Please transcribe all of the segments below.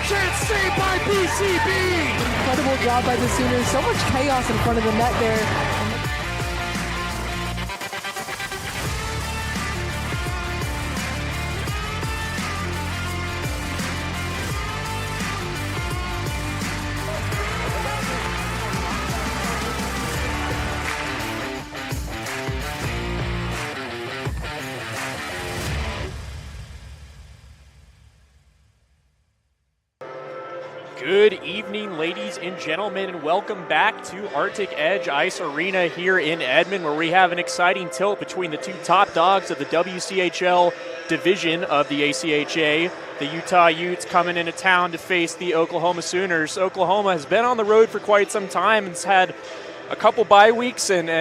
chance, saved by BCB. Incredible job by the Sooners. So much chaos in front of the net there. Good evening, ladies and gentlemen, and welcome back to Arctic Edge Ice Arena here in Edmond, where we have an exciting tilt between the two top dogs of the WCHL division of the ACHA. The Utah Utes coming into town to face the Oklahoma Sooners. Oklahoma has been on the road for quite some time and has had a couple bye weeks, and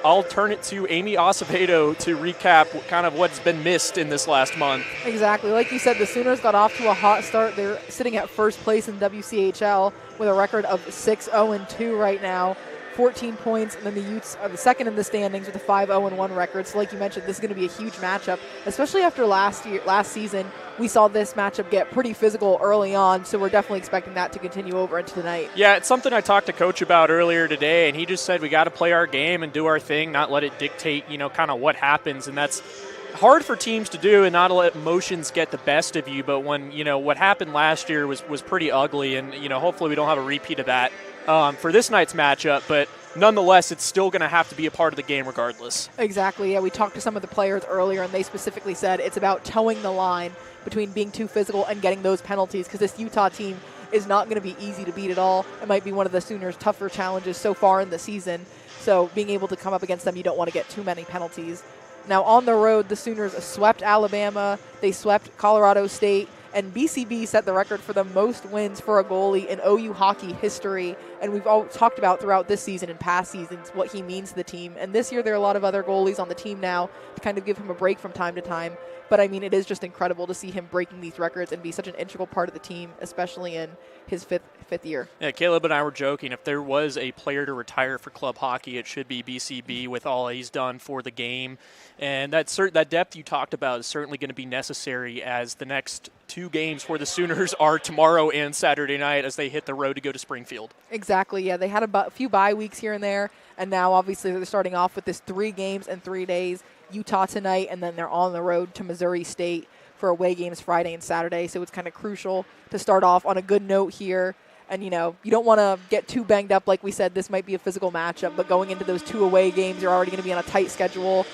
I'll turn it to Amy Acevedo to recap kind of what's been missed in this last month. Exactly. Like you said, the Sooners got off to a hot start. They're sitting at first place in WCHL with a record of 6-0-2 right now, 14 points, and then the Utes are the second in the standings with a 5-0-1 record. So like you mentioned, this is going to be a huge matchup, especially after last season. We saw this matchup get pretty physical early on, so we're definitely expecting that to continue over into tonight. Yeah, it's something I talked to Coach about earlier today, and he just said we got to play our game and do our thing, not let it dictate, kind of what happens, and that's hard for teams to do and not let emotions get the best of you. But when, what happened last year was pretty ugly, and, hopefully we don't have a repeat of that for this night's matchup, but nonetheless, it's still going to have to be a part of the game regardless. Exactly. Yeah, we talked to some of the players earlier, and they specifically said it's about towing the line between being too physical and getting those penalties, because this Utah team is not going to be easy to beat at all. It might be one of the Sooners' tougher challenges so far in the season. So being able to come up against them, you don't want to get too many penalties. Now on the road, the Sooners swept Alabama, they swept Colorado State, and BCB set the record for the most wins for a goalie in OU hockey history. And we've all talked about throughout this season and past seasons what he means to the team. And this year there are a lot of other goalies on the team now to kind of give him a break from time to time. But, it is just incredible to see him breaking these records and be such an integral part of the team, especially in his fifth year. Yeah, Caleb and I were joking. If there was a player to retire for club hockey, it should be BCB with all he's done for the game. And that depth you talked about is certainly going to be necessary, as the next two games for the Sooners are tomorrow and Saturday night as they hit the road to go to Springfield. Exactly, yeah. They had a few bye weeks here and there, and now obviously they're starting off with this 3 games in 3 days. Utah tonight, and then they're on the road to Missouri State for away games Friday and Saturday. So it's kind of crucial to start off on a good note here. And, you don't want to get too banged up. Like we said, this might be a physical matchup, but going into those 2 away games, you're already going to be on a tight schedule.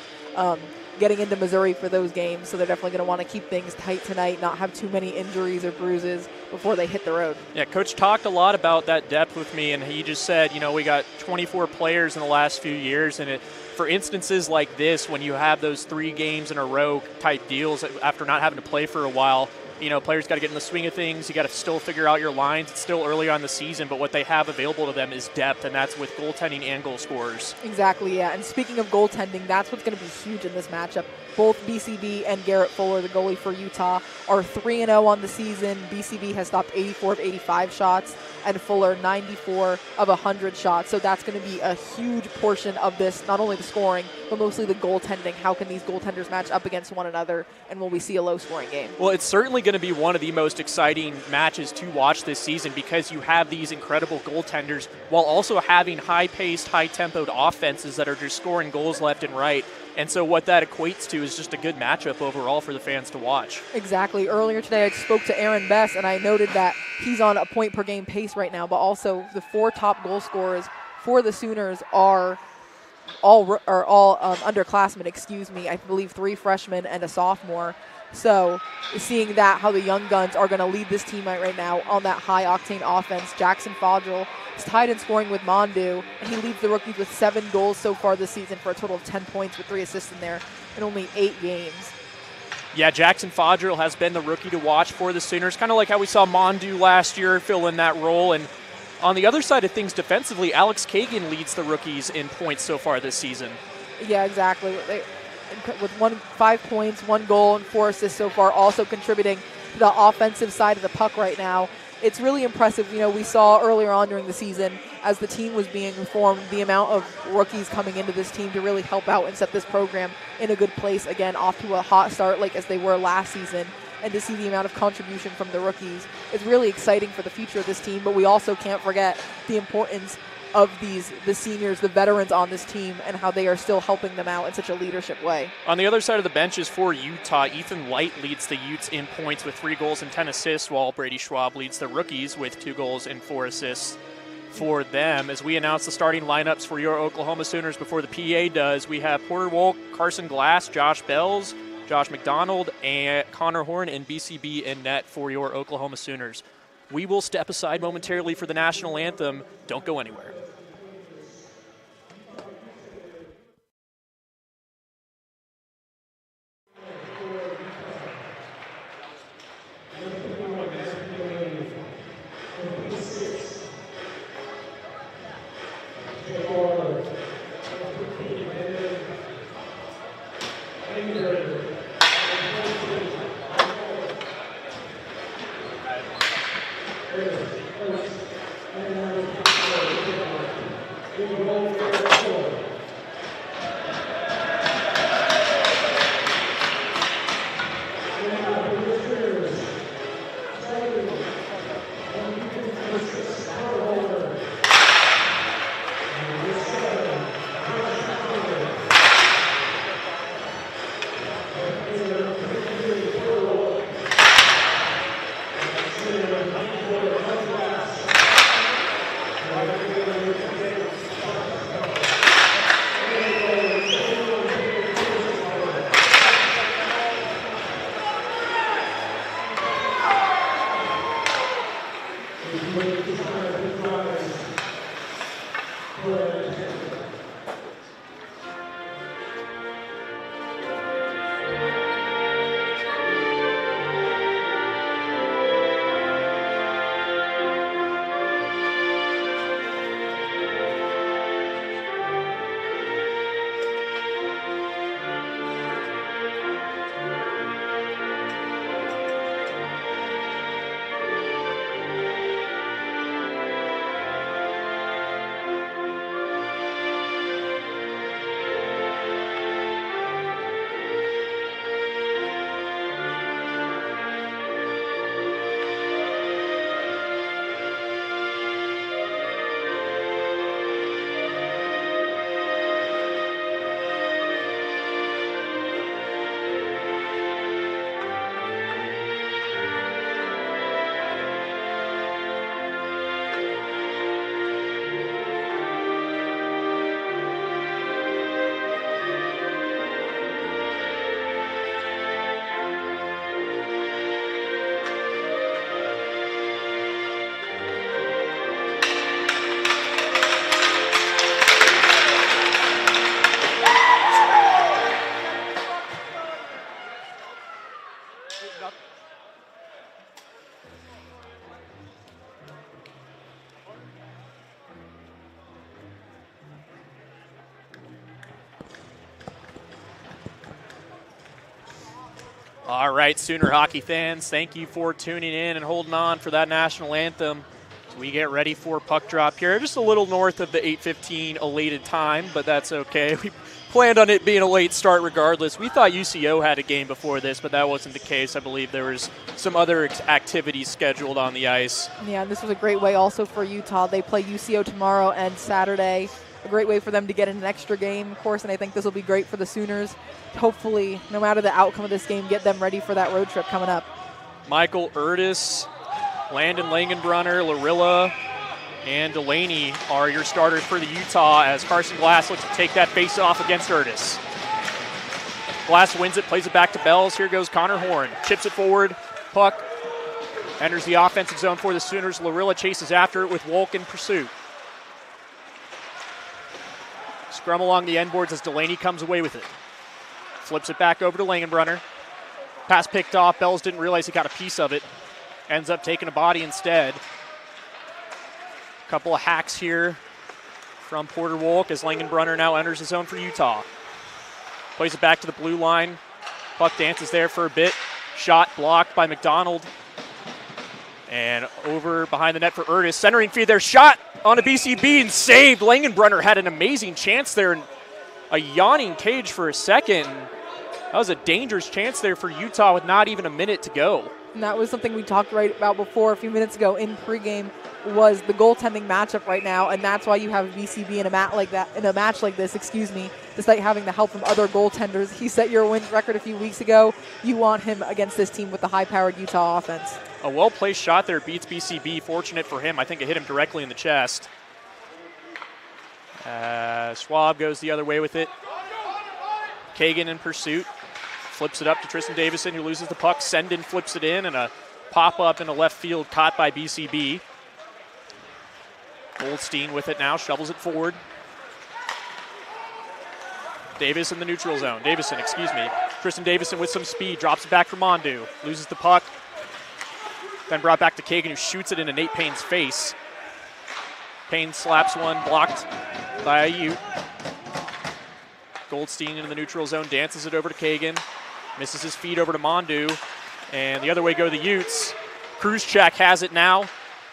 Getting into Missouri for those games, so they're definitely going to want to keep things tight tonight, not have too many injuries or bruises before they hit the road. Yeah, Coach talked a lot about that depth with me, and he just said, we got 24 players in the last few years, and for instances like this, when you have those 3 games in a row type deals after not having to play for a while, players got to get in the swing of things. You got to still figure out your lines. It's still early on in the season, but what they have available to them is depth, and that's with goaltending and goal scorers. Exactly, yeah. And speaking of goaltending, that's what's going to be huge in this matchup. Both BCB and Garrett Fuller, the goalie for Utah, are 3-0 on the season. BCB has stopped 84 of 85 shots, and Fuller 94 of 100 shots. So that's going to be a huge portion of this, not only the scoring, but mostly the goaltending. How can these goaltenders match up against one another, and will we see a low-scoring game? Well, it's certainly going to be one of the most exciting matches to watch this season, because you have these incredible goaltenders while also having high-paced, high-tempoed offenses that are just scoring goals left and right. And so what that equates to is just a good matchup overall for the fans to watch. Exactly. Earlier today I spoke to Aaron Bess, and I noted that he's on a point-per-game pace right now, but also the 4 top goal scorers for the Sooners are all underclassmen, I believe 3 freshmen and a sophomore. So seeing that, how the young guns are going to lead this team right now on that high-octane offense. Jackson Fodrell is tied in scoring with Mondu, and he leads the rookies with 7 goals so far this season for a total of 10 points with 3 assists in there in only 8 games. Yeah, Jackson Fodrell has been the rookie to watch for the Sooners, kind of like how we saw Mondu last year fill in that role. And on the other side of things defensively, Alex Kagan leads the rookies in points so far this season. Yeah, exactly. With 5 points, 1 goal, and 4 assists so far, also contributing to the offensive side of the puck right now. It's really impressive. We saw earlier on during the season, as the team was being formed, the amount of rookies coming into this team to really help out and set this program in a good place. Again, off to a hot start, like as they were last season. and to see the amount of contribution from the rookies is really exciting for the future of this team. But we also can't forget the importance of the seniors, the veterans on this team, and how they are still helping them out in such a leadership way. On the other side of the benches for Utah, Ethan Light leads the Utes in points with 3 goals and 10 assists, while Brady Schwab leads the rookies with 2 goals and 4 assists for them. As we announce the starting lineups for your Oklahoma Sooners before the PA does, we have Porter Wolk, Carson Glass, Josh Bells, Josh McDonald, and Connor Horn and BCB in net for your Oklahoma Sooners. We will step aside momentarily for the national anthem. Don't go anywhere. All right, Sooner hockey fans, thank you for tuning in and holding on for that national anthem. So we get ready for puck drop here, just a little north of the 8:15 elated time, but that's okay. We planned on it being a late start regardless. We thought UCO had a game before this, but that wasn't the case. I believe there was some other activities scheduled on the ice. Yeah, this was a great way also for Utah. They play UCO tomorrow and Saturday. A great way for them to get in an extra game, of course, and I think this will be great for the Sooners. Hopefully, no matter the outcome of this game, get them ready for that road trip coming up. Michael Utes, Landon Langenbrunner, Larilla, and Delaney are your starters for the Utah as Carson Glass looks to take that face-off against Utes. Glass wins it, plays it back to Bells. Here goes Connor Horn. Chips it forward. Puck enters the offensive zone for the Sooners. Larilla chases after it with Wolk in pursuit. Scrum along the end boards as Delaney comes away with it. Flips it back over to Langenbrunner. Pass picked off. Bells didn't realize he got a piece of it. Ends up taking a body instead. A couple of hacks here from Porter Wolk as Langenbrunner now enters the zone for Utah. Plays it back to the blue line. Puck dances there for a bit. Shot blocked by McDonald. And over behind the net for Utes. Centering feed there. Shot on a BCB and saved. Langenbrunner had an amazing chance there. And a yawning cage for a second. That was a dangerous chance there for Utah with not even a minute to go. And that was something we talked about before a few minutes ago in pregame, was the goaltending matchup right now, and that's why you have BCB in a match like this, despite having the help from other goaltenders. He set your win record a few weeks ago. You want him against this team with the high-powered Utah offense. A well-placed shot there beats BCB. Fortunate for him. I think it hit him directly in the chest. Schwab goes the other way with it. Kagan in pursuit. Flips it up to Tristan Davison, who loses the puck. Sendin flips it in, and a pop-up into left field caught by BCB. Goldstein with it now, shovels it forward. Davis in the neutral zone. Tristan Davison with some speed, drops it back for Mondu. Loses the puck. Then brought back to Kagan, who shoots it into Nate Payne's face. Payne slaps one, blocked by a Ute. Goldstein into the neutral zone, dances it over to Kagan. Misses his feed over to Mondu. And the other way go the Utes. Kruzchak has it now.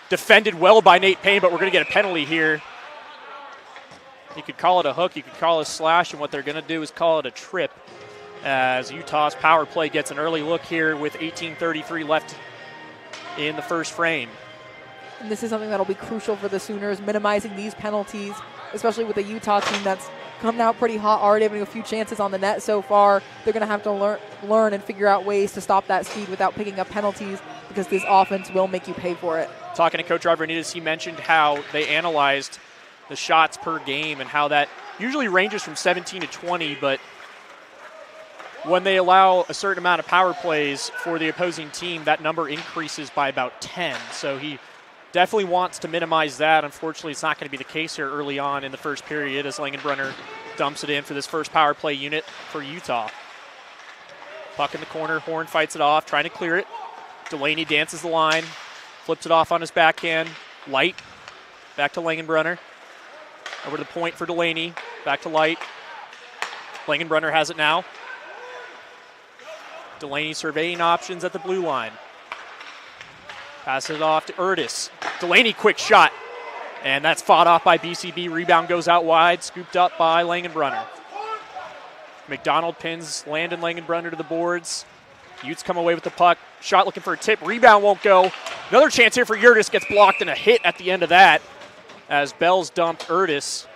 Defended well by Nate Payne, but we're going to get a penalty here. You could call it a hook, you could call it a slash, and what they're going to do is call it a trip, as Utah's power play gets an early look here with 18:33 left in the first frame. And this is something that will be crucial for the Sooners, minimizing these penalties, especially with the Utah team that's coming out pretty hot, already having a few chances on the net so far. They're going to have to learn and figure out ways to stop that speed without picking up penalties, because this offense will make you pay for it. Talking to Coach Arvanites, he mentioned how they analyzed the shots per game and how that usually ranges from 17 to 20, but when they allow a certain amount of power plays for the opposing team, that number increases by about 10. So he definitely wants to minimize that. Unfortunately, it's not going to be the case here early on in the first period as Langenbrunner dumps it in for this first power play unit for Utah. Puck in the corner, Horn fights it off, trying to clear it. Delaney dances the line, flips it off on his backhand. Light, back to Langenbrunner. Over to the point for Delaney, back to Light. Langenbrunner has it now. Delaney surveying options at the blue line. Passes it off to Utes. Delaney, quick shot. And that's fought off by BCB. Rebound goes out wide, scooped up by Langenbrunner. McDonald pins Landon Langenbrunner to the boards. Utes come away with the puck. Shot looking for a tip. Rebound won't go. Another chance here for Utes. Gets blocked, and a hit at the end of that as Bells dumped Utes.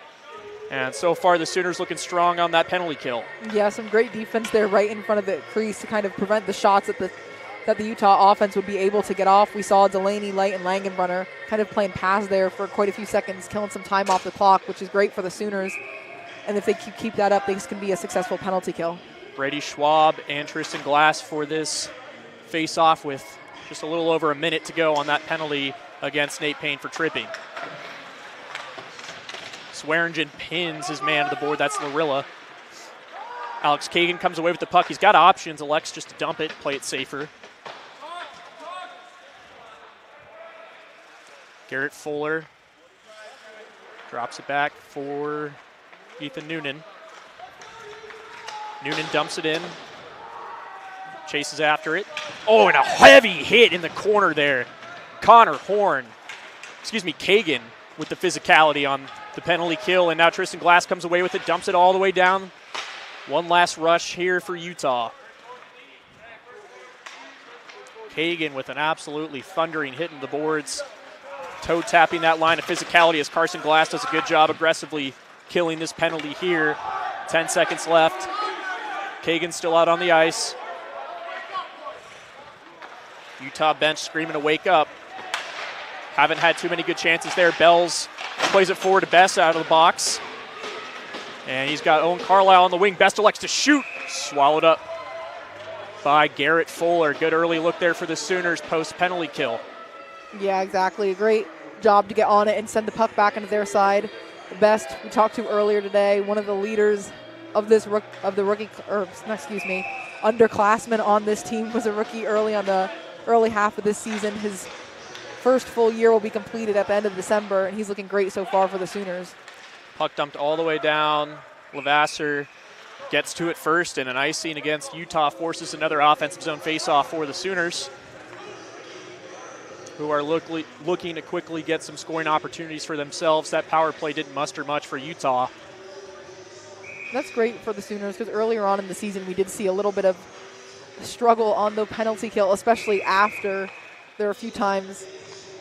And so far, the Sooners looking strong on that penalty kill. Yeah, some great defense there right in front of the crease to kind of prevent the shots that the Utah offense would be able to get off. We saw Delaney, Light, and Langenbrunner kind of playing pass there for quite a few seconds, killing some time off the clock, which is great for the Sooners. And if they keep that up, this can be a successful penalty kill. Brady Schwab and Tristan Glass for this face-off with just a little over a minute to go on that penalty against Nate Payne for tripping. Swearingen pins his man to the board. That's Larilla. Alex Kagan comes away with the puck. He's got options. Elects just to dump it, play it safer. Garrett Fuller drops it back for Ethan Noonan. Noonan dumps it in. Chases after it. Oh, and a heavy hit in the corner there. Kagan with the physicality on the penalty kill, and now Tristan Glass comes away with it, dumps it all the way down. One last rush here for Utah. Kagan with an absolutely thundering hit in the boards. Toe tapping that line of physicality as Carson Glass does a good job aggressively killing this penalty here. 10 seconds left. Kagan still out on the ice. Utah bench screaming to wake up. Haven't had too many good chances there. Bells plays it forward to Best out of the box. And he's got Owen Carlisle on the wing. Best elects to shoot. Swallowed up by Garrett Fuller. Good early look there for the Sooners post-penalty kill. Yeah, exactly. A great job to get on it and send the puck back into their side. The Best we talked to earlier today, one of the leaders of this underclassmen on this team, was a rookie early on the early half of this season. His first full year will be completed at the end of December, and he's looking great so far for the Sooners. Puck dumped all the way down. Levasseur gets to it first, and an icing against Utah forces another offensive zone faceoff for the Sooners, who are looking to quickly get some scoring opportunities for themselves. That power play didn't muster much for Utah. That's great for the Sooners because earlier on in the season we did see a little bit of struggle on the penalty kill, especially after there were a few times,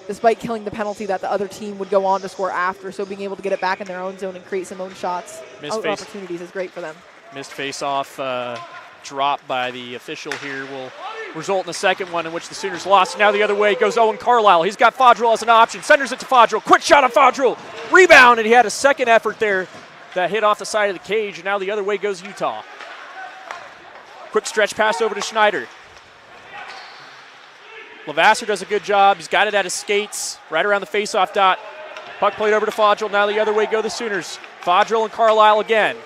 despite killing the penalty, that the other team would go on to score after. So being able to get it back in their own zone and create some own shots, opportunities is great for them. Missed face-off drop by the official here will result in the second one in which the Sooners lost. Now the other way goes Owen Carlisle. He's got Fodrell as an option. Centers it to Fodrell. Quick shot on Fodrell. Rebound, and he had a second effort there that hit off the side of the cage. And now the other way goes Utah. Quick stretch pass over to Schneider. Lavasser does a good job. He's got it at his skates right around the face-off dot. Puck played over to Fodrell. Now the other way go the Sooners. Fodrell and Carlisle again.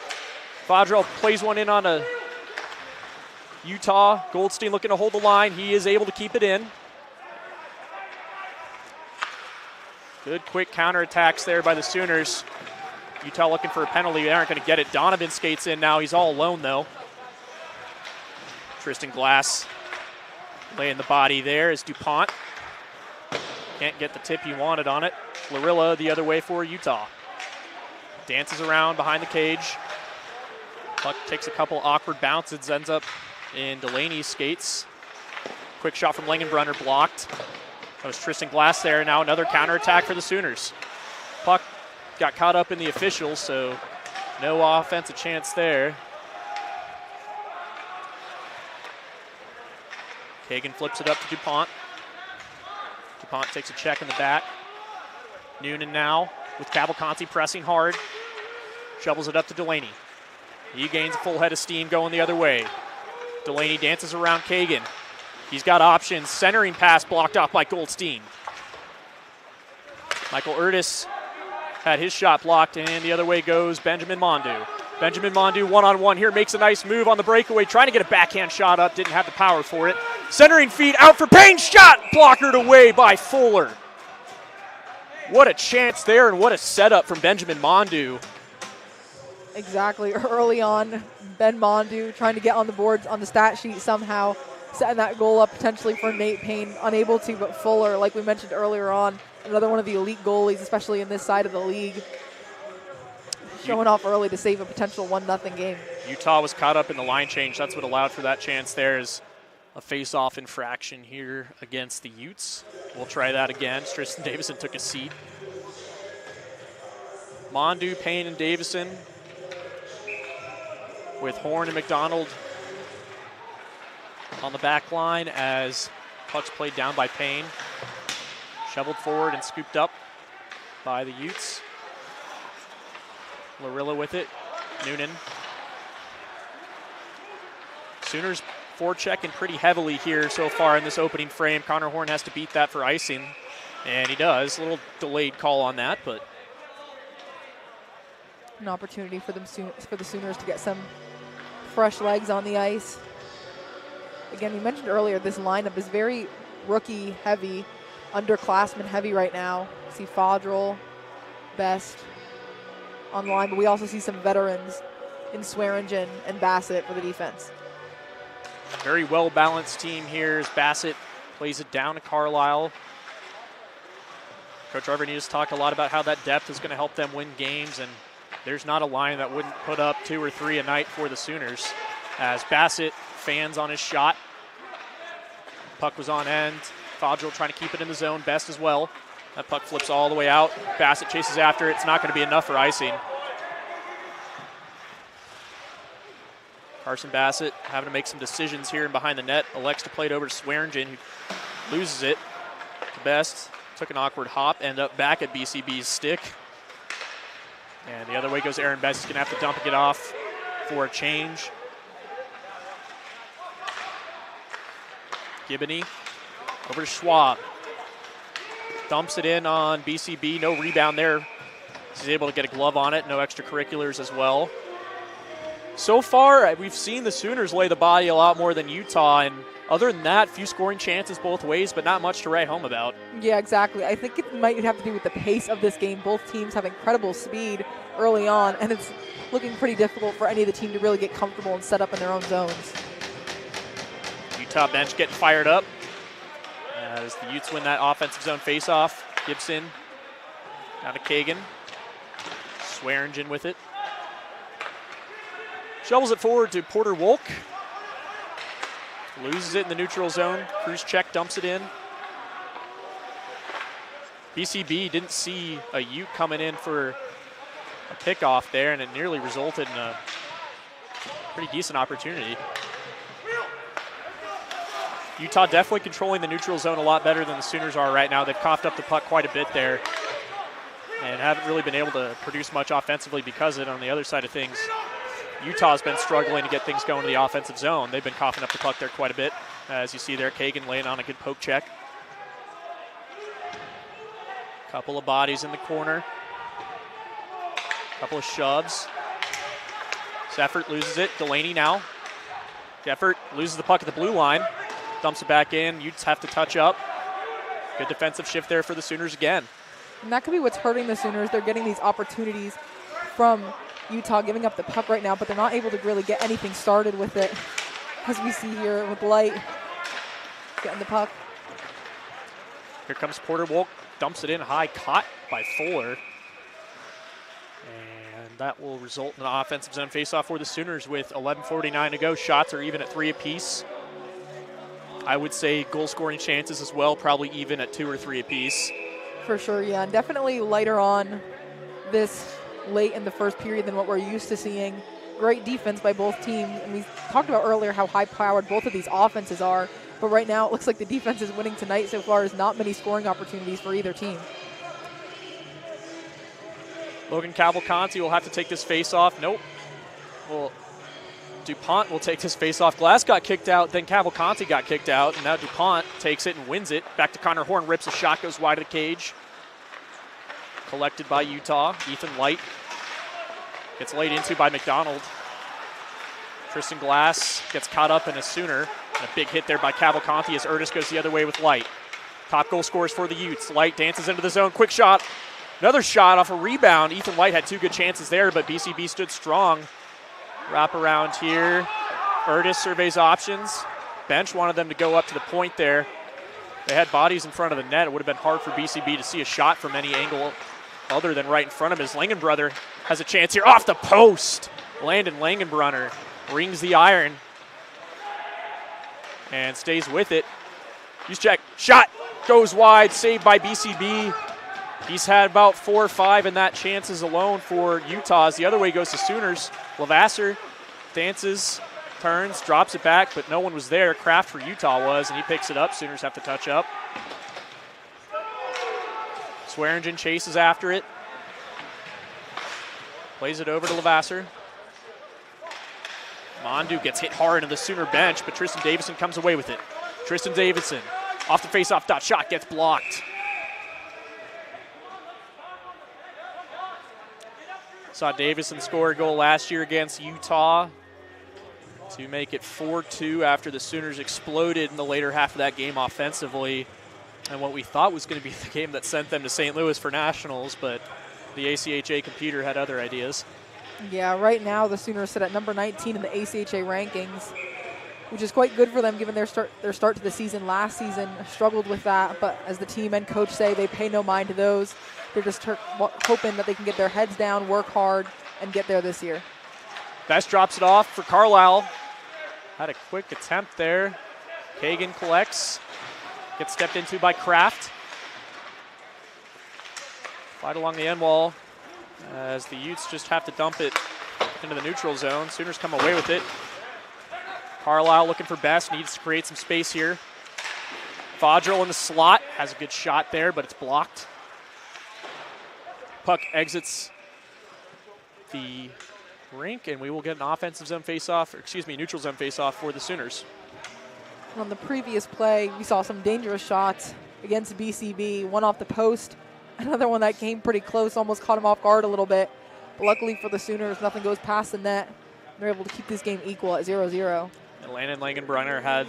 Fodrell plays one in on a Utah. Goldstein looking to hold the line. He is able to keep it in. Good quick counterattacks there by the Sooners. Utah looking for a penalty. They aren't going to get it. Donovan skates in now. He's all alone, though. Tristan Glass laying the body there is DuPont. Can't get the tip he wanted on it. Larilla the other way for Utah. Dances around behind the cage. Puck takes a couple awkward bounces, ends up in Delaney's skates. Quick shot from Langenbrunner blocked. That was Tristan Glass there. Now another counterattack for the Sooners. Puck got caught up in the officials, so no offensive chance there. Kagan flips it up to DuPont. DuPont takes a check in the back. Noonan now with Cavalcanti pressing hard. Shovels it up to Delaney. He gains a full head of steam going the other way. Delaney dances around Kagan. He's got options. Centering pass blocked off by Goldstein. Michael Urtis had his shot blocked, and the other way goes Benjamin Mondu. Benjamin Mondu one-on-one here, makes a nice move on the breakaway, trying to get a backhand shot up, didn't have the power for it. Centering feed out for Payne, shot blockered away by Fuller. What a chance there, and what a setup from Benjamin Mondu. Exactly, early on, Ben Mondu trying to get on the boards on the stat sheet somehow, setting that goal up potentially for Nate Payne, unable to, but Fuller, like we mentioned earlier on, another one of the elite goalies, especially in this side of the league, showing off early to save a potential 1-0 game. Utah was caught up in the line change. That's what allowed for that chance there, is a face-off infraction here against the Utes. We'll try that again. Tristan Davison took a seat. Mondu, Payne, and Davison with Horn and McDonald on the back line as puck's played down by Payne. Shoveled forward and scooped up by the Utes. Larilla with it. Noonan. Sooners forechecking pretty heavily here so far in this opening frame. Connor Horn has to beat that for icing, and he does. A little delayed call on that, but an opportunity for the Sooners to get some fresh legs on the ice. Again, we mentioned earlier, this lineup is very rookie heavy, underclassmen heavy right now. See Fodrell, Best on the line, but we also see some veterans in Swearingen and Bassett for the defense. Very well-balanced team here as Bassett plays it down to Carlisle. Coach Arvanites talked a lot about how that depth is going to help them win games, and there's not a line that wouldn't put up 2 or 3 a night for the Sooners. As Bassett fans on his shot. Puck was on end. Fodrell trying to keep it in the zone. Best as well. That puck flips all the way out. Bassett chases after it. It's not going to be enough for icing. Carson Bassett having to make some decisions here and behind the net. Elects to play it over to Swearingen, who loses it. The Best took an awkward hop, end up back at BCB's stick. And the other way goes Aaron Best. He's going to have to dump it off for a change. Gibney over to Schwab. Dumps it in on BCB. No rebound there. He's able to get a glove on it. No extracurriculars as well. So far, we've seen the Sooners lay the body a lot more than Utah, and other than that, few scoring chances both ways, but not much to write home about. Yeah, exactly. I think it might have to do with the pace of this game. Both teams have incredible speed early on, and it's looking pretty difficult for any of the team to really get comfortable and set up in their own zones. Utah bench getting fired up as the Utes win that offensive zone faceoff. Gibson down to Kagan. Swearingen with it. Shovels it forward to Porter Wolk. Loses it in the neutral zone. Cruz check, dumps it in. BCB didn't see a Ute coming in for a pickoff there, and it nearly resulted in a pretty decent opportunity. Utah definitely controlling the neutral zone a lot better than the Sooners are right now. They've coughed up the puck quite a bit there and haven't really been able to produce much offensively because of it. On the other side of things, Utah's been struggling to get things going to the offensive zone. They've been coughing up the puck there quite a bit. As you see there, Kagan laying on a good poke check. Couple of bodies in the corner. Couple of shoves. Seffert loses it. Delaney now. Jeffert loses the puck at the blue line. Dumps it back in. Utes have to touch up. Good defensive shift there for the Sooners again. And that could be what's hurting the Sooners. They're getting these opportunities from Utah giving up the puck right now, but they're not able to really get anything started with it. As we see here with Light getting the puck. Here comes Porter Wolk. Dumps it in high, caught by Fuller. And that will result in an offensive zone faceoff for the Sooners with 11:49 to go. Shots are even at 3 apiece. I would say goal scoring chances as well, probably even at 2 or 3 apiece. For sure, yeah, and definitely lighter on this late in the first period than what we're used to seeing. Great defense by both teams, and we talked about earlier how high-powered both of these offenses are. But right now, it looks like the defense is winning tonight so far. There's not many scoring opportunities for either team. Logan Cavalcanti will have to take this face-off. Nope. Well, DuPont will take this face-off. Glass got kicked out, then Cavalcanti got kicked out, and now DuPont takes it and wins it. Back to Connor Horn, rips a shot, goes wide of the cage. Collected by Utah. Ethan Light gets laid into by McDonald. Tristan Glass gets caught up in a Sooner. And a big hit there by Cavalcanti as Erdis goes the other way with Light. Top goal scores for the Utes. Light dances into the zone. Quick shot. Another shot off a rebound. Ethan Light had 2 good chances there, but BCB stood strong. Wrap around here. Erdis surveys options. Bench wanted them to go up to the point there. They had bodies in front of the net. It would have been hard for BCB to see a shot from any angle other than right in front of his. Langenbrunner has a chance here off the post. Landon Langenbrunner rings the iron and stays with it. Use check. Shot goes wide. Saved by BCB. He's had about 4 or 5 in that chances alone for Utah. The other way goes to Sooners. Lavasser dances, turns, drops it back, but no one was there. Kraft for Utah was, and he picks it up. Sooners have to touch up. Swearingen chases after it. Plays it over to Lavasser. Mondu gets hit hard into the Sooner bench, but Tristan Davison comes away with it. Tristan Davison off the faceoff dot shot gets blocked. Saw Davison score a goal last year against Utah to make it 4-2 after the Sooners exploded in the later half of that game offensively. And what we thought was going to be the game that sent them to St. Louis for nationals, but the ACHA computer had other ideas. Yeah, right now the Sooners sit at number 19 in the ACHA rankings, which is quite good for them given their start to the season last season. Struggled with that, but as the team and coach say, they pay no mind to those. They're just hoping that they can get their heads down, work hard, and get there this year. Best drops it off for Carlisle. Had a quick attempt there. Kagan collects. Gets stepped into by Kraft. Fight along the end wall as the Utes just have to dump it into the neutral zone. Sooners come away with it. Carlisle looking for Best, needs to create some space here. Fodrell in the slot, has a good shot there, but it's blocked. Puck exits the rink, and we will get an offensive zone faceoff, neutral zone faceoff for the Sooners. On the previous play, we saw some dangerous shots against BCB, one off the post, another one that came pretty close, almost caught him off guard a little bit. But luckily for the Sooners, nothing goes past the net. They're able to keep this game equal at 0-0. And Landon Langenbrunner had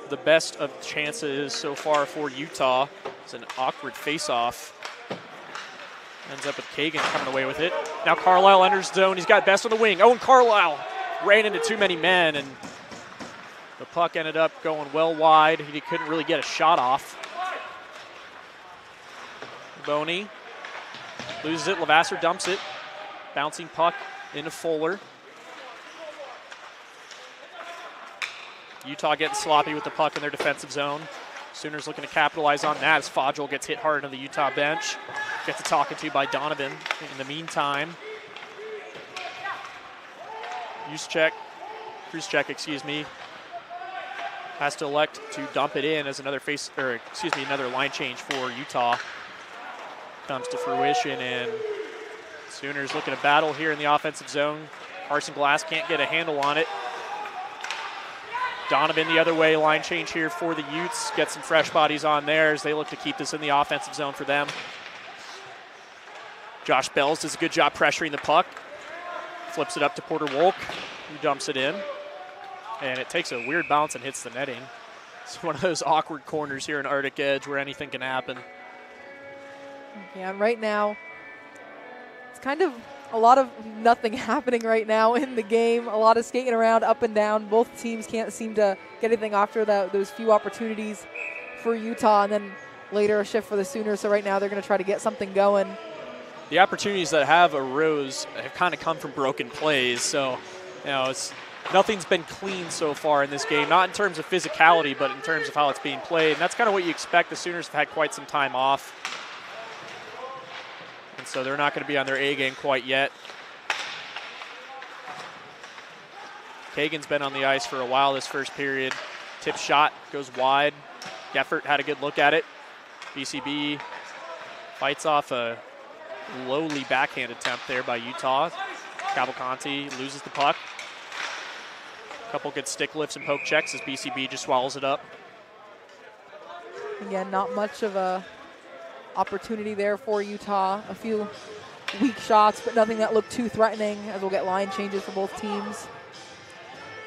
the best of chances so far for Utah. It's an awkward face-off. Ends up with Kagan coming away with it. Now Carlisle enters zone. He's got Best on the wing. Owen Carlisle ran into too many men, and the puck ended up going well wide. He couldn't really get a shot off. Boney loses it. Lavasser dumps it. Bouncing puck into Fuller. Utah getting sloppy with the puck in their defensive zone. Sooners looking to capitalize on that as Fodrell gets hit hard on the Utah bench. Gets a talking to by Donovan in the meantime. Kruzchek, excuse me, has to elect to dump it in as another another line change for Utah comes to fruition, and Sooners looking to battle here in the offensive zone. Carson Glass can't get a handle on it. Donovan the other way, line change here for the Utes. Get some fresh bodies on there as they look to keep this in the offensive zone for them. Josh Bells does a good job pressuring the puck. Flips it up to Porter Wolk, who dumps it in. And it takes a weird bounce and hits the netting. It's one of those awkward corners here in Arctic Edge where anything can happen. Yeah, and right now, it's kind of a lot of nothing happening right now in the game. A lot of skating around up and down. Both teams can't seem to get anything after those few opportunities for Utah, and then later a shift for the Sooners. So right now they're going to try to get something going. The opportunities that have arose have kind of come from broken plays. So, nothing's been clean so far in this game. Not in terms of physicality, but in terms of how it's being played. And that's kind of what you expect. The Sooners have had quite some time off. And so they're not going to be on their A game quite yet. Kagan's been on the ice for a while this first period. Tip shot goes wide. Geffert had a good look at it. BCB fights off a lowly backhand attempt there by Utah. Cavalcanti loses the puck. A couple good stick lifts and poke checks as BCB just swallows it up. Again, not much of a opportunity there for Utah. A few weak shots, but nothing that looked too threatening, as we'll get line changes for both teams.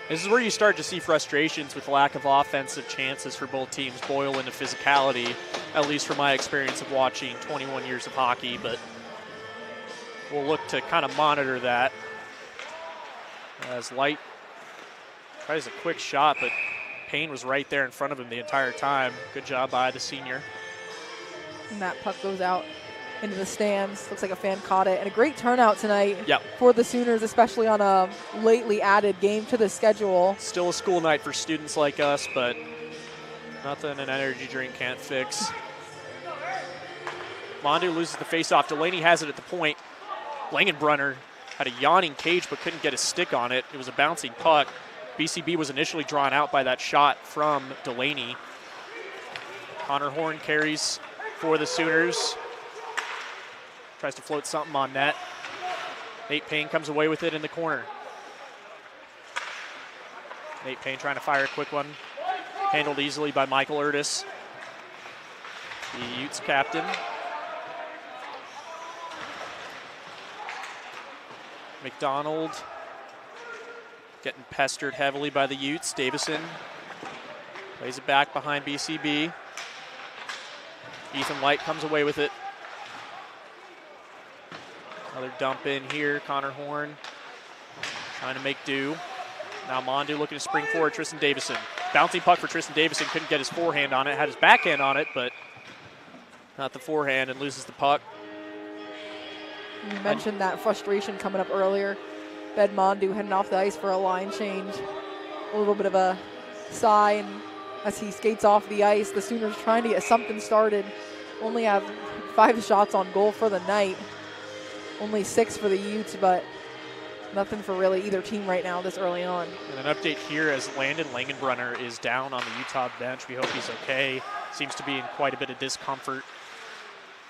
This is where you start to see frustrations with lack of offensive chances for both teams boil into physicality, at least from my experience of watching 21 years of hockey, but we'll look to kind of monitor that. As Light tries a quick shot, but Payne was right there in front of him the entire time. Good job by the senior. And that puck goes out into the stands. Looks like a fan caught it. And a great turnout tonight Yep. for the Sooners, especially on a lately added game to the schedule. Still a school night for students like us, but nothing an energy drink can't fix. Mondu loses the faceoff. Delaney has it at the point. Langenbrunner had a yawning cage but couldn't get a stick on it. It was a bouncing puck. BCB was initially drawn out by that shot from Delaney. Connor Horn carries for the Sooners. Tries to float something on net. Nate Payne comes away with it in the corner. Nate Payne trying to fire a quick one. Handled easily by Michael Urtis, the Utes captain. McDonald getting pestered heavily by the Utes. Davison plays it back behind BCB. Ethan Light comes away with it. Another dump in here. Connor Horn trying to make do. Now Mondu looking to spring forward. Tristan Davison. Bouncing puck for Tristan Davison. Couldn't get his forehand on it. Had his backhand on it, but not the forehand, and loses the puck. You mentioned that frustration coming up earlier. Ben Mondu heading off the ice for a line change. A little bit of a sigh, and as he skates off the ice, the Sooners trying to get something started. Only have 5 shots on goal for the night. Only 6 for the Utes, but nothing for really either team right now this early on. And an update here as Landon Langenbrunner is down on the Utah bench. We hope he's okay. Seems to be in quite a bit of discomfort.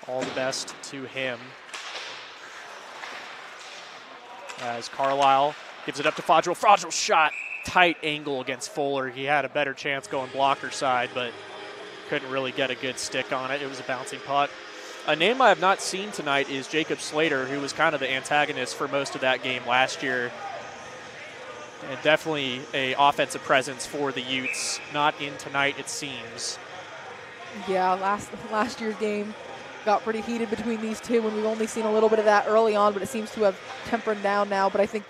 All the best to him. As Carlisle gives it up to Fodrell. Fodrell shot, tight angle against Fuller. He had a better chance going blocker side, but couldn't really get a good stick on it. It was a bouncing puck. A name I have not seen tonight is Jacob Slater, who was kind of the antagonist for most of that game last year. And definitely a offensive presence for the Utes. Not in tonight, it seems. Yeah, last year's game got pretty heated between these two, and we've only seen a little bit of that early on, but it seems to have tempered down now. But I think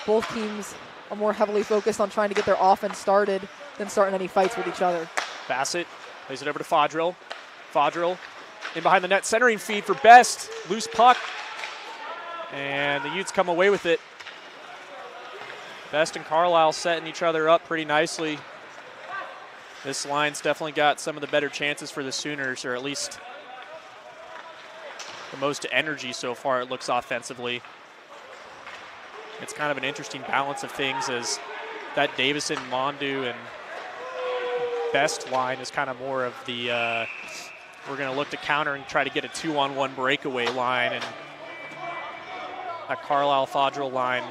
both teams are more heavily focused on trying to get their offense started than starting any fights with each other. Bassett plays it over to Fodrell. Fodrell in behind the net, centering feed for Best. Loose puck, and the Utes come away with it. Best and Carlisle setting each other up pretty nicely. This line's definitely got some of the better chances for the Sooners, or at least the most energy so far, it looks, offensively. It's kind of an interesting balance of things, as that Davison, Mondu, and Best line is kind of more of the we're going to look to counter and try to get a 2-on-1 breakaway line, and that Carlisle-Fodrell line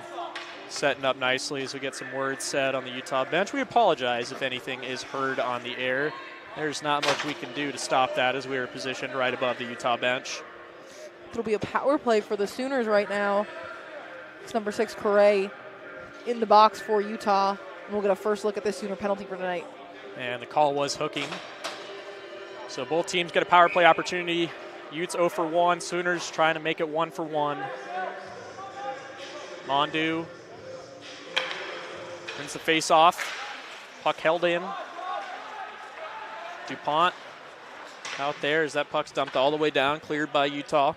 setting up nicely as we get some words said on the Utah bench. We apologize if anything is heard on the air. There's not much we can do to stop that, as we are positioned right above the Utah bench. It'll be a power play for the Sooners right now. It's number 6, Correa, in the box for Utah. And we'll get a first look at this Sooner penalty for tonight. And the call was hooking. So both teams get a power play opportunity. Utes 0 for 1. Sooners trying to make it 1 for 1. Mondu wins the face-off. Puck held in. DuPont out there as that puck's dumped all the way down, cleared by Utah.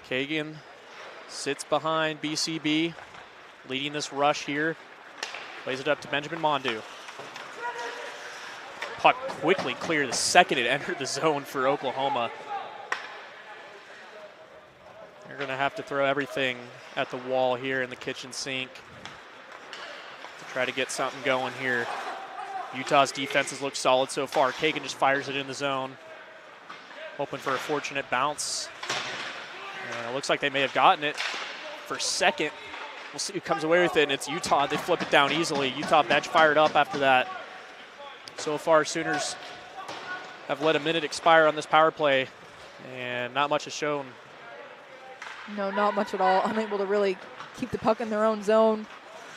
Kagan sits behind BCB, leading this rush here. Plays it up to Benjamin Mondu. Puck quickly cleared the second it entered the zone for Oklahoma. They're going to have to throw everything at the wall here in the kitchen sink to try to get something going here. Utah's defenses look solid so far. Kagan just fires it in the zone, hoping for a fortunate bounce. It looks like they may have gotten it for second. We'll see who comes away with it, and it's Utah. They flip it down easily. Utah bench fired up after that. So far, Sooners have let a minute expire on this power play, and not much is shown. No, not much at all. Unable to really keep the puck in their own zone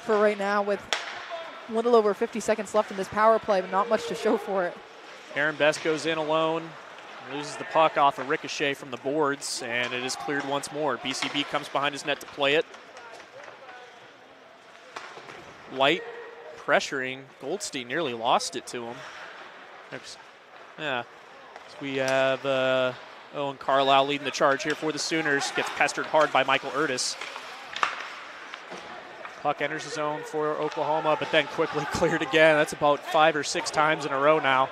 for right now, with a little over 50 seconds left in this power play, but not much to show for it. Aaron Best goes in alone, loses the puck off a ricochet from the boards, and it is cleared once more. BCB comes behind his net to play it. Light pressuring. Goldstein nearly lost it to him. Yeah. So we have Owen Carlisle leading the charge here for the Sooners. Gets pestered hard by Michael Urtis. Puck enters the zone for Oklahoma, but then quickly cleared again. That's about 5 or 6 times in a row now.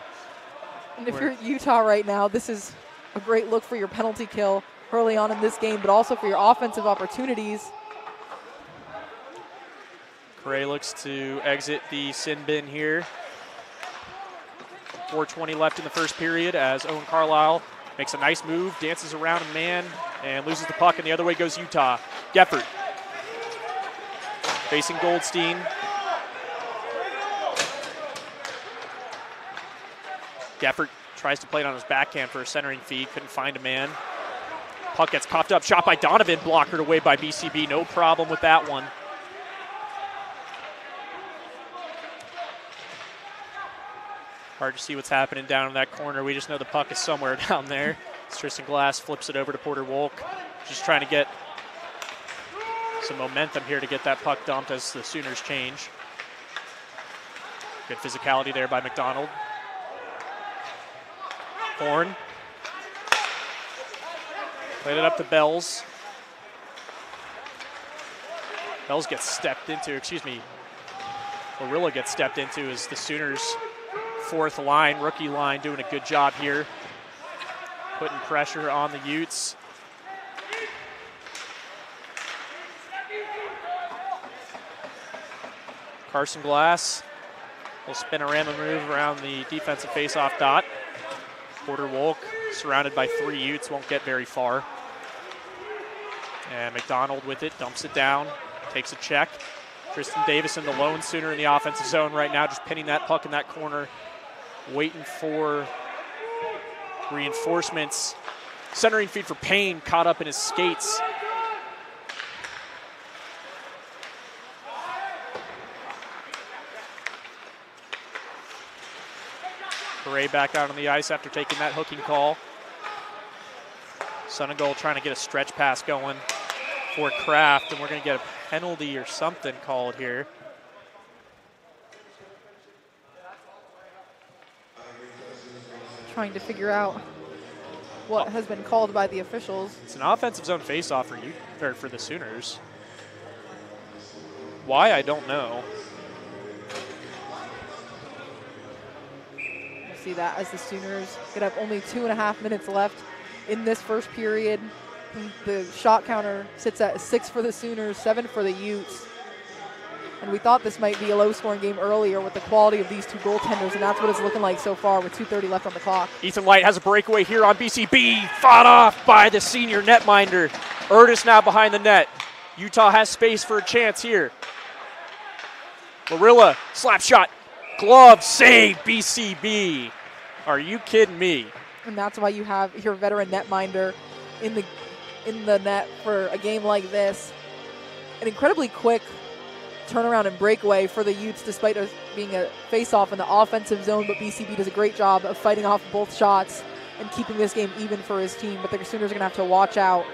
And if you're Utah right now, this is a great look for your penalty kill early on in this game, but also for your offensive opportunities. Correa looks to exit the sin bin here. 4:20 left in the first period as Owen Carlisle makes a nice move, dances around a man, and loses the puck, and the other way goes Utah. Geffert facing Goldstein. Geffert tries to play it on his backhand for a centering feed, couldn't find a man. Puck gets coughed up, shot by Donovan, blockered away by BCB. No problem with that one. Hard to see what's happening down in that corner. We just know the puck is somewhere down there. Tristan Glass flips it over to Porter Wolk. Just trying to get some momentum here to get that puck dumped as the Sooners change. Good physicality there by McDonald. Horn. Played it up to Bells. Bells gets stepped into, Orilla gets stepped into as the Sooners' fourth line, rookie line, doing a good job here. Putting pressure on the Utes. Carson Glass will spinorama move around the defensive faceoff dot. Porter Wolk, surrounded by 3 Utes, won't get very far. And McDonald with it, dumps it down, takes a check. Tristan Davison, the lone Sooner in the offensive zone right now, just pinning that puck in that corner, waiting for reinforcements. Centering feed for Payne, caught up in his skates. Correa back out on the ice after taking that hooking call. Sonnegold trying to get a stretch pass going for Kraft, and we're going to get a penalty or something called here. Trying to figure out what has been called by the officials. It's an offensive zone faceoff for the Sooners. Why, I don't know. You see that as the Sooners get up only 2.5 minutes left in this first period. The shot counter sits at 6 for the Sooners, 7 for the Utes. And we thought this might be a low-scoring game earlier with the quality of these two goaltenders, and that's what it's looking like so far with 2:30 left on the clock. Ethan Light has a breakaway here on BCB, fought off by the senior netminder. Utes now behind the net. Utah has space for a chance here. Larilla, slap shot, glove, save, BCB. Are you kidding me? And that's why you have your veteran netminder in the net for a game like this. An incredibly quick turnaround and breakaway for the Utes despite us being a face-off in the offensive zone, but BCB does a great job of fighting off both shots and keeping this game even for his team. But the Sooners are going to have to watch out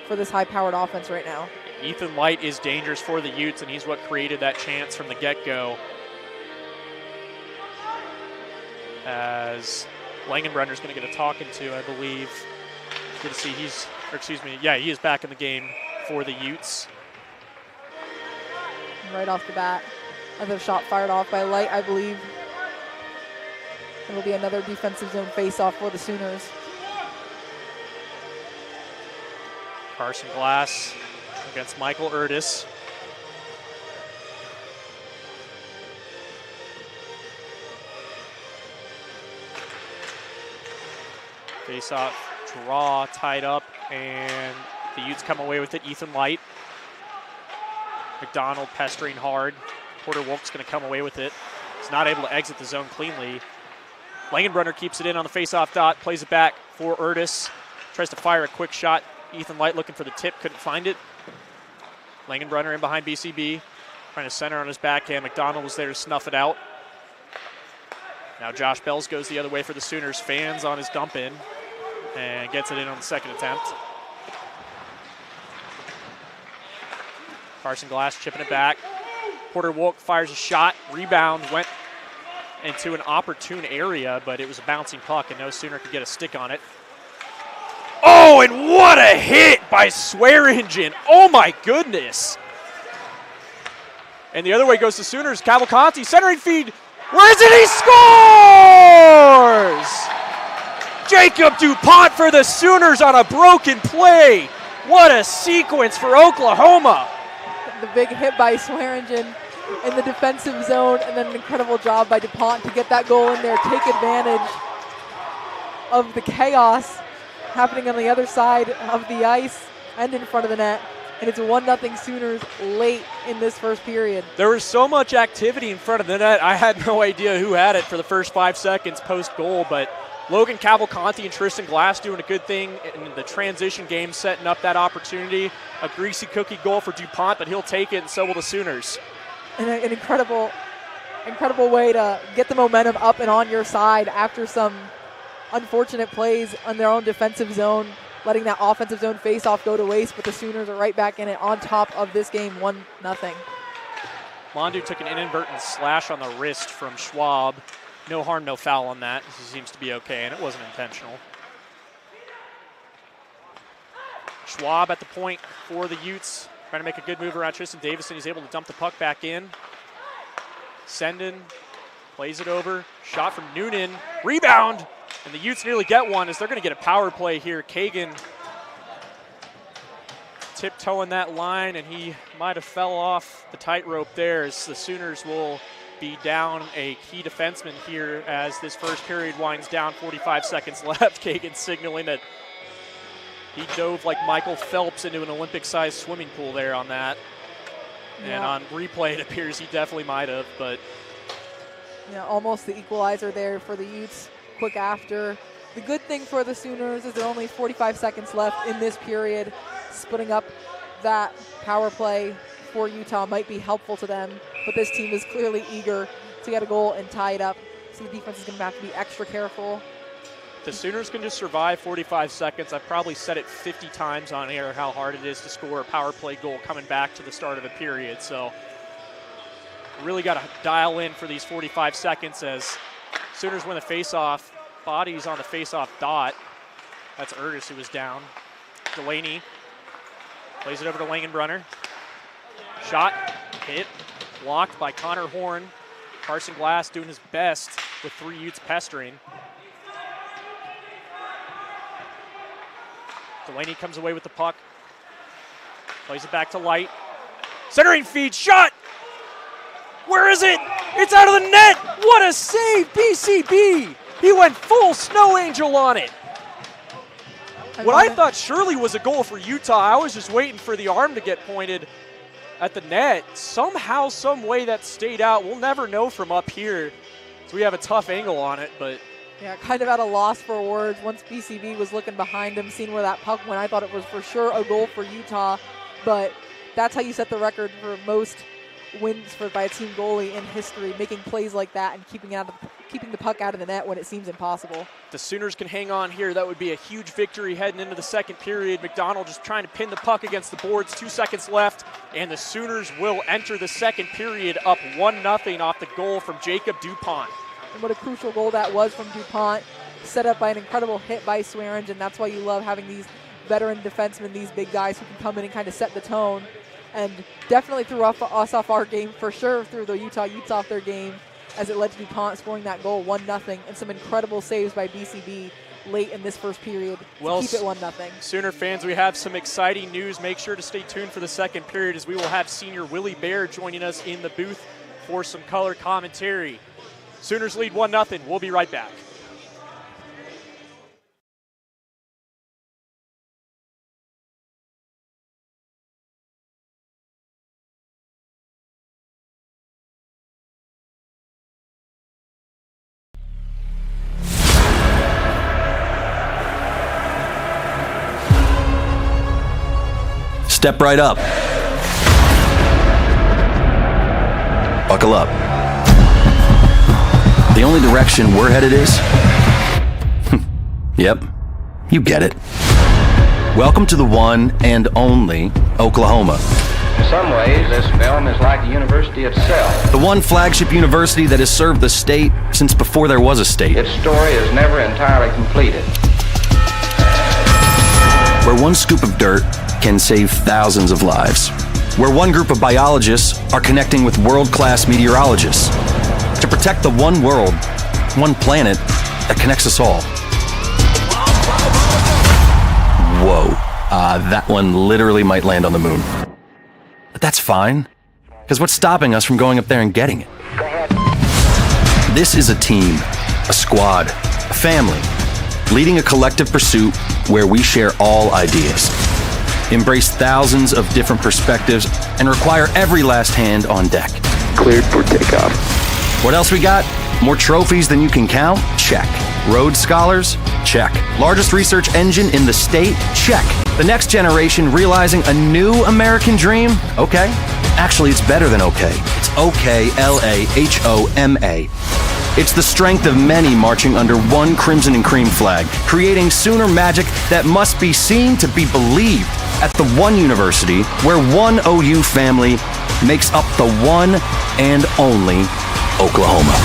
for this high-powered offense right now. Ethan Light is dangerous for the Utes, and he's what created that chance from the get-go. As Langenbrunner's going to get a talking to, I believe. Good to see he is back in the game for the Utes. Right off the bat, another shot fired off by Light, I believe. It'll be another defensive zone face-off for the Sooners. Carson Glass against Michael Utes. Face-off draw tied up, and the Utes come away with it. Ethan Light. McDonald pestering hard. Porter Wolf's going to come away with it. He's not able to exit the zone cleanly. Langenbrunner keeps it in on the face-off dot, plays it back for Utes. Tries to fire a quick shot. Ethan Light looking for the tip, couldn't find it. Langenbrunner in behind BCB, trying to center on his backhand. McDonald was there to snuff it out. Now Josh Bells goes the other way for the Sooners. Fans on his dump in and gets it in on the second attempt. Carson Glass chipping it back. Porter Wolk fires a shot. Rebound went into an opportune area, but it was a bouncing puck, and no Sooner could get a stick on it. Oh, and what a hit by Swearingen. Oh, my goodness. And the other way goes to Sooners. Cavalcanti, centering feed. Where is it? He scores! Jacob DuPont for the Sooners on a broken play. What a sequence for Oklahoma. The big hit by Swearingen in the defensive zone, and then an incredible job by DuPont to get that goal in there, take advantage of the chaos happening on the other side of the ice and in front of the net. And it's 1-0 Sooners late in this first period. There was so much activity in front of the net, I had no idea who had it for the first 5 seconds post-goal, but Logan Cavalcanti and Tristan Glass doing a good thing in the transition game, setting up that opportunity. A greasy cookie goal for DuPont, but he'll take it, and so will the Sooners. And an incredible way to get the momentum up and on your side after some unfortunate plays on their own defensive zone, letting that offensive zone face-off go to waste, but the Sooners are right back in it on top of this game, 1-0. Mondu took an inadvertent slash on the wrist from Schwab. No harm, no foul on that. He seems to be okay, and it wasn't intentional. Schwab at the point for the Utes, trying to make a good move around Tristan Davison. He's able to dump the puck back in. Sendin plays it over. Shot from Noonan. Rebound! And the Utes nearly get one as they're going to get a power play here. Kagan tiptoeing that line, and he might have fell off the tightrope there as the Sooners will be down a key defenseman here as this first period winds down. 45 seconds left. Kagan signaling that he dove like Michael Phelps into an Olympic-sized swimming pool there on that. Yeah. And on replay, it appears he definitely might have, but... Yeah, almost the equalizer there for the Utes quick after. The good thing for the Sooners is there are only 45 seconds left in this period. Splitting up that power play for Utah might be helpful to them, but this team is clearly eager to get a goal and tie it up. So the defense is going to have to be extra careful. The Sooners can just survive 45 seconds. I've probably said it 50 times on air how hard it is to score a power play goal coming back to the start of a period. So really got to dial in for these 45 seconds as Sooners win the faceoff. Bodies on the faceoff dot. That's Utes who was down. Delaney plays it over to Langenbrunner. Shot hit, blocked by Connor Horn. Carson Glass doing his best with 3 Utes pestering. Delaney comes away with the puck. Plays it back to Light. Centering feed, shot! Where is it? It's out of the net! What a save, BCB! He went full snow angel on it. What I thought surely was a goal for Utah, I was just waiting for the arm to get pointed at the net. Somehow, some way that stayed out. We'll never know from up here. So we have a tough angle on it, but yeah, kind of at a loss for words. Once BCB was looking behind him, seeing where that puck went, I thought it was for sure a goal for Utah. But that's how you set the record for most wins by a team goalie in history, making plays like that and keeping the puck out of the net when it seems impossible. The Sooners can hang on here. That would be a huge victory heading into the second period. McDonald just trying to pin the puck against the boards. 2 seconds left, and the Sooners will enter the second period up 1-0 off the goal from Jacob Dupont. And what a crucial goal that was from Dupont, set up by an incredible hit by Swearingen. That's why you love having these veteran defensemen, these big guys who can come in and kind of set the tone. And definitely threw us off our game, for sure threw the Utah Utes off their game, as it led to DuPont scoring that goal 1-0, and some incredible saves by BCB late in this first period to keep it 1-0. Sooner fans, we have some exciting news. Make sure to stay tuned for the second period, as we will have senior Willie Baird joining us in the booth for some color commentary. Sooners lead 1-0. We'll be right back. Step right up. Buckle up. The only direction we're headed is... Yep, you get it. Welcome to the one and only Oklahoma. In some ways, this film is like the university itself. The one flagship university that has served the state since before there was a state. Its story is never entirely completed. Where one scoop of dirt can save thousands of lives. Where one group of biologists are connecting with world-class meteorologists to protect the one world, one planet that connects us all. Whoa, that one literally might land on the moon. But that's fine, because what's stopping us from going up there and getting it? This is a team, a squad, a family, leading a collective pursuit where we share all ideas, embrace thousands of different perspectives, and require every last hand on deck. Cleared for takeoff. What else we got? More trophies than you can count? Check. Rhodes Scholars? Check. Largest research engine in the state? Check. The next generation realizing a new American dream? Okay. Actually, it's better than okay. It's OKLAHOMA. It's the strength of many marching under one crimson and cream flag, creating Sooner magic that must be seen to be believed at the one university where one OU family makes up the one and only Oklahoma.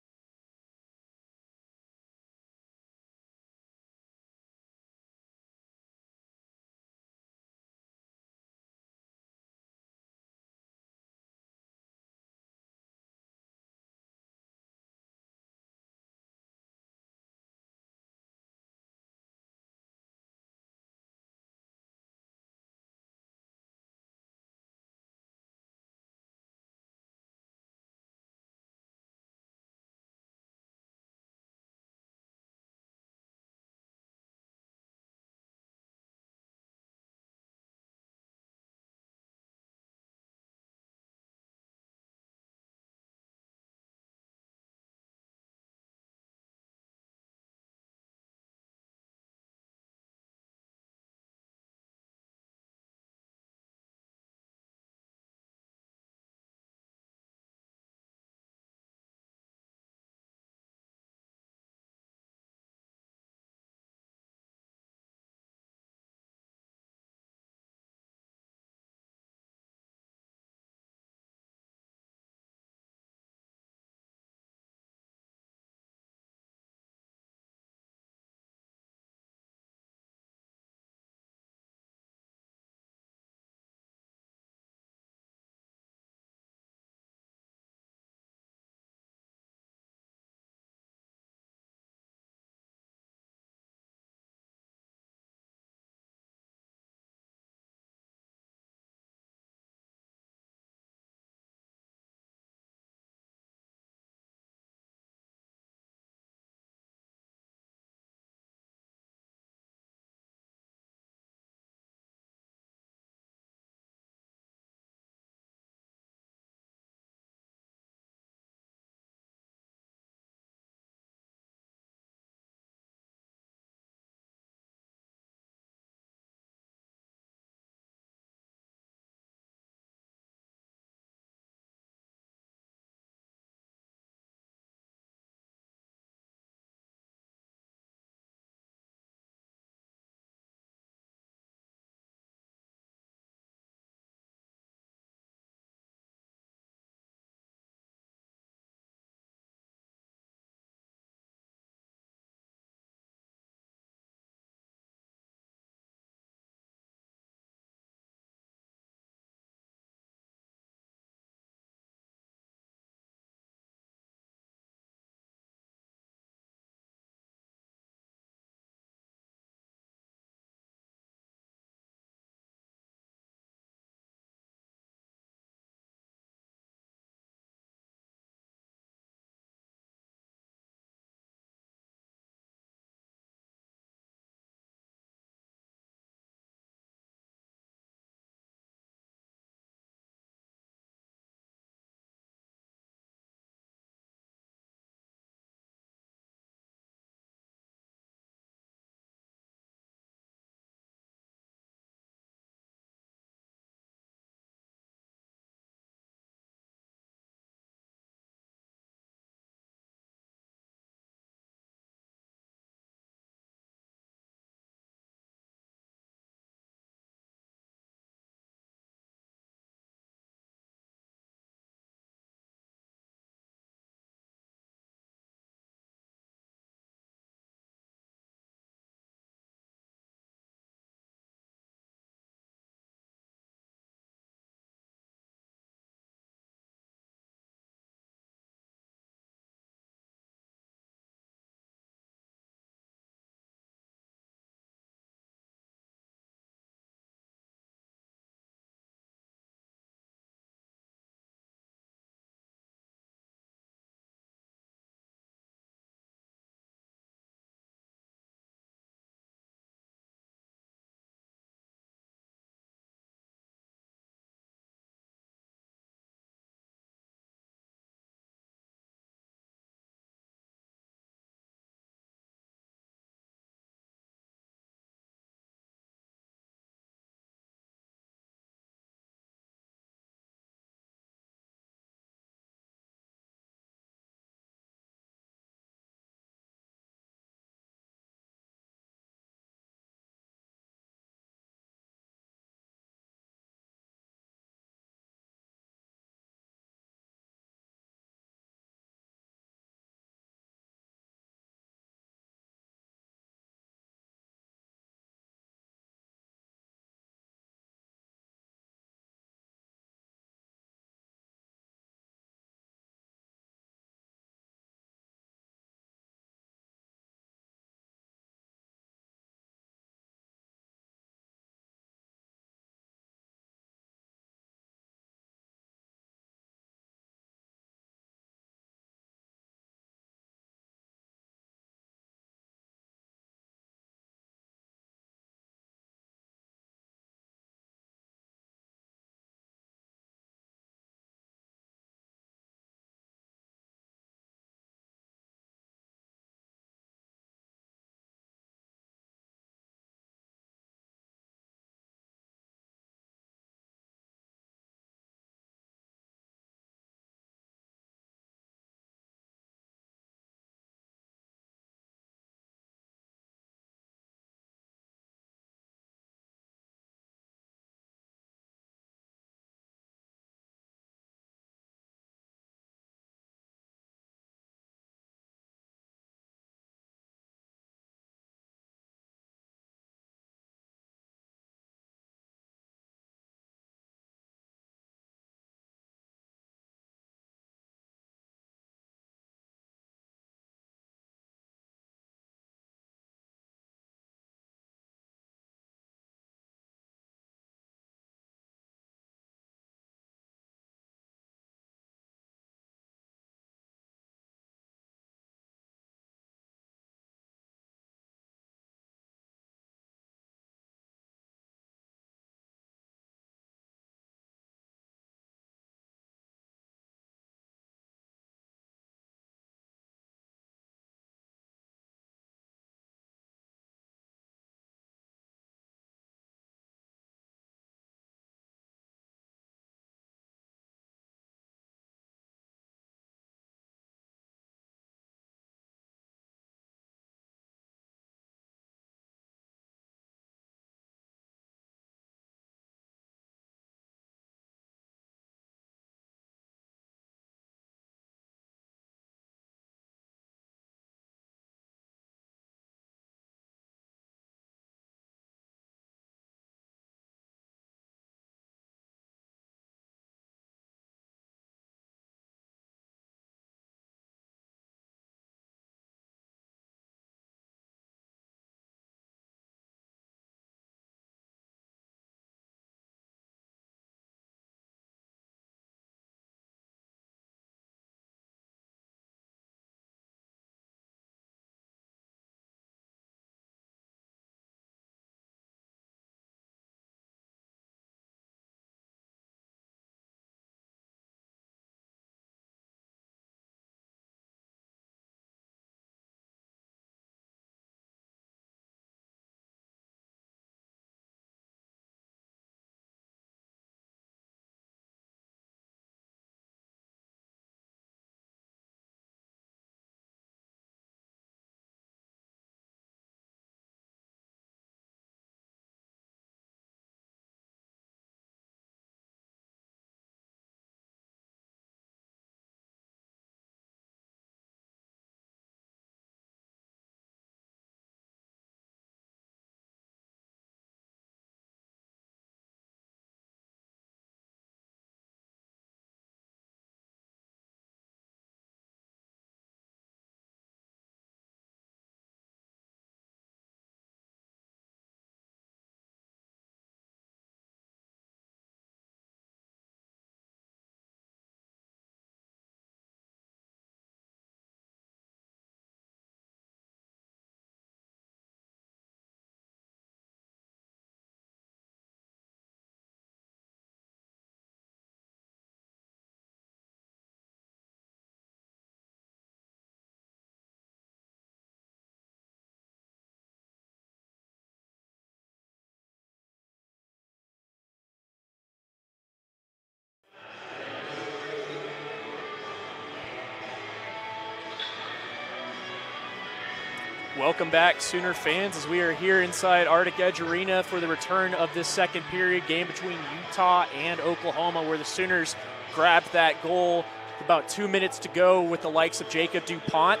Welcome back, Sooner fans, as we are here inside Arctic Edge Arena for the return of this second period game between Utah and Oklahoma, where the Sooners grabbed that goal with about 2 minutes to go with the likes of Jacob DuPont,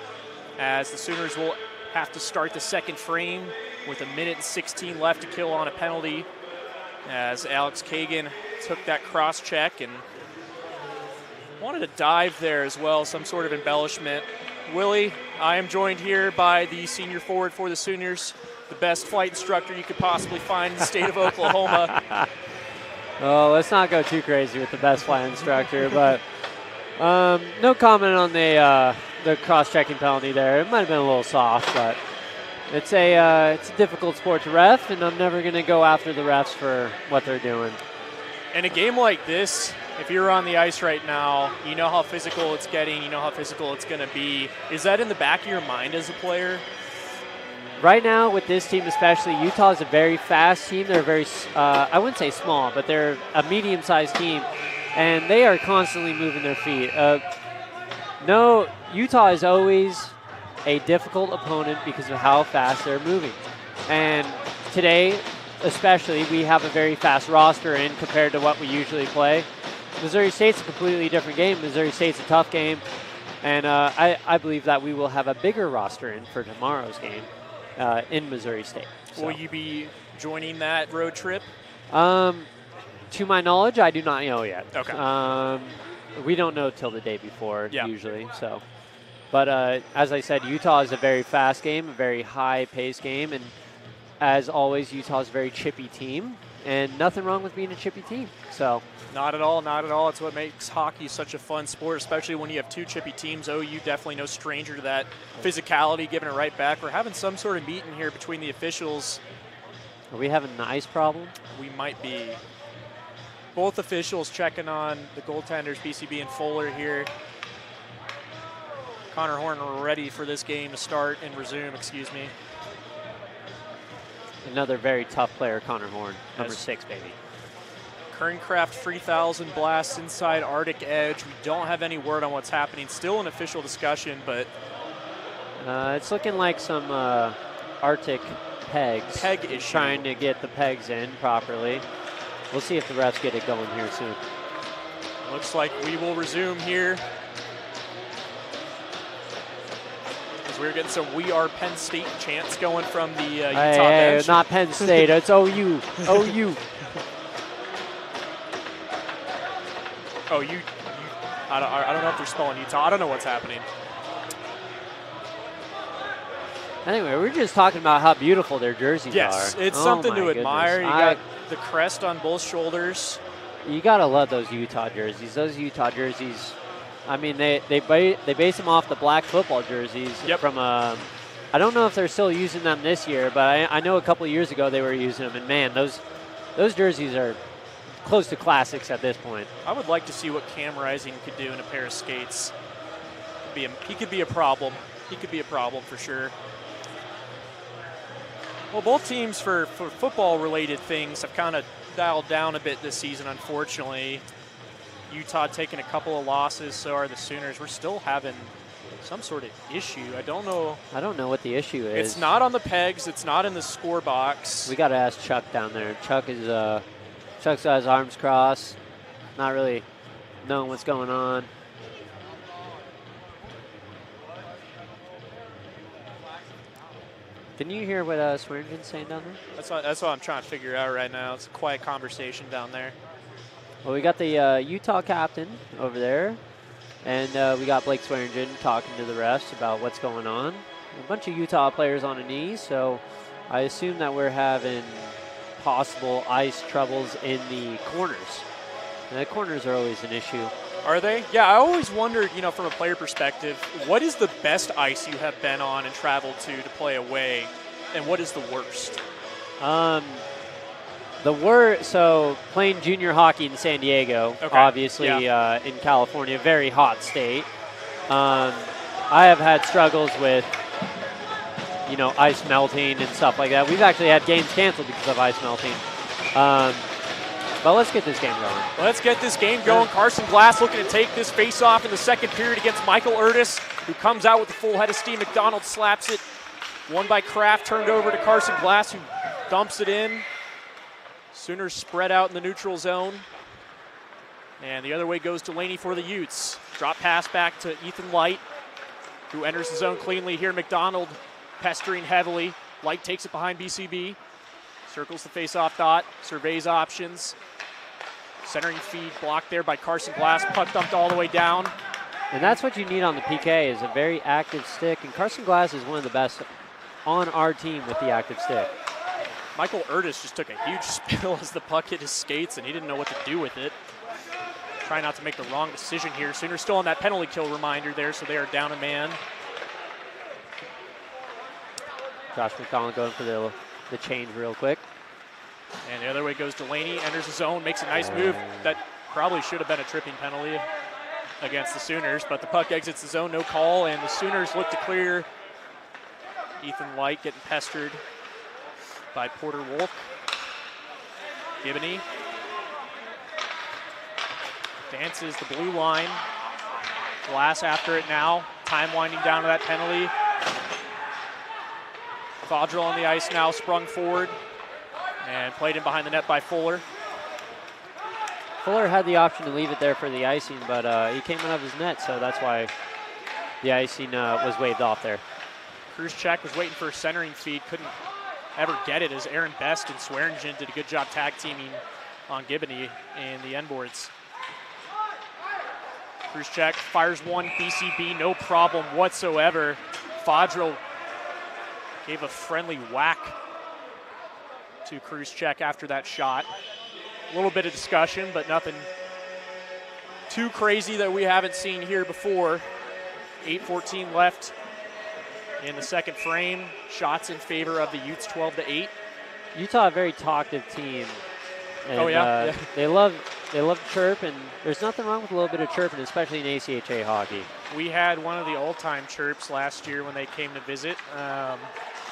as the Sooners will have to start the second frame with 1:16 left to kill on a penalty, as Alex Kagan took that cross check and wanted to dive there as well, some sort of embellishment. Willie, I am joined here by the senior forward for the Sooners, the best flight instructor you could possibly find in the state of Oklahoma. Oh, let's not go too crazy with the best flight instructor, but no comment on the cross-checking penalty there. It might have been a little soft, but it's a difficult sport to ref, and I'm never going to go after the refs for what they're doing. In a game like this, if you're on the ice right now, you know how physical it's getting, you know how physical it's going to be. Is that in the back of your mind as a player? Right now, with this team especially, Utah is a very fast team. They're very, I wouldn't say small, but they're a medium-sized team, and they are constantly moving their feet. No, Utah is always a difficult opponent because of how fast they're moving. And today, especially, we have a very fast roster in compared to what we usually play. Missouri State's a completely different game. Missouri State's a tough game, and I believe that we will have a bigger roster in for tomorrow's game in Missouri State. So. Will you be joining that road trip? To my knowledge, I do not know yet. Okay. We don't know till the day before usually. So, but as I said, Utah is a very fast game, a very high-paced game, and as always, Utah's a very chippy team, and nothing wrong with being a chippy team. So. Not at all, not at all. It's what makes hockey such a fun sport, especially when you have two chippy teams. OU definitely no stranger to that physicality, giving it right back. We're having some sort of meeting here between the officials. Are we having an ice problem? We might be. Both officials checking on the goaltenders, BCB and Fuller here. Connor Horn ready for this game to start and resume, excuse me. Another very tough player, Connor Horn, number 6, baby. Kerncraft 3000 blasts inside Arctic Edge. We don't have any word on what's happening. Still an official discussion, but it's looking like some Arctic pegs. Peg issue. Trying to get the pegs in properly. We'll see if the refs get it going here soon. Looks like we will resume here. As we're getting some "We Are Penn State" chants going from the Utah bench. Not Penn State. It's OU. OU. Oh, I don't know if they're spelling Utah. I don't know what's happening. Anyway, we're just talking about how beautiful their jerseys are. Yes, it's something to admire. Goodness. You got the crest on both shoulders. You got to love those Utah jerseys. Those Utah jerseys, I mean, they base them off the black football jerseys from I don't know if they're still using them this year, but I know a couple of years ago they were using them, and man, those jerseys are close to classics at this point. I would like to see what Cam Rising could do in a pair of skates. He could be a problem. He could be a problem for sure. Well, both teams for football-related things have kind of dialed down a bit this season, unfortunately. Utah taking a couple of losses, so are the Sooners. We're still having some sort of issue. I don't know what the issue is. It's not on the pegs. It's not in the score box. We got to ask Chuck down there. Chuck's got his arms crossed, not really knowing what's going on. Didn't you hear what Swearingen's saying down there? That's what I'm trying to figure out right now. It's a quiet conversation down there. Well, we got the Utah captain over there, and we got Blake Swearingen talking to the refs about what's going on. A bunch of Utah players on a knee, so I assume that we're having possible ice troubles in the corners. And the corners are always an issue. Are they? Yeah, I always wondered, from a player perspective, what is the best ice you have been on and traveled to play away, and what is the worst? So playing junior hockey in San Diego, obviously in California, very hot state. I have had struggles with ice melting and stuff like that. We've actually had games canceled because of ice melting. But let's get this game going. Let's get this game going. Carson Glass looking to take this face-off in the second period against Michael Urtis, who comes out with a full head of steam. McDonald slaps it One by Kraft, turned over to Carson Glass, who dumps it in. Sooners spread out in the neutral zone. And the other way goes Delaney for the Utes. Drop pass back to Ethan Light, who enters the zone cleanly here. McDonald pestering heavily. Light takes it behind BCB. Circles the face-off dot, surveys options. Centering feed blocked there by Carson Glass. Puck dumped all the way down. And that's what you need on the PK is a very active stick. And Carson Glass is one of the best on our team with the active stick. Michael Urtis just took a huge spill as the puck hit his skates, and he didn't know what to do with it. Try not to make the wrong decision here. Sooners still on that penalty kill reminder there, so they are down a man. Josh McDonald going for the change real quick. And the other way goes Delaney, enters the zone, makes a nice move. That probably should have been a tripping penalty against the Sooners, but the puck exits the zone, no call, and the Sooners look to clear. Ethan Light getting pestered by Porter Wolf. Gibney dances the blue line. Glass after it now. Time winding down to that penalty. Vaudrell on the ice now, sprung forward and played in behind the net by Fuller. Fuller had the option to leave it there for the icing, but he came out of his net, so that's why the icing was waved off there. Kruzchek was waiting for a centering feed, couldn't ever get it as Aaron Best and Swearingen did a good job tag teaming on Gibney in the end boards. Kruzchek fires one, BCB, no problem whatsoever. Vaudrell gave a friendly whack to Kruzchek after that shot. A little bit of discussion, but nothing too crazy that we haven't seen here before. 8:14 left in the second frame. Shots in favor of the Utes, 12-8. Utah, a very talkative team. And, oh, yeah. They love chirp, and there's nothing wrong with a little bit of chirping, especially in ACHA hockey. We had one of the all-time chirps last year when they came to visit.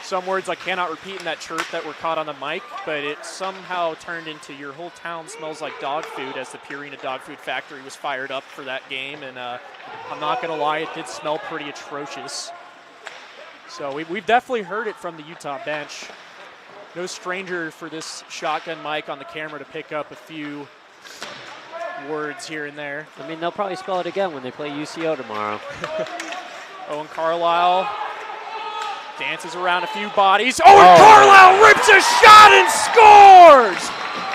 Some words I cannot repeat in that chirp that were caught on the mic, but it somehow turned into your whole town smells like dog food as the Purina Dog Food Factory was fired up for that game. And I'm not going to lie, it did smell pretty atrocious. So we've definitely heard it from the Utah bench. No stranger for this shotgun mic on the camera to pick up a few words here and there. I mean, they'll probably spell it again when they play UCO tomorrow. Owen Carlisle dances around a few bodies. Owen Carlisle rips a shot and scores!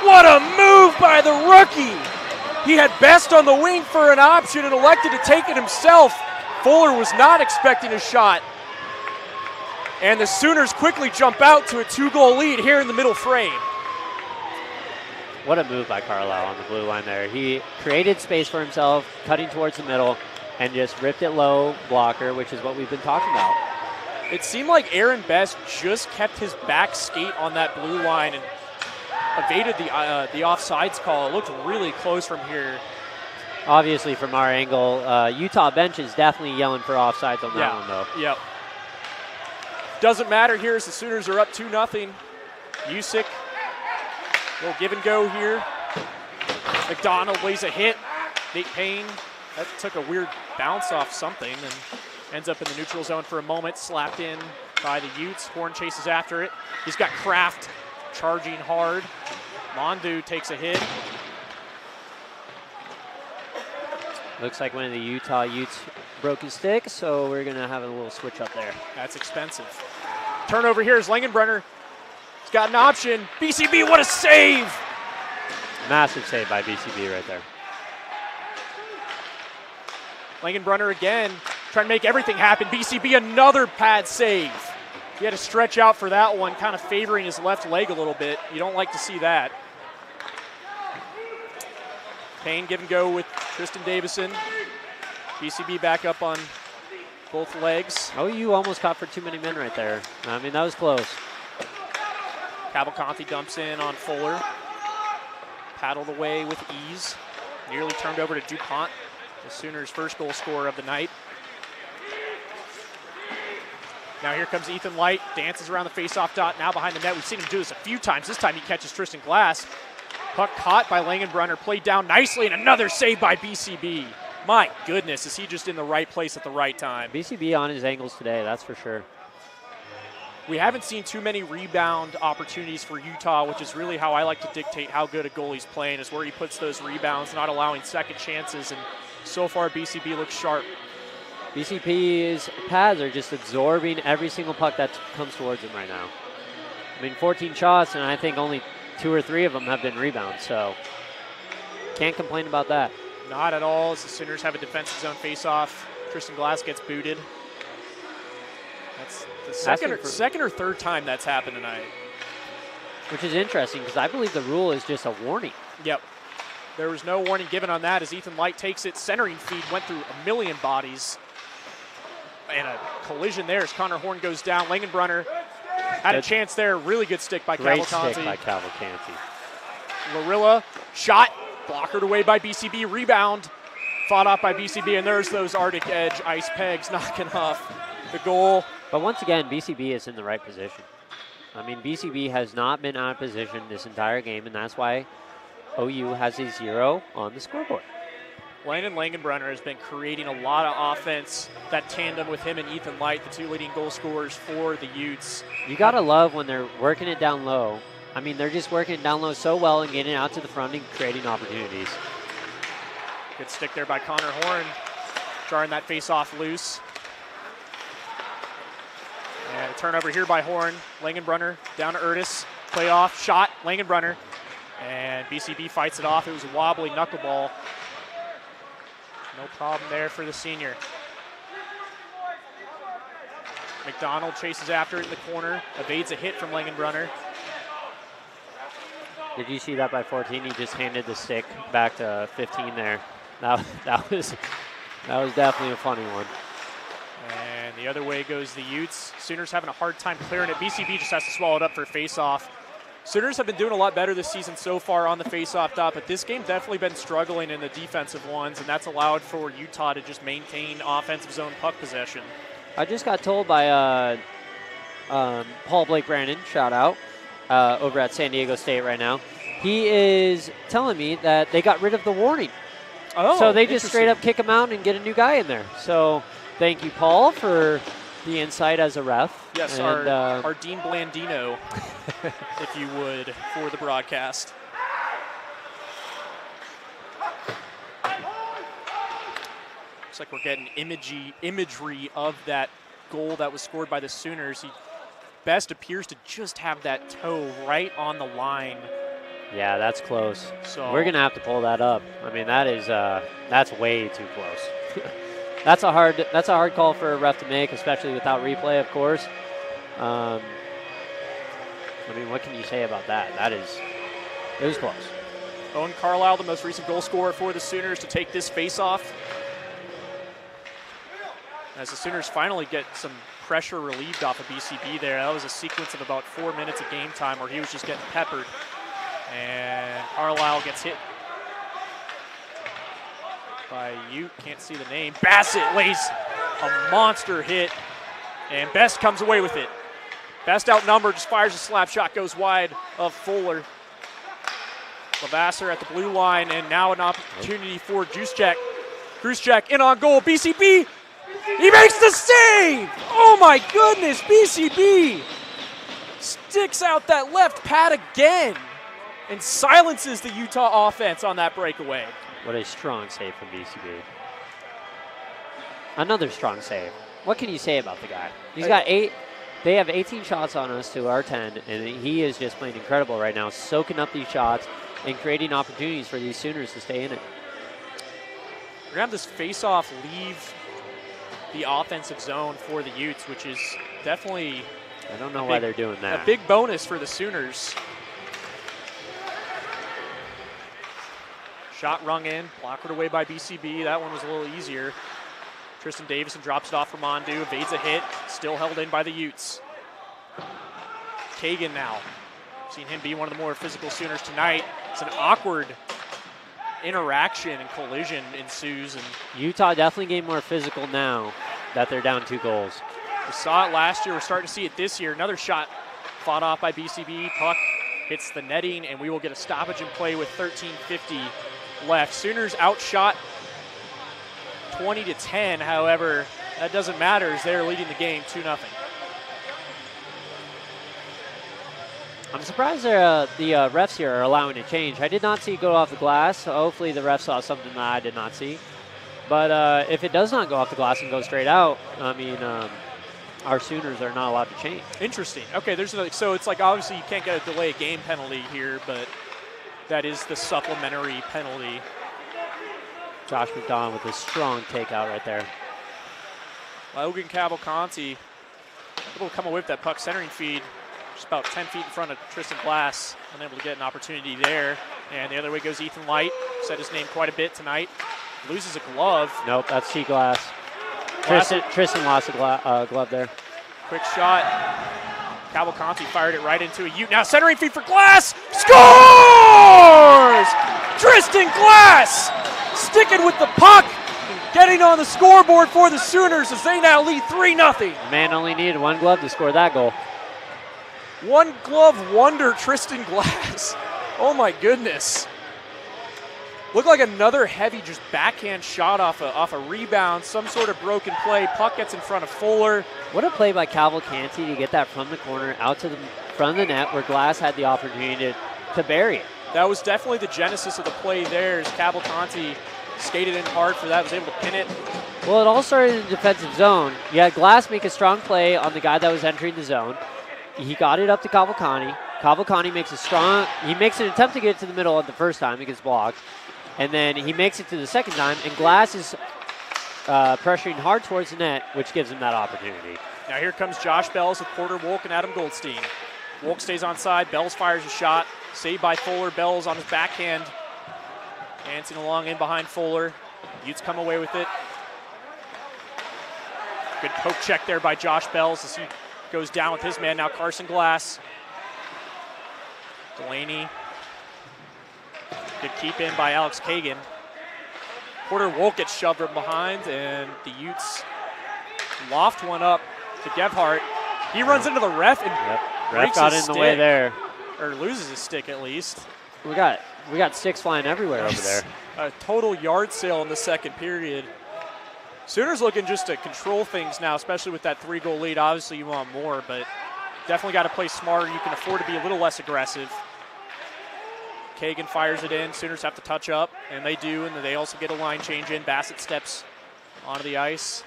What a move by the rookie! He had Best on the wing for an option and elected to take it himself. Fuller was not expecting a shot. And the Sooners quickly jump out to a 2-goal lead here in the middle frame. What a move by Carlisle on the blue line there. He created space for himself, cutting towards the middle, and just ripped it low, blocker, which is what we've been talking about. It seemed like Aaron Best just kept his back skate on that blue line and evaded the offsides call. It looked really close from here. Obviously, from our angle, Utah bench is definitely yelling for offsides on that one, though. Yep. Doesn't matter here as the Sooners are up 2-0. Usyk, little give and go here. McDonald lays a hit. Nate Payne, that took a weird bounce off something and ends up in the neutral zone for a moment, slapped in by the Utes. Horn chases after it. He's got Kraft charging hard. Mondu takes a hit. Looks like one of the Utah Utes broke his stick, so we're going to have a little switch up there. That's expensive. Turnover here is Langenbrunner. He's got an option. BCB, what a save! Massive save by BCB right there. Langenbrunner again, trying to make everything happen. BCB, another pad save. He had to stretch out for that one, kind of favoring his left leg a little bit. You don't like to see that. Payne give and go with Tristan Davison. BCB back up on both legs. Oh, you almost caught for too many men right there. I mean, that was close. Cavalcanti dumps in on Fuller. Paddled away with ease. Nearly turned over to DuPont, the Sooners' first goal scorer of the night. Now here comes Ethan Light, dances around the faceoff dot, now behind the net. We've seen him do this a few times. This time he catches Tristan Glass. Puck caught by Langenbrunner, played down nicely, and another save by BCB. My goodness, is he just in the right place at the right time. BCB on his angles today, that's for sure. we haven't seen too many rebound opportunities for Utah, which is really how I like to dictate how good a goalie's playing, is where he puts those rebounds, not allowing second chances. And so far, BCB looks sharp. BCP's pads are just absorbing every single puck that comes towards them right now. I mean, 14 shots, and I think only 2 or 3 of them have been rebounds, so can't complain about that. Not at all, as the Sooners have a defensive zone faceoff. Tristan Glass gets booted. That's the second or third time that's happened tonight. Which is interesting, because I believe the rule is just a warning. Yep. There was no warning given on that as Ethan Light takes it. Centering feed went through a million bodies. And a collision there as Connor Horn goes down. Langenbrunner had a chance there. Really good stick by Great Cavalcanti. stick by Cavalcanti. Larilla, shot, blockered away by BCB. Rebound, fought off by BCB. And there's those Arctic Edge ice pegs knocking off the goal. But once again, BCB is in the right position. I mean, BCB has not been out of position this entire game, and that's why OU has a 0 on the scoreboard. Landon Langenbrunner has been creating a lot of offense. That tandem with him and Ethan Light, the 2 leading goal scorers for the Utes. You got to love when they're working it down low. I mean, they're just working it down low so well and getting out to the front and creating opportunities. Good stick there by Connor Horn, jarring that face-off loose. And a turnover here by Horn. Langenbrunner down to Utes. Play off, shot, Langenbrunner. And BCB fights it off. It was a wobbly knuckleball. No problem there for the senior. McDonald chases after it in the corner, evades a hit from Langenbrunner. Did you see that by 14? He just handed the stick back to 15 there. That was definitely a funny one. And the other way goes the Utes. Sooners having a hard time clearing it. BCB just has to swallow it up for a face-off. Sooners have been doing a lot better this season so far on the face-off dot, but this game definitely been struggling in the defensive ones, and that's allowed for Utah to just maintain offensive zone puck possession. I just got told by Paul Blake Brandon, shout out, over at San Diego State right now. He is telling me that they got rid of the warning. Oh, so they just straight up kick him out and get a new guy in there. So thank you, Paul, for the insight as a ref. Yes, and, our Dean Blandino, if you would, for the broadcast. Looks like we're getting imagery of that goal that was scored by the Sooners. Best appears to just have that toe right on the line. Yeah, that's close. So we're gonna have to pull that up. I mean, that's way too close. That's a hard call for a ref to make, especially without replay, of course. I mean, what can you say about that? It was close. Owen Carlisle, the most recent goal scorer for the Sooners, to take this face-off. As the Sooners finally get some pressure relieved off of BCB there. That was a sequence of about 4 minutes of game time where he was just getting peppered. And Carlisle gets hit by Ute, can't see the name. Bassett lays a monster hit, and Best comes away with it. Best outnumbered, just fires a slap shot, goes wide of Fuller. Lavasser at the blue line, and now an opportunity for Gruszczak in on goal. BCB, he makes the save! Oh my goodness, BCB sticks out that left pad again and silences the Utah offense on that breakaway. What a strong save from BCB. Another strong save. What can you say about the guy? He's got 8. They have 18 shots on us to our 10, and he is just playing incredible right now, soaking up these shots and creating opportunities for these Sooners to stay in it. We're going to have this face-off leave the offensive zone for the Utes, which is definitely I don't know why they're doing that. A big bonus for the Sooners. Shot rung in, blocked away by BCB. That one was a little easier. Tristan Davison drops it off for Mondu, evades a hit, still held in by the Utes. Kagan now. Seen him be one of the more physical Sooners tonight. It's an awkward interaction and collision ensues. And Utah definitely getting more physical now that they're down 2 goals. We saw it last year. We're starting to see it this year. Another shot fought off by BCB. Puck hits the netting, and we will get a stoppage in play with 13:50 left. Sooners outshot 20-10. However, that doesn't matter as they're leading the game 2-0. I'm surprised the refs here are allowing a change. I did not see it go off the glass, so hopefully the refs saw something that I did not see. But if it does not go off the glass and go straight out, I mean, our Sooners are not allowed to change. Interesting. Okay, so it's like obviously you can't get a delay game penalty here, but that is the supplementary penalty. Josh McDonald with a strong takeout right there. Logan Cavalcanti able to come away with that puck centering feed, just about 10 feet in front of Tristan Glass, unable to get an opportunity there. And the other way goes Ethan Light, said his name quite a bit tonight. Loses a glove. Nope, that's T Glass. Tristan lost a glove there. Quick shot. Cavalcanti fired it right into a Ute. Now centering feed for Glass. Scores! Tristan Glass sticking with the puck and getting on the scoreboard for the Sooners as they now lead 3-0. The man only needed one glove to score that goal. One glove wonder, Tristan Glass. Oh my goodness. Looked like another heavy just backhand shot off a rebound, some sort of broken play. Puck gets in front of Fuller. What a play by Cavalcanti to get that from the corner out to the front of the net where Glass had the opportunity to bury it. That was definitely the genesis of the play there as Cavalcanti skated in hard for that, was able to pin it. Well, it all started in the defensive zone. You had Glass make a strong play on the guy that was entering the zone. He got it up to Cavalcanti. Cavalcanti makes an attempt to get it to the middle the first time. It gets blocked. And then he makes it to the second time, and Glass is pressuring hard towards the net, which gives him that opportunity. Now here comes Josh Bells with Porter Wolk and Adam Goldstein. Wolk stays on side. Bells fires a shot. Saved by Fuller. Bells on his backhand. Dancing along in behind Fuller. Utes come away with it. Good poke check there by Josh Bells as he goes down with his man. Now Carson Glass. Delaney. Good keep in by Alex Kagan. Porter Wolk gets shoved from behind, and the Utes loft one up to Gebhardt. He runs into the ref and Ref got in the way there. Or loses his stick at least. We got sticks flying everywhere over there. A total yard sale in the second period. Sooners looking just to control things now, especially with that 3-goal lead. Obviously you want more, but definitely got to play smarter. You can afford to be a little less aggressive. Kagan fires it in. Sooners have to touch up, and they do, and they also get a line change in. Bassett steps onto the ice.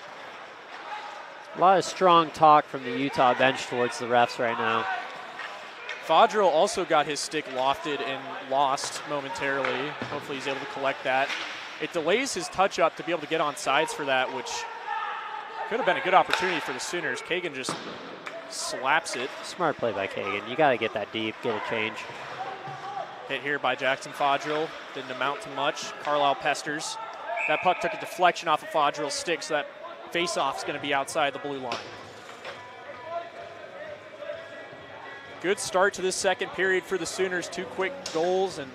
A lot of strong talk from the Utah bench towards the refs right now. Fodrell also got his stick lofted and lost momentarily. Hopefully he's able to collect that. It delays his touch up to be able to get on sides for that, which could have been a good opportunity for the Sooners. Kagan just slaps it. Smart play by Kagan. You got to get that deep, get a change. Hit here by Jackson Fodrell. Didn't amount to much. Carlisle pesters. That puck took a deflection off of Fodrell's stick, so that face-off is going to be outside the blue line. Good start to this second period for the Sooners. 2 quick goals, and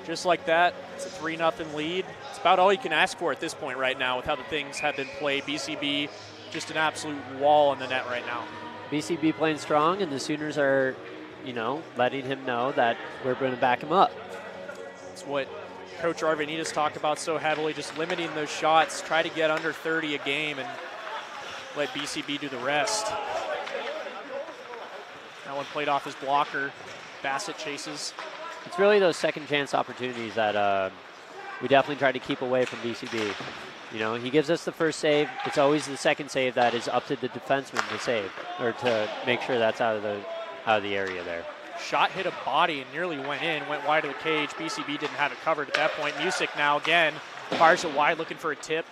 just like that, it's a 3-0 lead. It's about all you can ask for at this point right now with how the things have been played. BCB, just an absolute wall in the net right now. BCB playing strong, and the Sooners are, letting him know that we're going to back him up. It's what Coach Arvanitas talked about so heavily, just limiting those shots, try to get under 30 a game and let BCB do the rest. That one played off his blocker. Bassett chases. It's really those second chance opportunities that we definitely try to keep away from BCB. He gives us the first save. It's always the second save that is up to the defenseman to save or to make sure that's out of the area there. Shot hit a body and nearly went in, went wide of the cage. BCB didn't have it covered at that point. Music now again fires it wide looking for a tip.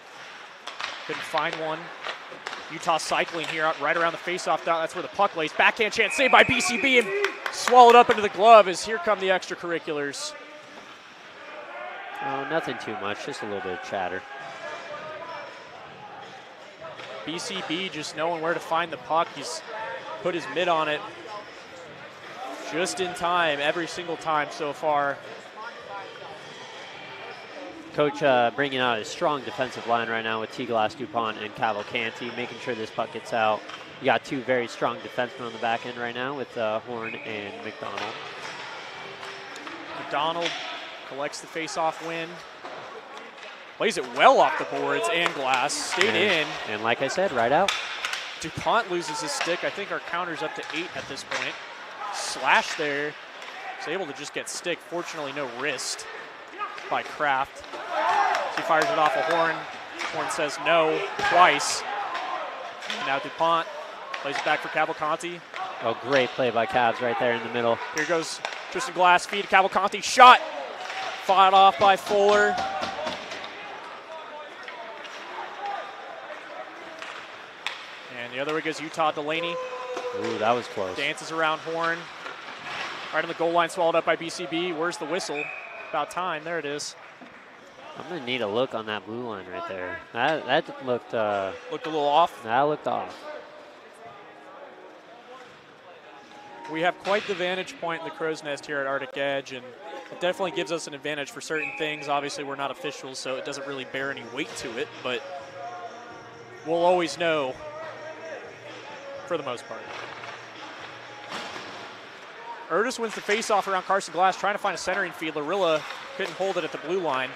Couldn't find one. Utah cycling here right around the faceoff dot. That's where the puck lays. Backhand chance saved by BCB and swallowed up into the glove as here come the extracurriculars. Oh, nothing too much, just a little bit of chatter. BCB just knowing where to find the puck. He's put his mitt on it just in time, every single time so far. Coach bringing out a strong defensive line right now with T-Glass, DuPont, and Cavalcanti, making sure this puck gets out. You got 2 very strong defensemen on the back end right now with Horn and McDonald. McDonald collects the face-off win. Plays it well off the boards and glass. Stayed in. And like I said, right out. DuPont loses his stick. I think our counter's up to 8 at this point. slash there. Was able to just get stick. Fortunately, no wrist by Kraft. He fires it off a Horn. Horn says no twice. And now DuPont plays it back for Cavalcanti. Oh, great play by Cavs right there in the middle. Here goes Tristan Glass, feed to Cavalcanti. Shot. Fought off by Fuller. And the other way goes Utah Delaney. Ooh, that was close. Dances around Horn. Right on the goal line, swallowed up by BCB. Where's the whistle? About time. There it is. I'm going to need a look on that blue line right there. That looked... Looked a little off. That looked off. We have quite the vantage point in the Crow's Nest here at Arctic Edge, and it definitely gives us an advantage for certain things. Obviously, we're not officials, so it doesn't really bear any weight to it, but we'll always know for the most part. Erdis wins the faceoff around Carson Glass, trying to find a centering feed. Larilla couldn't hold it at the blue line.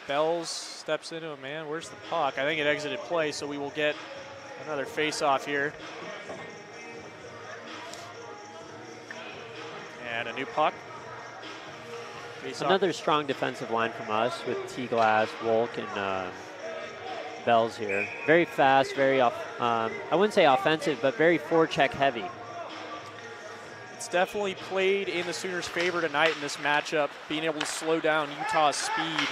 Bells steps into it, man. Where's the puck? I think it exited play, so we will get another faceoff here. And a new puck. Face Another strong defensive line from us with T-Glass, Wolk, and Bells here. Very fast, very, I wouldn't say offensive, but very forecheck heavy. It's definitely played in the Sooners' favor tonight in this matchup, being able to slow down Utah's speed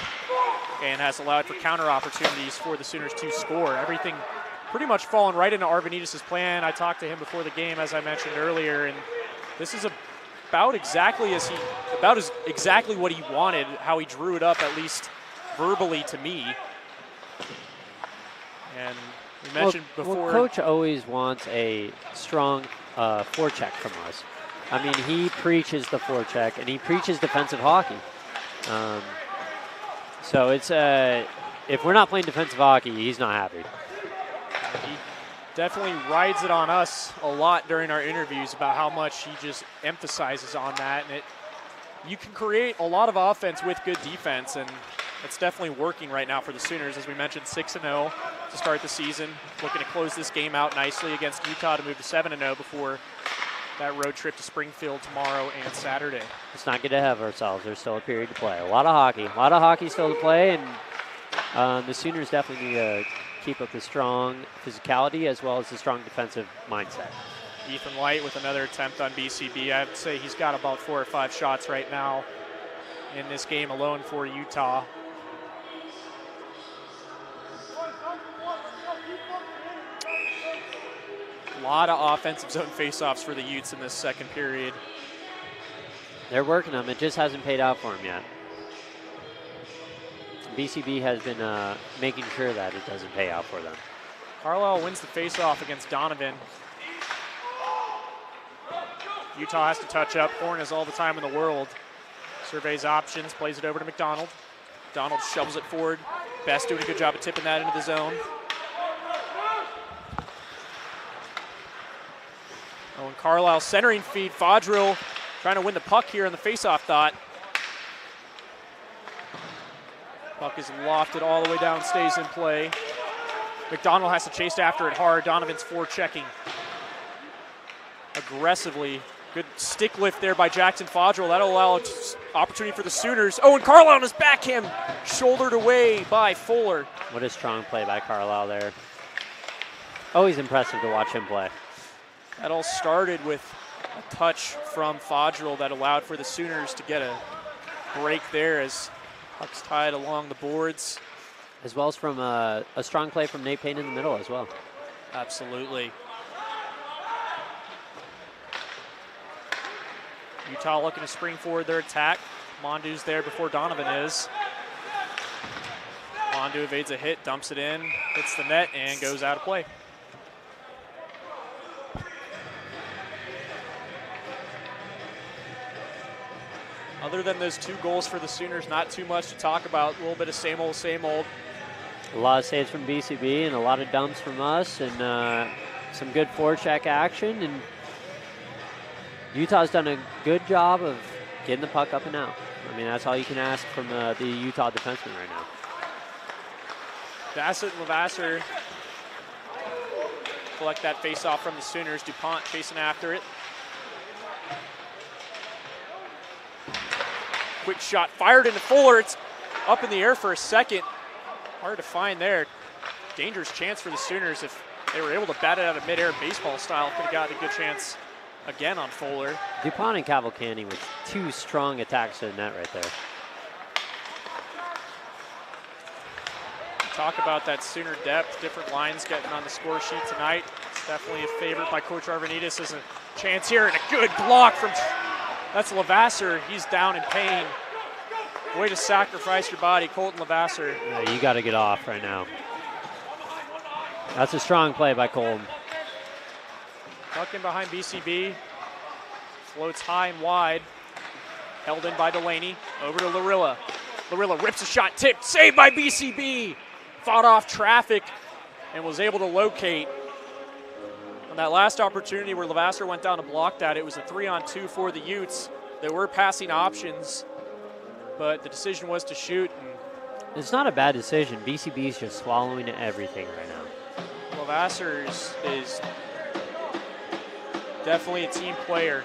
and has allowed for counter opportunities for the Sooners to score. Everything pretty much fallen right into Arvanitis' plan. I talked to him before the game, as I mentioned earlier, and this is about exactly what he wanted, how he drew it up, at least verbally to me. And we mentioned before. Well, Coach always wants a strong forecheck from us. I mean, he preaches the forecheck, and he preaches defensive hockey. So it's if we're not playing defensive hockey, he's not happy. He definitely rides it on us a lot during our interviews about how much he just emphasizes on that. And you can create a lot of offense with good defense, and it's definitely working right now for the Sooners. As we mentioned, 6-0 to start the season. Looking to close this game out nicely against Utah to move to 7-0 before that road trip to Springfield tomorrow and Saturday. Let's not get ahead of ourselves. There's still a period to play. A lot of hockey still to play, and the Sooners definitely need to keep up the strong physicality as well as the strong defensive mindset. Ethan White with another attempt on BCB. I'd say he's got about 4 or 5 shots right now in this game alone for Utah. A lot of offensive zone faceoffs for the Utes in this second period. They're working them. It just hasn't paid out for them yet. BCB has been making sure that it doesn't pay out for them. Carlisle wins the faceoff against Donovan. Utah has to touch up. Horn has all the time in the world. Surveys options, plays it over to McDonald. McDonald shovels it forward. Best doing a good job of tipping that into the zone. Oh, and Carlisle centering feed. Fodrill trying to win the puck here on the faceoff dot. Puck is lofted all the way down, stays in play. McDonald has to chase after it hard. Donovan's forechecking aggressively. Good stick lift there by Jackson Fodrill. That'll allow opportunity for the Sooners. Oh, and Carlisle on his backhand, shouldered away by Fuller. What a strong play by Carlisle there. Always impressive to watch him play. That all started with a touch from Fodrill that allowed for the Sooners to get a break there as puck's tied along the boards. As well as from a strong play from Nate Payne in the middle as well. Absolutely. Utah looking to spring forward their attack. Mondu's there before Donovan is. Mondu evades a hit, dumps it in, hits the net, and goes out of play. Other than those 2 goals for the Sooners, not too much to talk about. A little bit of same old, same old. A lot of saves from BCB and a lot of dumps from us and some good forecheck action. And Utah's done a good job of getting the puck up and out. I mean, that's all you can ask from the Utah defenseman right now. Bassett and Levasseur collect that face-off from the Sooners. DuPont chasing after it. Quick shot fired into Fuller. It's up in the air for a second. Hard to find there. Dangerous chance for the Sooners if they were able to bat it out of midair baseball style. Could have gotten a good chance again on Fuller. DuPont and Cavalcanti with 2 strong attacks to the net right there. Talk about that Sooner depth, different lines getting on the score sheet tonight. It's definitely a favorite by Coach Arvanitis. There's a chance here and a good block from, that's Levasseur. He's down in pain. Way to sacrifice your body, Colton Levasseur. Yeah, you got to get off right now. That's a strong play by Colton. Tucked in behind BCB. Floats high and wide. Held in by Delaney. Over to Larilla. Larilla rips a shot, tipped, saved by BCB. Fought off traffic and was able to locate. On that last opportunity where Levasseur went down to block that, it was a 3-on-2 for the Utes. There were passing options, but the decision was to shoot. And it's not a bad decision. BCB is just swallowing everything right now. Levasseur is definitely a team player.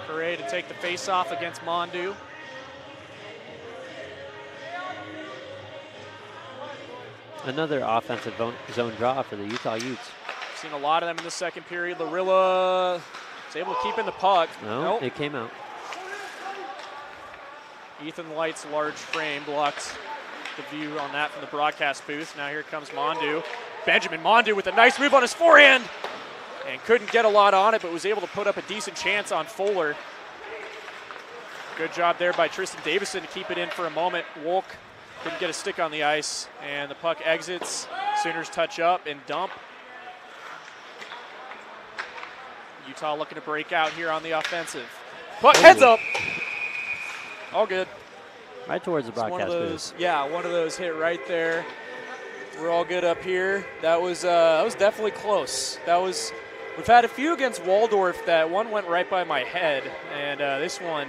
Correa to take the face-off against Mondu. Another offensive zone draw for the Utah Utes. Seen a lot of them in the second period. Larilla is able to keep in the puck. No, it came out. Ethan Light's large frame blocked the view on that from the broadcast booth. Now here comes Mondu. Benjamin Mondu with a nice move on his forehand. And couldn't get a lot on it, but was able to put up a decent chance on Fuller. Good job there by Tristan Davison to keep it in for a moment. Wolk couldn't get a stick on the ice, and the puck exits. Sooners touch up and dump. Utah looking to break out here on the offensive. Puck heads up. All good. Right towards the broadcast booth. Yeah, one of those hit right there. We're all good up here. That was definitely close. We've had a few against Waldorf that one went right by my head, and this one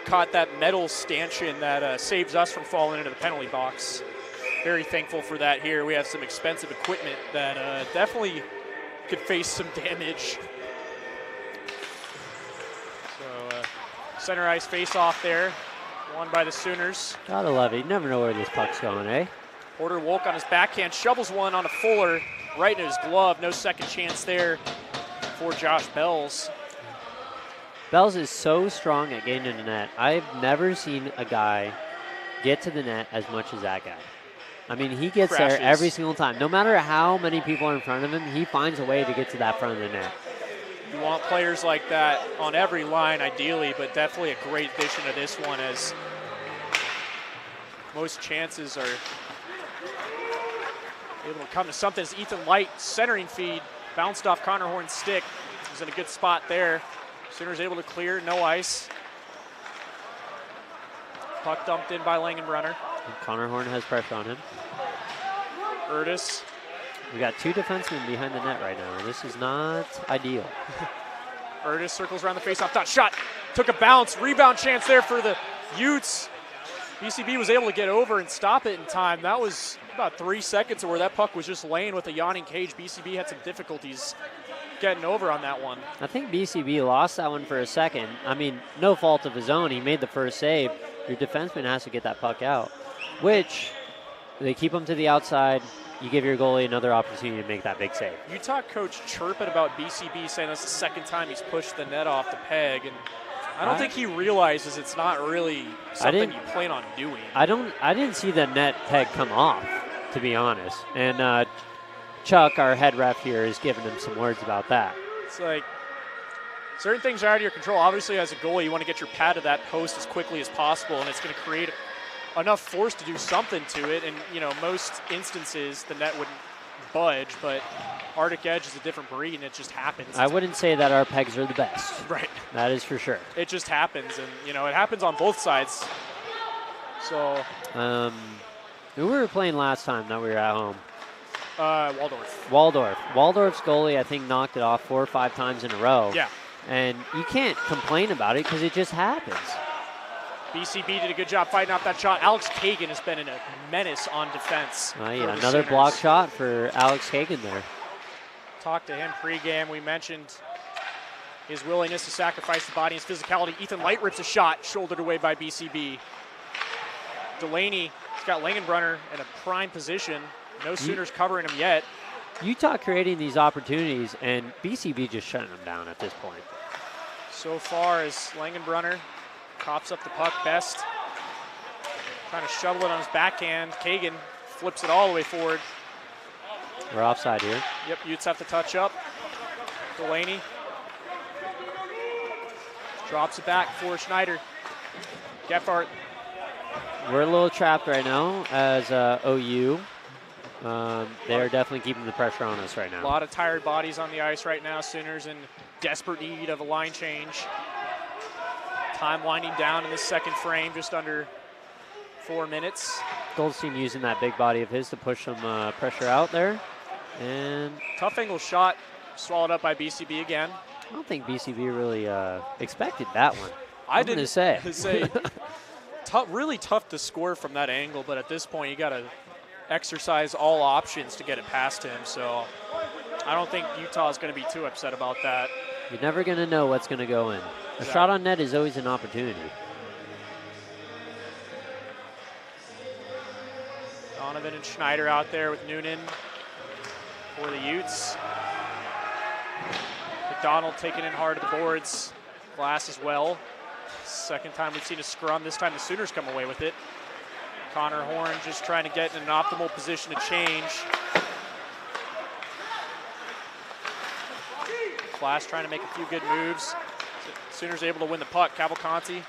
caught that metal stanchion that saves us from falling into the penalty box. Very thankful for that here. We have some expensive equipment that definitely could face some damage. So center ice face-off there, won by the Sooners. Gotta love it. You never know where this puck's going, eh? Porter Wolk on his backhand shovels one on a Fuller right in his glove. No second chance there for Josh Bells. Bells is so strong at getting in the net. I've never seen a guy get to the net as much as that guy. I mean, he gets there every single time. No matter how many people are in front of him, he finds a way to get to that front of the net. You want players like that on every line, ideally, but definitely a great addition to this one, as most chances are able to come to something. As Ethan Light centering feed bounced off Connor Horn's stick. He's in a good spot there. Sooners able to clear, no ice. Puck dumped in by Langenbrunner. And Connor Horn has pressure on him. Utes. We got 2 defensemen behind the net right now. This is not ideal. Utes circles around the faceoff. Dot shot. Took a bounce. Rebound chance there for the Utes. BCB was able to get over and stop it in time. That was about 3 seconds where that puck was just laying with a yawning cage. BCB had some difficulties getting over on that one. I think BCB lost that one for a second. I mean, no fault of his own. He made the first save. Your defenseman has to get that puck out, which they keep him to the outside. You give your goalie another opportunity to make that big save. Utah coach chirping about BCB, saying that's the second time he's pushed the net off the peg, and I don't think he realizes it's not really something you plan on doing. I didn't see the net peg come off, to be honest. And Chuck, our head ref here, is giving him some words about that. It's like certain things are out of your control. Obviously, as a goalie, you want to get your pad to that post as quickly as possible, and it's going to create enough force to do something to it. And, you know, most instances the net wouldn't budge, but Arctic Edge is a different breed, and it just happens. I wouldn't say that our pegs are the best. Right. That is for sure. It just happens, and, you know, it happens on both sides. So. Who were we playing last time that we were at home? Waldorf. Waldorf's goalie, I think, knocked it off 4 or 5 times in a row. Yeah. And you can't complain about it because it just happens. BCB did a good job fighting off that shot. Alex Kagan has been in a menace on defense. Yeah, another block shot for Alex Kagan there. Talked to him pregame. We mentioned his willingness to sacrifice the body and his physicality. Ethan Light rips a shot, shouldered away by BCB. Delaney has got Langenbrunner in a prime position. No Sooners covering him yet. Utah creating these opportunities, and BCB just shutting them down at this point. So far as Langenbrunner cops up the puck best. Trying to shovel it on his backhand. Kagan flips it all the way forward. We're offside here. Yep, Utes have to touch up. Delaney drops it back for Schneider. Gephardt. We're a little trapped right now as OU. They're definitely keeping the pressure on us right now. A lot of tired bodies on the ice right now. Sooners in desperate need of a line change. Time winding down in the second frame, just under 4 minutes. Goldstein using that big body of his to push some pressure out there. And tough angle shot, swallowed up by BCB again. I don't think BCB really expected that one. I didn't say. Really tough to score from that angle, but at this point you got to exercise all options to get it past him. So I don't think Utah is going to be too upset about that. You're never going to know what's going to go in. A shot on net is always an opportunity. Donovan and Schneider out there with Noonan for the Utes. McDonald taking in hard at the boards. Glass as well. Second time we've seen a scrum. This time the Sooners come away with it. Connor Horn just trying to get in an optimal position to change. Glass trying to make a few good moves. Sooners able to win the puck. Cavalcanti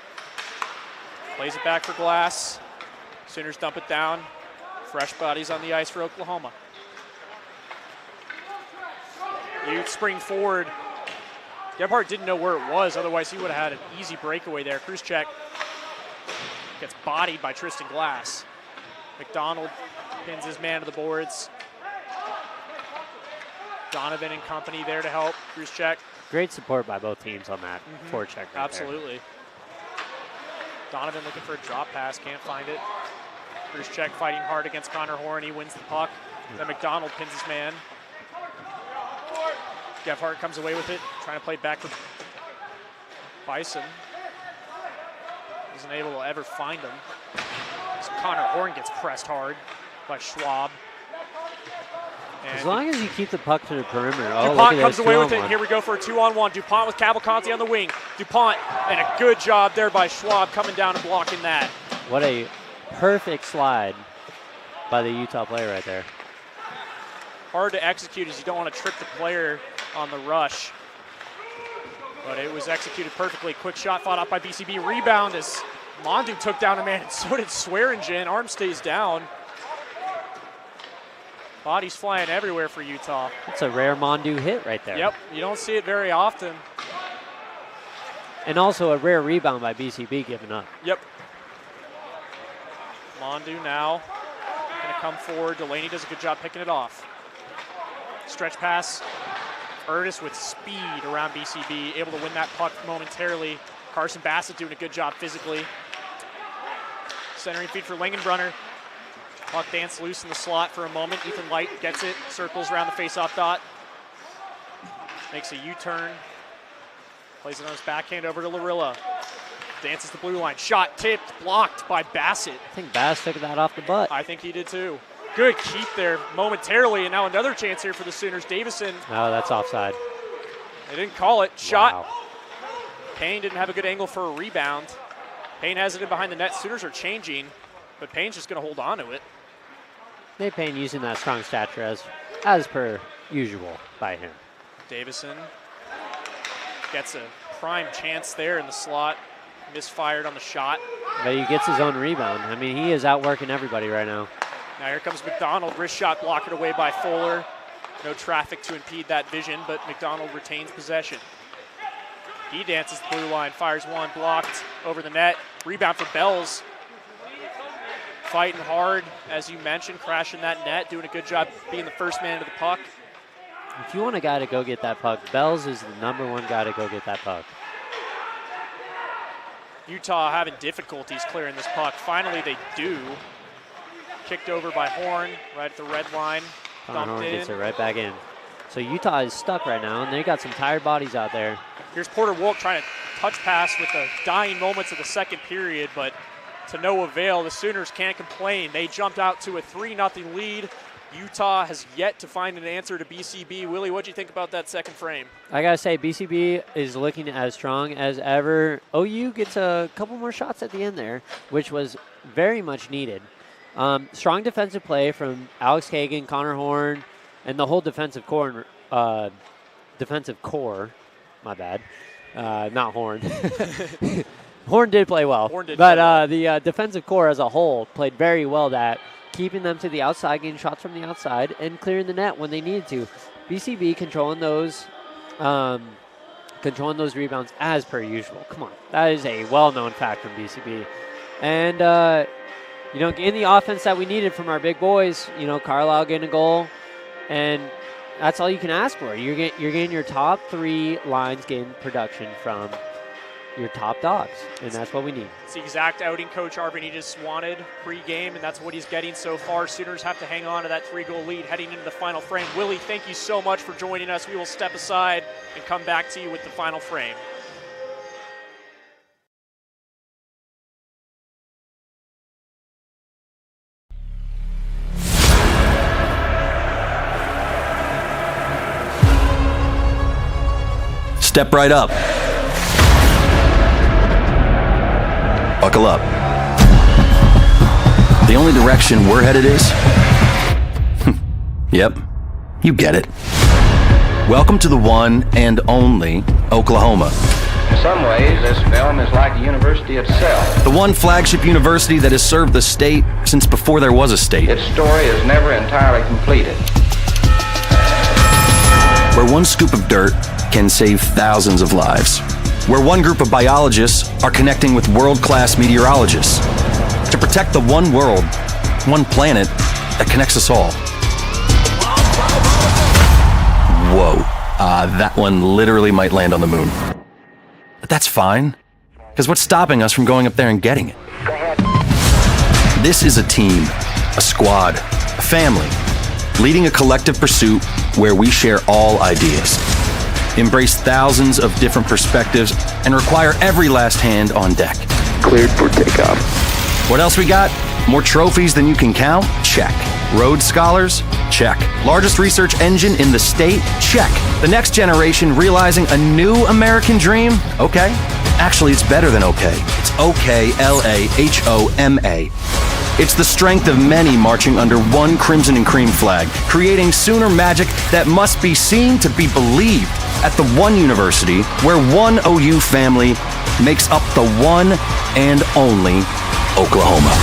plays it back for Glass. Sooners dump it down. Fresh bodies on the ice for Oklahoma. Utes spring forward. Gebhardt didn't know where it was, otherwise he would have had an easy breakaway there. Kruzchek gets bodied by Tristan Glass. McDonald pins his man to the boards. Donovan and company there to help. Kruzchek. Great support by both teams on that forecheck right Absolutely. there. Donovan looking for a drop pass, can't find it. Kruzchek fighting hard against Connor Horn. He wins the puck. Then McDonald pins his man. Gebhardt comes away with it, trying to play back for Bison. Isn't able to ever find him. So Connor Horn gets pressed hard by Schwab. And as long as you keep the puck to the perimeter. DuPont comes away with it. Here we go for a 2-on-1. DuPont with Cavalcanti on the wing. DuPont, and a good job there by Schwab coming down and blocking that. What a perfect slide by the Utah player right there. Hard to execute as you don't want to trip the player on the rush. But it was executed perfectly. Quick shot fought out by BCB. Rebound as Mondu took down a man, and so did Swearingen. Arm stays down. Bodies flying everywhere for Utah. It's a rare Mondu hit right there. Yep, you don't see it very often. And also a rare rebound by BCB giving up. Yep. Mondu now going to come forward. Delaney does a good job picking it off. Stretch pass. Erdis with speed around BCB, able to win that puck momentarily. Carson Bassett doing a good job physically. Centering feed for Langenbrunner. Puck danced loose in the slot for a moment. Ethan Light gets it, circles around the faceoff dot. Makes a U-turn. Plays it on his backhand over to Larilla. Dances the blue line. Shot tipped, blocked by Bassett. I think Bass took that off the butt. I think he did too. Good keep there momentarily, and now another chance here for the Sooners. Davison. Oh, that's offside. They didn't call it. Shot. Wow. Payne didn't have a good angle for a rebound. Payne has it in behind the net. Sooners are changing, but Payne's just going to hold on to it. Nate Payne using that strong stature as per usual by him. Davison gets a prime chance there in the slot. Misfired on the shot. But he gets his own rebound. I mean, he is outworking everybody right now. Now here comes McDonald. Wrist shot blocked away by Fuller. No traffic to impede that vision, but McDonald retains possession. He dances the blue line, fires one, blocked over the net. Rebound for Bells. Fighting hard, as you mentioned, crashing that net, doing a good job being the first man to the puck. If you want a guy to go get that puck, Bells is the #1 guy to go get that puck. Utah having difficulties clearing this puck. Finally, they do. Kicked over by Horn right at the red line. Horn gets it right back in. So Utah is stuck right now, and they got some tired bodies out there. Here's Porter Wolk trying to touch pass with the dying moments of the second period, but to no avail. The Sooners can't complain. They jumped out to a 3-0 lead. Utah has yet to find an answer to BCB. Willie, what do you think about that second frame? I got to say, BCB is looking as strong as ever. OU gets a couple more shots at the end there, which was very much needed. Strong defensive play from Alex Kagan, Connor Horn, and the whole defensive core. My bad. Not Horn. Horn did play well. The defensive core as a whole played very well at keeping them to the outside, getting shots from the outside, and clearing the net when they needed to. BCB controlling those rebounds as per usual. Come on. That is a well-known fact from BCB. And, getting the offense that we needed from our big boys, Carlisle getting a goal, and that's all you can ask for. You're getting your top 3 lines getting production from your top dogs, and that's what we need. It's the exact outing Coach Arvanitis wanted pre-game, and that's what he's getting so far. Sooners have to hang on to that 3-goal lead heading into the final frame. Willie, thank you so much for joining us. We will step aside and come back to you with the final frame. Step right up. Buckle up. The only direction we're headed is... Yep, you get it. Welcome to the one and only Oklahoma. In some ways, this film is like the university itself. The one flagship university that has served the state since before there was a state. Its story is never entirely completed. Where one scoop of dirt can save thousands of lives. Where one group of biologists are connecting with world-class meteorologists to protect the one world, one planet that connects us all. Whoa, that one literally might land on the moon. But that's fine, because what's stopping us from going up there and getting it? This is a team, a squad, a family, leading a collective pursuit where we share all ideas, embrace thousands of different perspectives, and require every last hand on deck. Cleared for takeoff. What else we got? More trophies than you can count? Check. Rhodes Scholars? Check. Largest research engine in the state? Check. The next generation realizing a new American dream? Okay. Actually, it's better than okay. It's OKLAHOMA. It's the strength of many marching under one crimson and cream flag, creating Sooner magic that must be seen to be believed at the one university where one OU family makes up the one and only Oklahoma.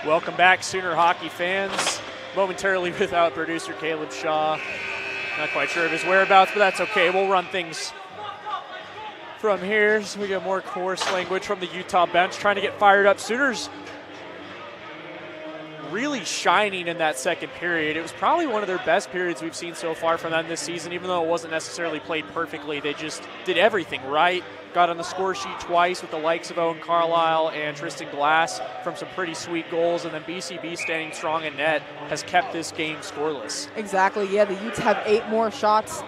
Welcome back, Sooner hockey fans. Momentarily without producer Caleb Shaw. Not quite sure of his whereabouts, but that's okay. We'll run things from here. So we get more coarse language from the Utah bench, trying to get fired up. Sooners really shining in that second period. It was probably one of their best periods we've seen so far from them this season, even though it wasn't necessarily played perfectly. They just did everything right. Got on the score sheet twice with the likes of Owen Carlisle and Tristan Glass from some pretty sweet goals, and then BCB standing strong in net has kept this game scoreless. Exactly, yeah, the Utes have 8 more shots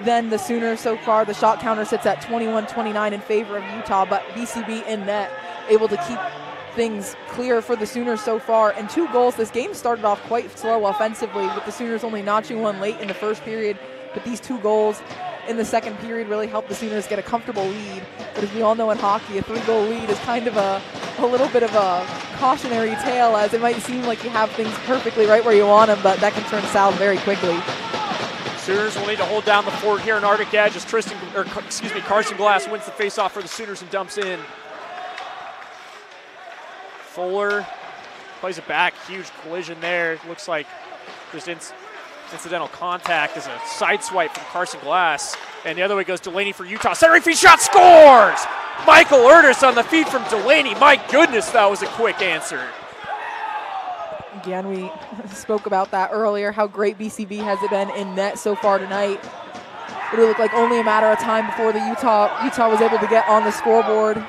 than the Sooners so far. The shot counter sits at 21-29 in favor of Utah, but BCB in net able to keep things clear for the Sooners so far. And 2 goals. This game started off quite slow offensively, with the Sooners only notching one late in the first period, but these 2 goals in the second period really helped the Sooners get a comfortable lead. But as we all know in hockey, a 3-goal lead is kind of a little bit of a cautionary tale, as it might seem like you have things perfectly right where you want them, but that can turn south very quickly. Sooners will need to hold down the fort here in Arctic Edge as Carson Glass wins the faceoff for the Sooners and dumps in. Fuller plays it back, huge collision there. Looks like just incidental contact as a side swipe from Carson Glass. And the other way goes Delaney for Utah. Centering feed shot, scores! Michael Utes on the feed from Delaney. My goodness, that was a quick answer. Again, we spoke about that earlier, how great BCB has been in net so far tonight. It looked like only a matter of time before the Utah was able to get on the scoreboard.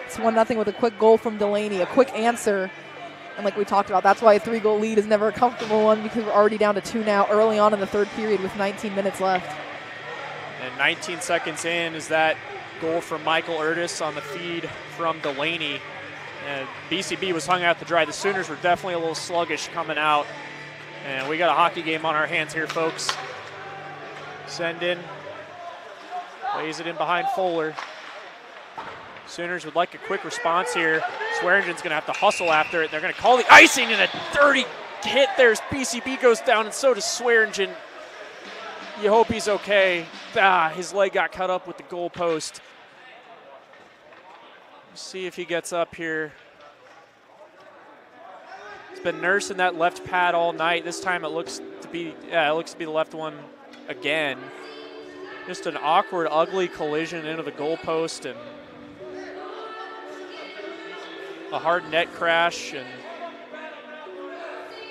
It's 1-0 with a quick goal from Delaney, a quick answer. And like we talked about, that's why a 3-goal lead is never a comfortable one, because we're already down to 2 now early on in the third period with 19 minutes left. And 19 seconds in is that goal from Michael Utes on the feed from Delaney. And BCB was hung out to dry. The Sooners were definitely a little sluggish coming out. And we got a hockey game on our hands here, folks. Send in, plays it in behind Fuller. Sooners would like a quick response here. Swearingen's going to have to hustle after it. They're going to call the icing, and a dirty hit there as BCB goes down, and so does Swearingen. You hope he's okay. His leg got cut up with the goalpost. See if he gets up here. He's been nursing that left pad all night. This time it looks to be the left one again. Just an awkward, ugly collision into the goalpost and a hard net crash. And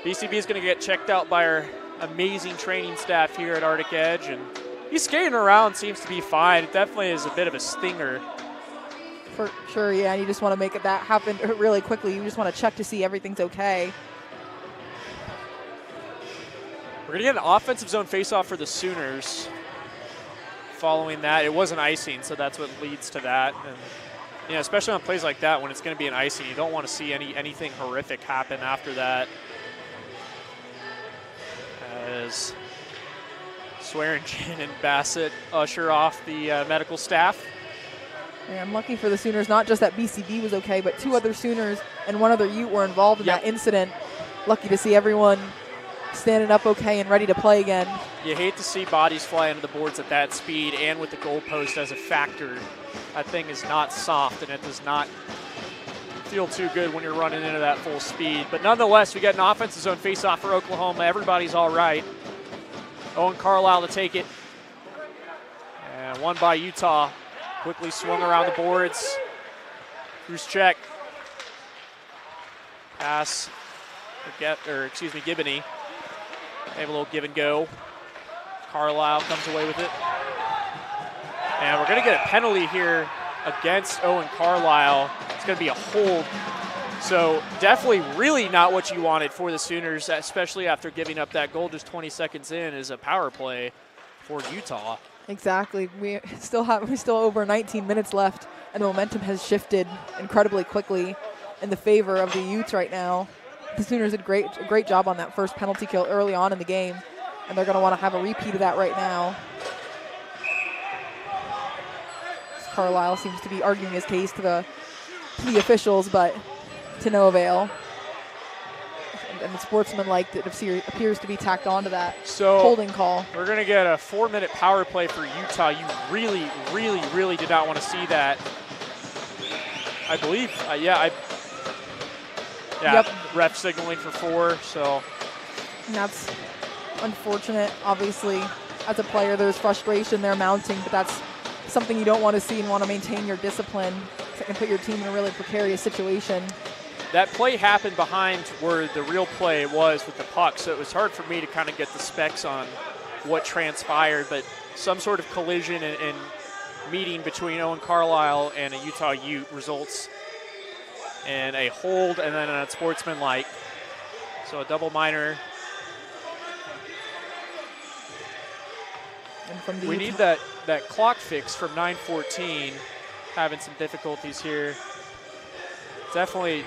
BCB is going to get checked out by our amazing training staff here at Arctic Edge, and he's skating around, seems to be fine. It definitely is a bit of a stinger. For sure, yeah, and you just want to make that happen really quickly. You just want to check to see everything's okay. We're going to get an offensive zone faceoff for the Sooners. Following that, it was an icing, so that's what leads to that. And especially on plays like that, when it's going to be an icing, you don't want to see anything horrific happen after that. As Swearingen and Bassett usher off the medical staff. Yeah, I'm lucky for the Sooners, not just that BCB was okay, but 2 other Sooners and 1 other Ute were involved in that incident. Lucky to see everyone standing up okay and ready to play again. You hate to see bodies fly into the boards at that speed and with the goalpost as a factor. That thing is not soft, and it does not feel too good when you're running into that full speed. But nonetheless, we got an offensive zone faceoff for Oklahoma. Everybody's all right. Owen Carlisle to take it. And won by Utah. Quickly swung around the boards. Kruschek. Pass. Gibney. They have a little give and go. Carlisle comes away with it. And we're going to get a penalty here against Owen Carlisle. It's going to be a hold. So definitely really not what you wanted for the Sooners, especially after giving up that goal just 20 seconds in, is a power play for Utah. Exactly. We still over 19 minutes left, and the momentum has shifted incredibly quickly in the favor of the Utes right now. The Sooners did a great job on that first penalty kill early on in the game, and they're going to want to have a repeat of that right now. Carlisle seems to be arguing his case to the officials, but to no avail. And the sportsmanlike that appears to be tacked onto that holding call. We're going to get a 4-minute power play for Utah. You really, really, really did not want to see that. I believe, Yeah, Yep. ref signaling for 4, so. And that's unfortunate. Obviously, as a player, there's frustration there mounting, but that's something you don't want to see and want to maintain your discipline. So it can put your team in a really precarious situation. That play happened behind where the real play was with the puck, so it was hard for me to kind of get the specs on what transpired, but some sort of collision and meeting between Owen Carlisle and a Utah Ute results in a hold and then a sportsmanlike. So a double minor. And from the We need that clock fix from 9:14. Having some difficulties here. Definitely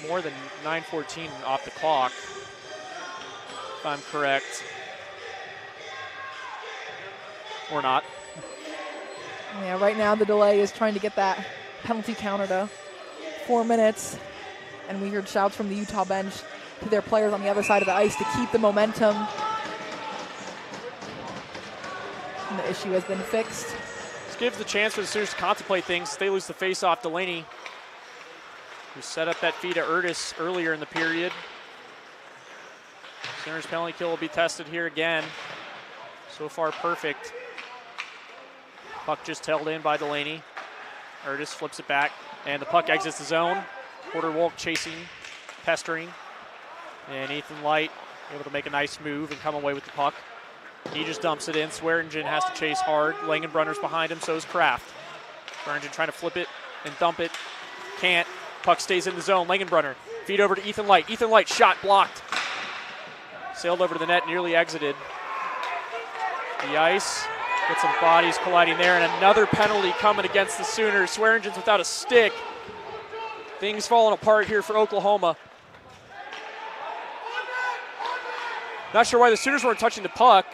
more than 9:14 off the clock, if I'm correct. Or not. Yeah, right now the delay is trying to get that penalty counter to 4 minutes. And we heard shouts from the Utah bench to their players on the other side of the ice to keep the momentum. And the issue has been fixed. This gives the chance for the Sooners to contemplate things. They lose the face-off. Delaney, who set up that feed to Utes earlier in the period. Sooners penalty kill will be tested here again. So far, perfect. Puck just held in by Delaney. Utes flips it back, and the puck exits the zone. Porter Wolk chasing, pestering. And Ethan Light able to make a nice move and come away with the puck. He just dumps it in. Swearingen has to chase hard. Langenbrunner's behind him, so is Kraft. Swearingen trying to flip it and dump it. Can't. Puck stays in the zone. Langenbrunner. Feed over to Ethan Light. Ethan Light shot blocked. Sailed over to the net, nearly exited the ice. Get some bodies colliding there, and another penalty coming against the Sooners. Swearingen's without a stick. Things falling apart here for Oklahoma. Not sure why the Sooners weren't touching the puck.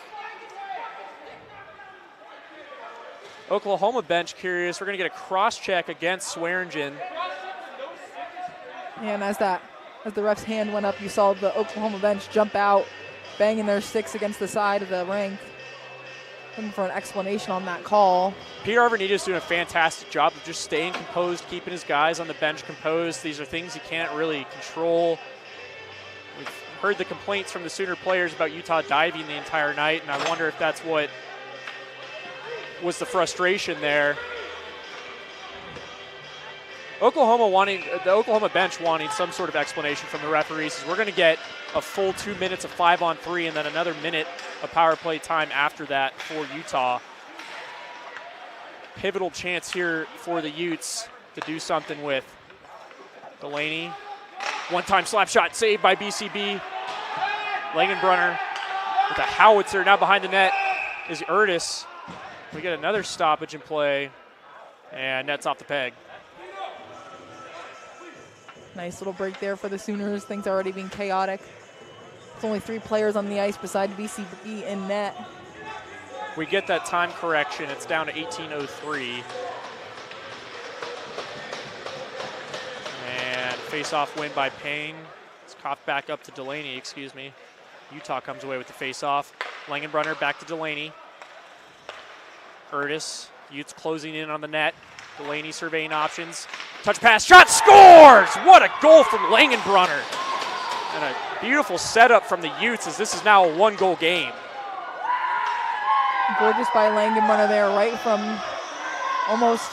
Oklahoma bench curious. We're going to get a cross-check against Swearingen. And as the ref's hand went up, you saw the Oklahoma bench jump out, banging their sticks against the side of the rink, looking for an explanation on that call. Peter Arvanitas doing a fantastic job of just staying composed, keeping his guys on the bench composed. These are things you can't really control. We've heard the complaints from the Sooner players about Utah diving the entire night, and I wonder if that's what was the frustration there. The Oklahoma bench wanting some sort of explanation from the referees is we're going to get a full 2 minutes of 5-on-3 and then another minute of power play time after that for Utah. Pivotal chance here for the Utes to do something with. Delaney, one-time slap shot saved by BCB. Langenbrunner with a howitzer now behind the net is Utes. We get another stoppage in play, and net's off the peg. Nice little break there for the Sooners. Things already being chaotic. There's only 3 players on the ice beside BCB in net. We get that time correction. It's down to 18:03. And face-off win by Payne. It's coughed back up to Delaney, excuse me. Utah comes away with the face-off. Langenbrunner back to Delaney. Utes closing in on the net. Delaney surveying options. Touch pass, shot, scores! What a goal from Langenbrunner. And a beautiful setup from the Utes as this is now a 1-goal game. Gorgeous by Langenbrunner there, right from almost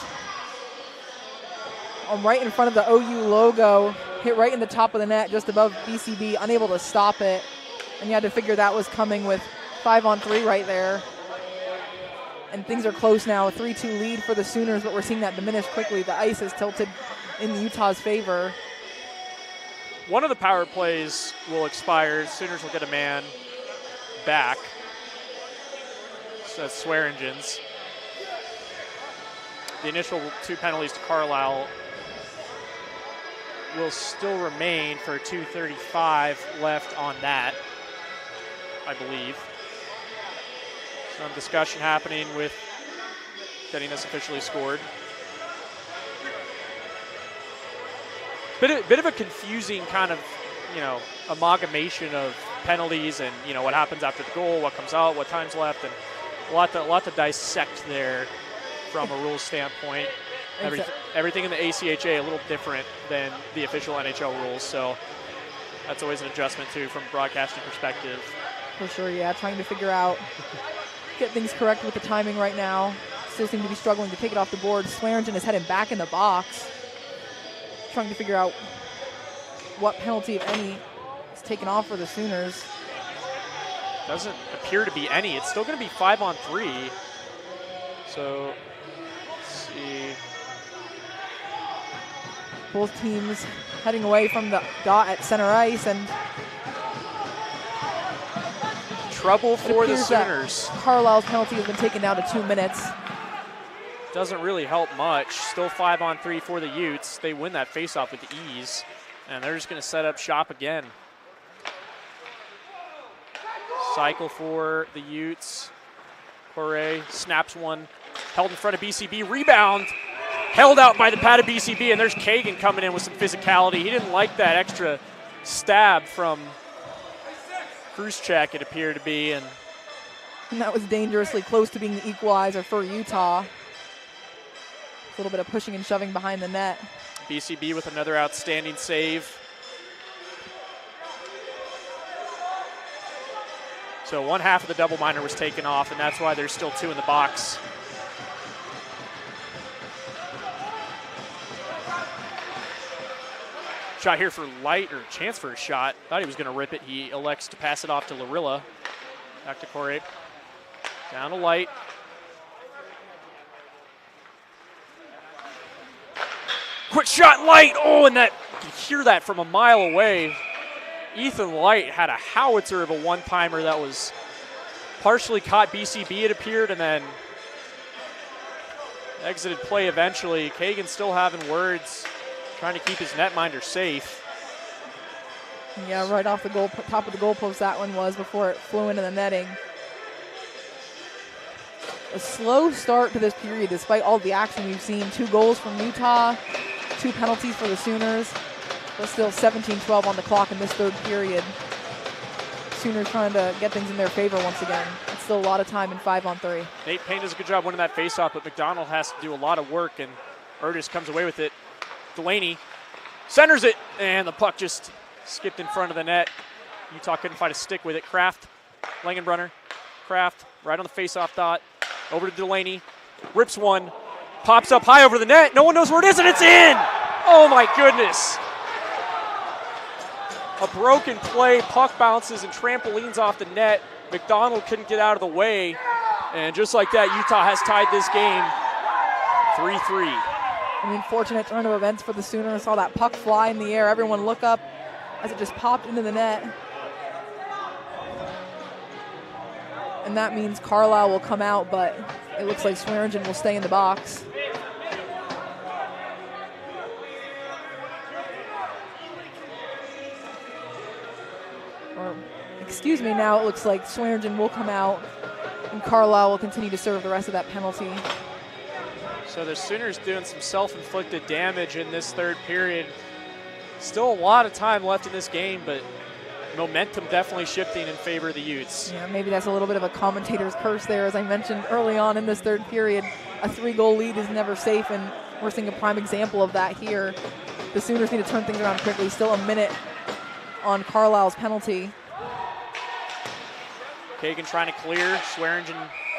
right in front of the OU logo. Hit right in the top of the net, just above BCB, unable to stop it. And you had to figure that was coming with 5-on-3 right there. And things are close now, a 3-2 lead for the Sooners, but we're seeing that diminish quickly. The ice is tilted in Utah's favor. One of the power plays will expire. Sooners will get a man back. So that's Swearingen's. The initial 2 penalties to Carlisle will still remain for 2:35 left on that, I believe. Some discussion happening with getting this officially scored. Bit of a confusing kind of, amalgamation of penalties and, what happens after the goal, what comes out, what time's left, and a lot to dissect there from a rules standpoint. Everything in the ACHA a little different than the official NHL rules. So That's always an adjustment, too, from a broadcasting perspective. For sure, yeah. Trying to figure out, get things correct with the timing right now. Still seem to be struggling to take it off the board. Swearingen is heading back in the box. Trying to figure out what penalty, if any, is taken off for the Sooners. Doesn't appear to be any. It's still going to be 5-on-3. So, let's see. Both teams heading away from the dot at center ice, and trouble for the Sooners. Carlisle's penalty has been taken down to 2 minutes. Doesn't really help much. Still 5-on-3 for the Utes. They win that faceoff with ease, and they're just going to set up shop again. Cycle for the Utes. Correa snaps one, held in front of BCB. Rebound, held out by the pad of BCB, and there's Kagan coming in with some physicality. He didn't like that extra stab from Kruzchek, it appeared to be. And that was dangerously close to being the equalizer for Utah. A little bit of pushing and shoving behind the net. BCB with another outstanding save. So one half of the double minor was taken off, and that's why there's still 2 in the box. Shot here for Light, or chance for a shot. Thought he was going to rip it. He elects to pass it off to Larilla. Back to Corey. Down to Light. Quick shot, Light. Oh, and that, you can hear that from a mile away. Ethan Light had a howitzer of a one-timer that was partially caught BCB, it appeared, and then exited play eventually. Kagan still having words, trying to keep his netminder safe. Yeah, right off the goal, top of the goalpost that one was before it flew into the netting. A slow start to this period despite all the action we've seen. 2 goals from Utah, 2 penalties for the Sooners. But still 17-12 on the clock in this third period. Sooners trying to get things in their favor once again. It's still a lot of time in 5-on-3. Nate Payne does a good job winning that faceoff, but McDonald has to do a lot of work, and Utes comes away with it. Delaney centers it, and the puck just skipped in front of the net. Utah couldn't find a stick with it. Kraft, Langenbrunner, Kraft right on the faceoff dot. Over to Delaney, rips one, pops up high over the net. No one knows where it is, and it's in! Oh my goodness! A broken play, puck bounces and trampolines off the net. McDonald couldn't get out of the way. And just like that, Utah has tied this game 3-3. An unfortunate turn of events for the Sooners. Saw that puck fly in the air. Everyone look up as it just popped into the net. And that means Carlisle will come out, but it looks like Swearingen will stay in the box. Excuse me, now it looks like Swearingen will come out and Carlisle will continue to serve the rest of that penalty. So the Sooners doing some self-inflicted damage in this third period. Still a lot of time left in this game, but momentum definitely shifting in favor of the Utes. Yeah, maybe that's a little bit of a commentator's curse there. As I mentioned early on in this third period, a 3-goal lead is never safe, and we're seeing a prime example of that here. The Sooners need to turn things around quickly. Still a minute on Carlisle's penalty. Kagan trying to clear. Swearingen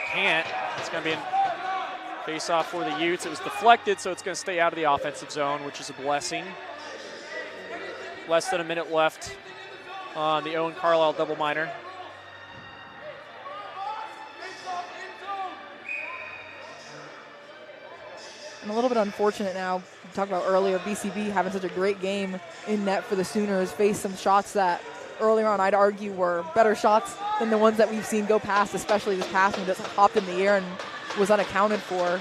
can't. It's going to be a face-off for the Utes. It was deflected, so it's going to stay out of the offensive zone, which is a blessing. Less than a minute left on the Owen Carlisle double minor. And a little bit unfortunate now. We talked about earlier, BCB having such a great game in net for the Sooners, faced some shots that earlier on I'd argue were better shots than the ones that we've seen go past, especially this past one that hopped in the air and was unaccounted for.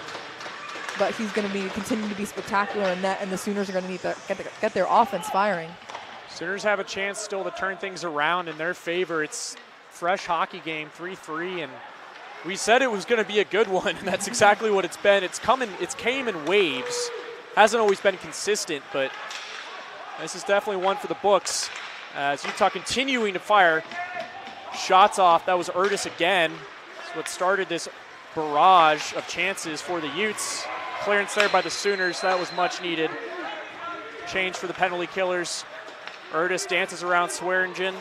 But he's going to be continuing to be spectacular in net, and the Sooners are going to need to get their offense firing. Sooners have a chance still to turn things around in their favor. It's fresh hockey game, 3-3, and we said it was going to be a good one, and that's exactly what it's been. It's came in waves. Hasn't always been consistent, but this is definitely one for the books. As Utah continuing to fire shots off. That was Utes again. That's what started this barrage of chances for the Utes. Clearance there by the Sooners. That was much needed. Change for the penalty killers. Utes dances around Swearingen.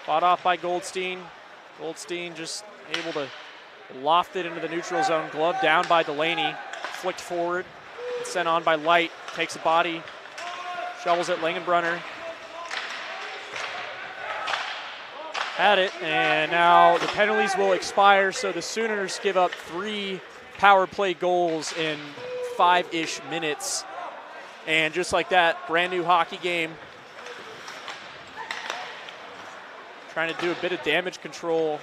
Fought off by Goldstein. Goldstein just able to loft it into the neutral zone. Glove down by Delaney. Flicked forward. And sent on by Light. Takes a body. Shovels it. Langenbrunner. Had it. And now the penalties will expire. So the Sooners give up 3 power play goals in 5-ish minutes. And just like that, brand new hockey game. Trying to do a bit of damage control.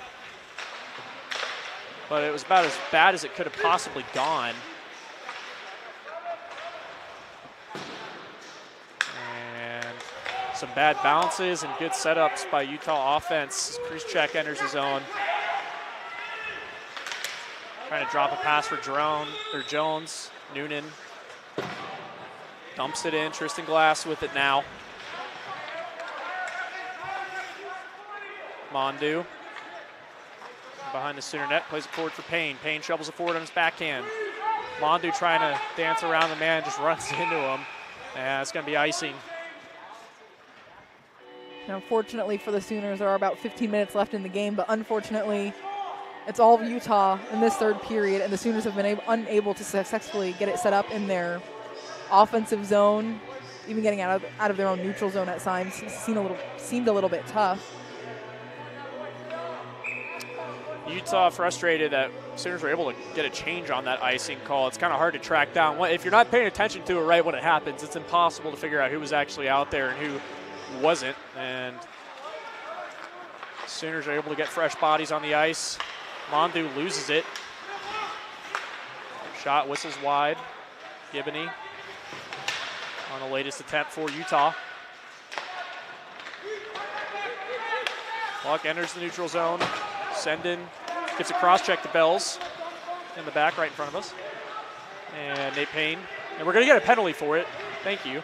But it was about as bad as it could have possibly gone. And some bad bounces and good setups by Utah offense. Krzyzczak enters his own. Trying to drop a pass for Jones. Noonan dumps it in. Tristan Glass with it now. Mondu behind the Sooner net, plays it forward for Payne. Payne shovels it forward on his backhand. Mondu trying to dance around the man, just runs into him. Yeah, it's going to be icing. Now, fortunately for the Sooners, there are about 15 minutes left in the game, but unfortunately, it's all of Utah in this third period, and the Sooners have been unable to successfully get it set up in their offensive zone. Even getting out of their own neutral zone at times seemed a little bit tough. Utah frustrated that Sooners were able to get a change on that icing call. It's kind of hard to track down. If you're not paying attention to it right when it happens, it's impossible to figure out who was actually out there and who wasn't. And Sooners are able to get fresh bodies on the ice. Mondu loses it. Shot whistles wide. Gibney on the latest attempt for Utah. Puck enters the neutral zone. Sendin gives a cross-check to Bells in the back right in front of us. And Nate Payne. And we're going to get a penalty for it. Thank you.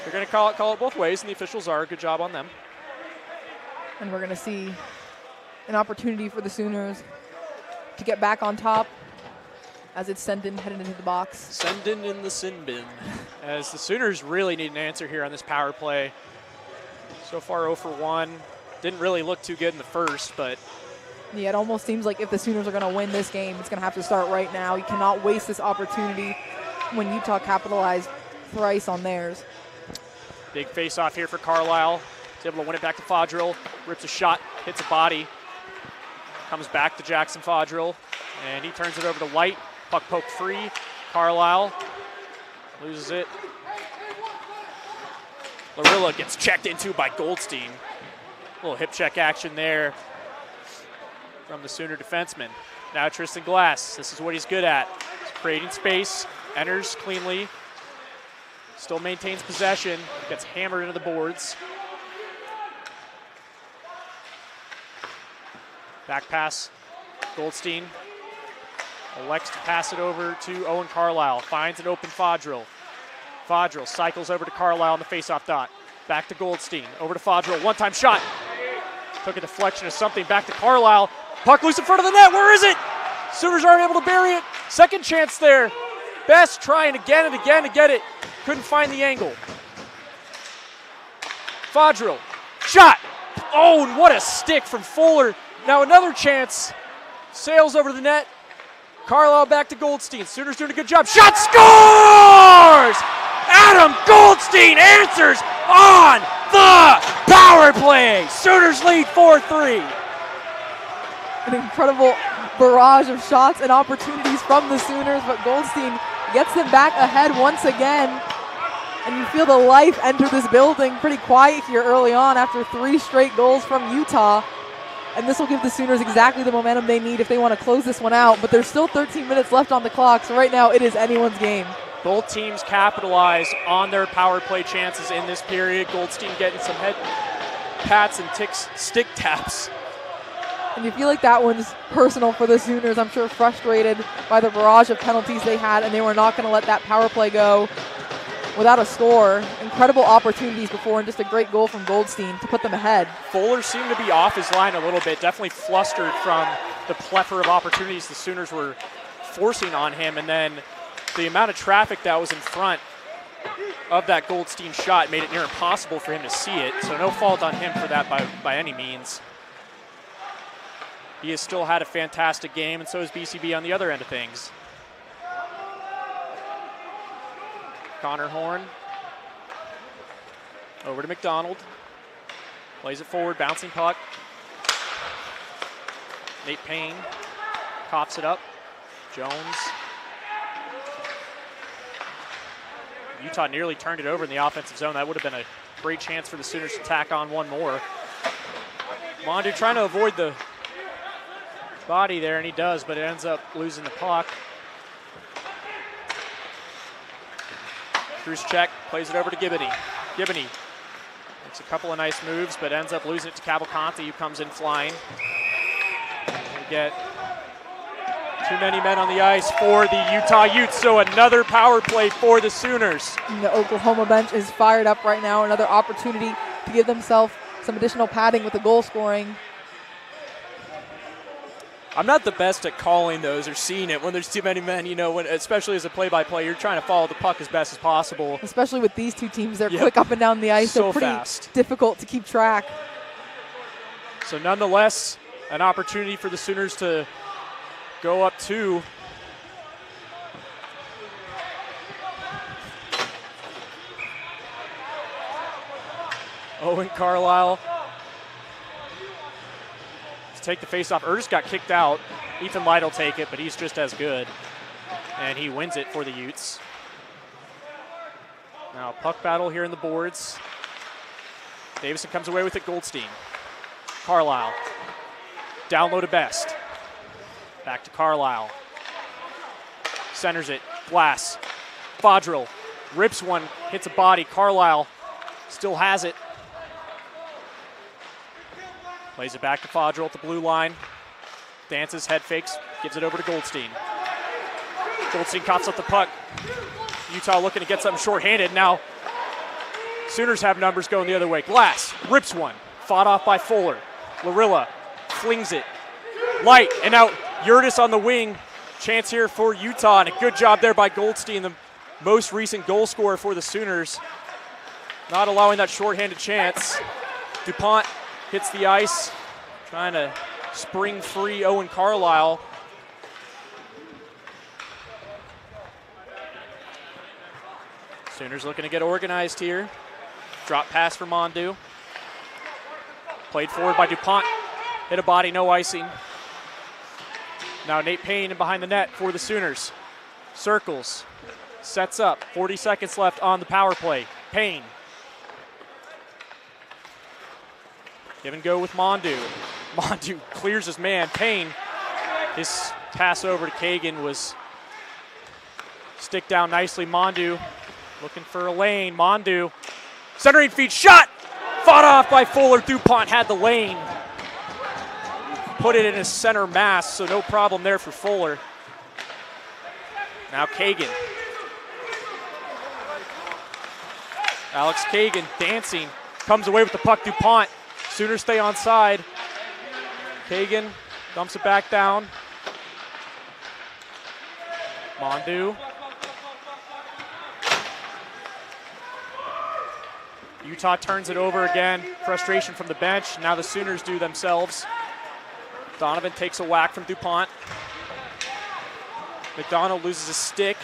They're going to call it both ways, and the officials are. Good job on them. And we're going to see an opportunity for the Sooners to get back on top as it's Sendin headed into the box. Sendin in the sin bin. As the Sooners really need an answer here on this power play. So far 0 for 1. Didn't really look too good in the first, but yeah, it almost seems like if the Sooners are going to win this game, it's going to have to start right now. You cannot waste this opportunity when Utah capitalized thrice on theirs. Big face-off here for Carlisle. He's able to win it back to Fodril. Rips a shot, hits a body. Comes back to Jackson Fodril, and he turns it over to Light. Puck poked free. Carlisle loses it. Larilla gets checked into by Goldstein. A little hip check action there from the Sooner defenseman. Now Tristan Glass. This is what he's good at. He's creating space, enters cleanly, still maintains possession, gets hammered into the boards. Back pass, Goldstein elects to pass it over to Owen Carlisle. Finds an open Fodril. Fodril cycles over to Carlisle on the faceoff dot. Back to Goldstein, over to Fodril, one-time shot. Took a deflection of something, back to Carlisle. Puck loose in front of the net, where is it? Sooners aren't able to bury it. Second chance there. Best trying again and again to get it. Couldn't find the angle. Fodril, shot. Oh, and what a stick from Fuller. Now another chance. Sails over the net. Carlisle back to Goldstein. Sooners doing a good job. Shot, scores! Adam Goldstein answers on the power play. Sooners lead 4-3. An incredible barrage of shots and opportunities from the Sooners, but Goldstein gets them back ahead once again. And you feel the life enter this building. Pretty quiet here early on after 3 straight goals from Utah. And this will give the Sooners exactly the momentum they need if they want to close this one out. But there's still 13 minutes left on the clock, so right now it is anyone's game. Both teams capitalize on their power play chances in this period. Goldstein getting some head pats and stick taps. And you feel like that one's personal for the Sooners. I'm sure frustrated by the barrage of penalties they had, and they were not going to let that power play go without a score. Incredible opportunities before, and just a great goal from Goldstein to put them ahead. Fuller seemed to be off his line a little bit, definitely flustered from the plethora of opportunities the Sooners were forcing on him, and then the amount of traffic that was in front of that Goldstein shot made it near impossible for him to see it, so no fault on him for that by any means. He has still had a fantastic game, and so has BCB on the other end of things. Connor Horn over to McDonald. Plays it forward, bouncing puck. Nate Payne coughs it up. Jones. Utah nearly turned it over in the offensive zone. That would have been a great chance for the Sooners to tack on one more. Mondu trying to avoid the body there, and he does, but it ends up losing the puck. Check plays it over to Gibney. Gibney makes a couple of nice moves, but ends up losing it to Cavalcanti, who comes in flying. We get too many men on the ice for the Utah Utes, so another power play for the Sooners. And the Oklahoma bench is fired up right now. Another opportunity to give themselves some additional padding with the goal scoring. I'm not the best at calling those or seeing it when there's too many men, especially as a play-by-play, you're trying to follow the puck as best as possible. Especially with these two teams, they're quick up and down the ice, so pretty fast. Difficult to keep track. So nonetheless, an opportunity for the Sooners to go up 2. Owen Carlisle take the face-off. Erdis got kicked out. Ethan Light will take it, but he's just as good. And he wins it for the Utes. Now puck battle here in the boards. Davison comes away with it, Goldstein. Carlisle. Down low to Best. Back to Carlisle. Centers it. Glass. Fodril. Rips one. Hits a body. Carlisle still has it. Plays it back to Fodril at the blue line. Dances, head fakes, gives it over to Goldstein. Goldstein coughs up the puck. Utah looking to get something shorthanded. Now, Sooners have numbers going the other way. Glass rips one. Fought off by Fuller. Larilla flings it. Light, and now Urdis on the wing. Chance here for Utah, and a good job there by Goldstein, the most recent goal scorer for the Sooners. Not allowing that shorthanded chance. DuPont hits the ice, trying to spring free Owen Carlisle. Sooners looking to get organized here. Drop pass for Mondu. Played forward by DuPont. Hit a body, no icing. Now Nate Payne in behind the net for the Sooners. Circles, sets up, 40 seconds left on the power play. Payne. Give and go with Mondu. Mondu clears his man. Payne, his pass over to Kagan was stick down nicely. Mondu looking for a lane. Mondu, centering feed, shot! Fought off by Fuller. DuPont had the lane. Put it in his center mass, so no problem there for Fuller. Now Kagan. Alex Kagan dancing, comes away with the puck. DuPont. Sooners stay on side. Kagan dumps it back down. Mondu. Utah turns it over again. Frustration from the bench. Now the Sooners do themselves. Donovan takes a whack from DuPont. McDonald loses a stick.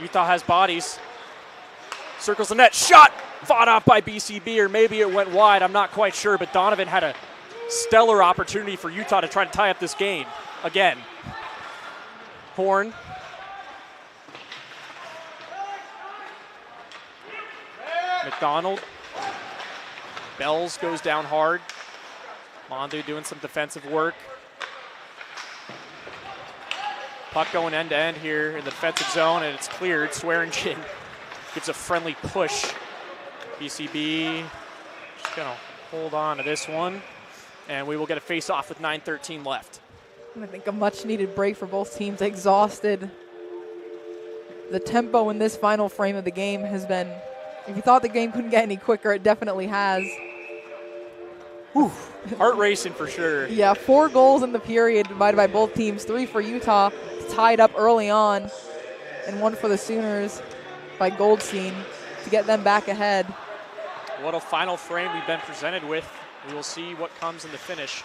Utah has bodies. Circles the net. Shot! Fought off by BCB, or maybe it went wide. I'm not quite sure, but Donovan had a stellar opportunity for Utah to try to tie up this game again. Horn. McDonald. Bells goes down hard. Mondu doing some defensive work. Puck going end to end here in the defensive zone, and it's cleared. Swearingen gives a friendly push. BCB just gonna hold on to this one, and we will get a face-off with 9:13 left. I think a much-needed break for both teams. Exhausted. The tempo in this final frame of the game has been, if you thought the game couldn't get any quicker, it definitely has. Whew. Heart racing for sure. Yeah, 4 goals in the period divided by both teams. 3 for Utah, tied up early on, and 1 for the Sooners. by Goldstein to get them back ahead. What a final frame we've been presented with. We will see what comes in the finish.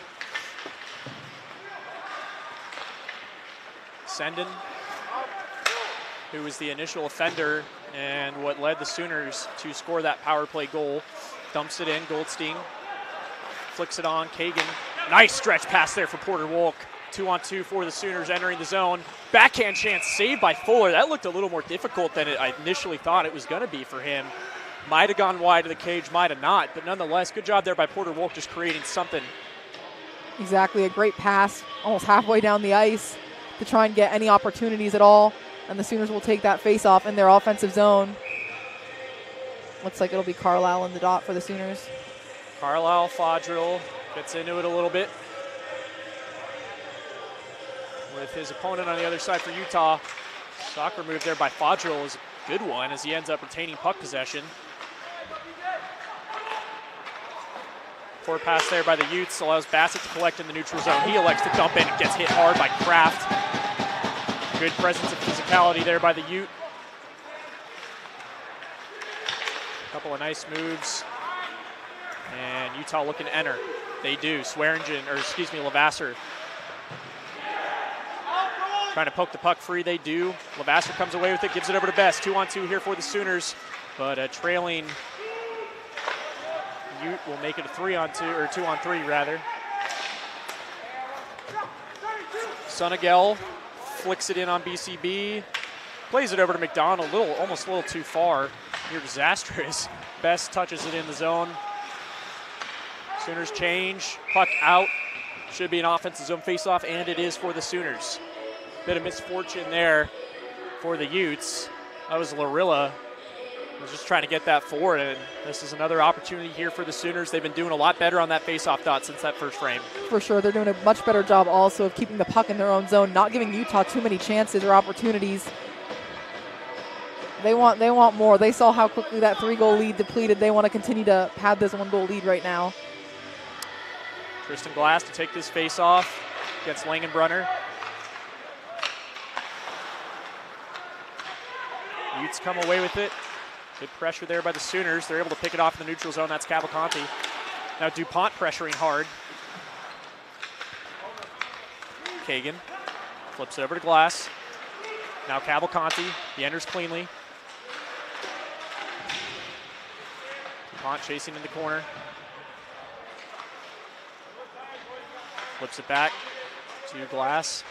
Sendon, who was the initial offender and what led the Sooners to score that power play goal, dumps it in. Goldstein flicks it on. Kagan, nice stretch pass there for Porter Wolk. 2-on-2 for the Sooners entering the zone. Backhand chance saved by Fuller. That looked a little more difficult than I initially thought it was going to be for him. Might have gone wide of the cage, might have not, but nonetheless, good job there by Porter Wolk just creating something. Exactly, a great pass almost halfway down the ice to try and get any opportunities at all, and the Sooners will take that face-off in their offensive zone. Looks like it'll be Carlisle in the dot for the Sooners. Carlisle, Fodril gets into it a little bit with his opponent on the other side for Utah. Soccer move there by Fodril is a good one as he ends up retaining puck possession. Poor pass there by the Utes allows Bassett to collect in the neutral zone. He elects to dump in and gets hit hard by Kraft. Good presence of physicality there by the Ute. Couple of nice moves. And Utah looking to enter. They do. Levasseur trying to poke the puck free. They do. Levasseur comes away with it, gives it over to Best. 2-on-2 here for the Sooners, but a trailing Ute will make it a 3-on-2, or 2-on-3 rather. Sunagel flicks it in on BCB, plays it over to McDonald, almost a little too far. Near disastrous. Best touches it in the zone. Sooners change, puck out. Should be an offensive zone faceoff, and it is for the Sooners. Bit of misfortune there for the Utes. That was Larilla. Was just trying to get that forward, and this is another opportunity here for the Sooners. They've been doing a lot better on that faceoff dot since that first frame. For sure, they're doing a much better job also of keeping the puck in their own zone, not giving Utah too many chances or opportunities. They want more. They saw how quickly that 3-goal lead depleted. They want to continue to have this 1-goal lead right now. Tristan Glass to take this face off against Langenbrunner. Utes come away with it. Good pressure there by the Sooners. They're able to pick it off in the neutral zone. That's Cavalcanti. Now DuPont pressuring hard. Kagan flips it over to Glass. Now Cavalcanti. He enters cleanly. DuPont chasing in the corner. Flips it back to Glass.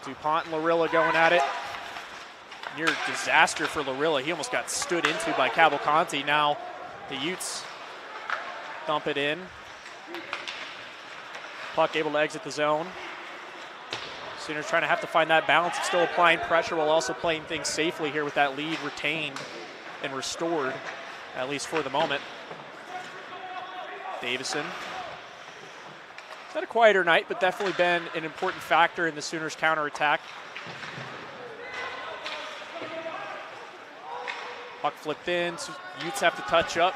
DuPont and Larilla going at it. Near disaster for Larilla. He almost got stood into by Cavalcanti. Now the Utes dump it in. Puck able to exit the zone. Sooners trying to have to find that balance of still applying pressure while also playing things safely here with that lead retained and restored, at least for the moment. Davison. It's had a quieter night, but definitely been an important factor in the Sooners' counterattack. Puck flipped in, so Utes have to touch up.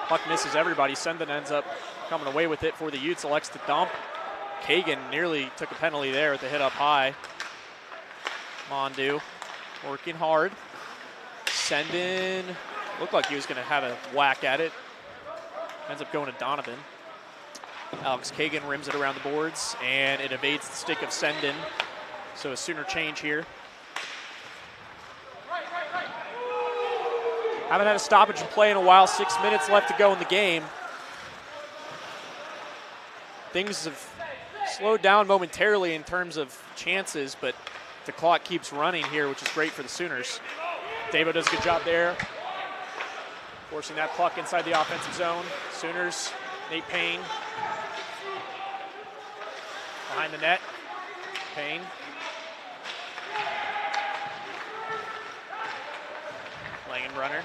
Puck misses everybody. Sendon ends up coming away with it for the Utes, elects to dump. Kagan nearly took a penalty there with the hit up high. Mondu working hard. Sendon looked like he was going to have a whack at it. Ends up going to Donovan. Alex Kagan rims it around the boards, and it evades the stick of Sendon. So a Sooner change here. Haven't had a stoppage in play in a while. 6 minutes left to go in the game. Things have slowed down momentarily in terms of chances, but the clock keeps running here, which is great for the Sooners. Davo does a good job there, forcing that puck inside the offensive zone. Sooners, Nate Payne. Behind the net, Payne. Langenbrunner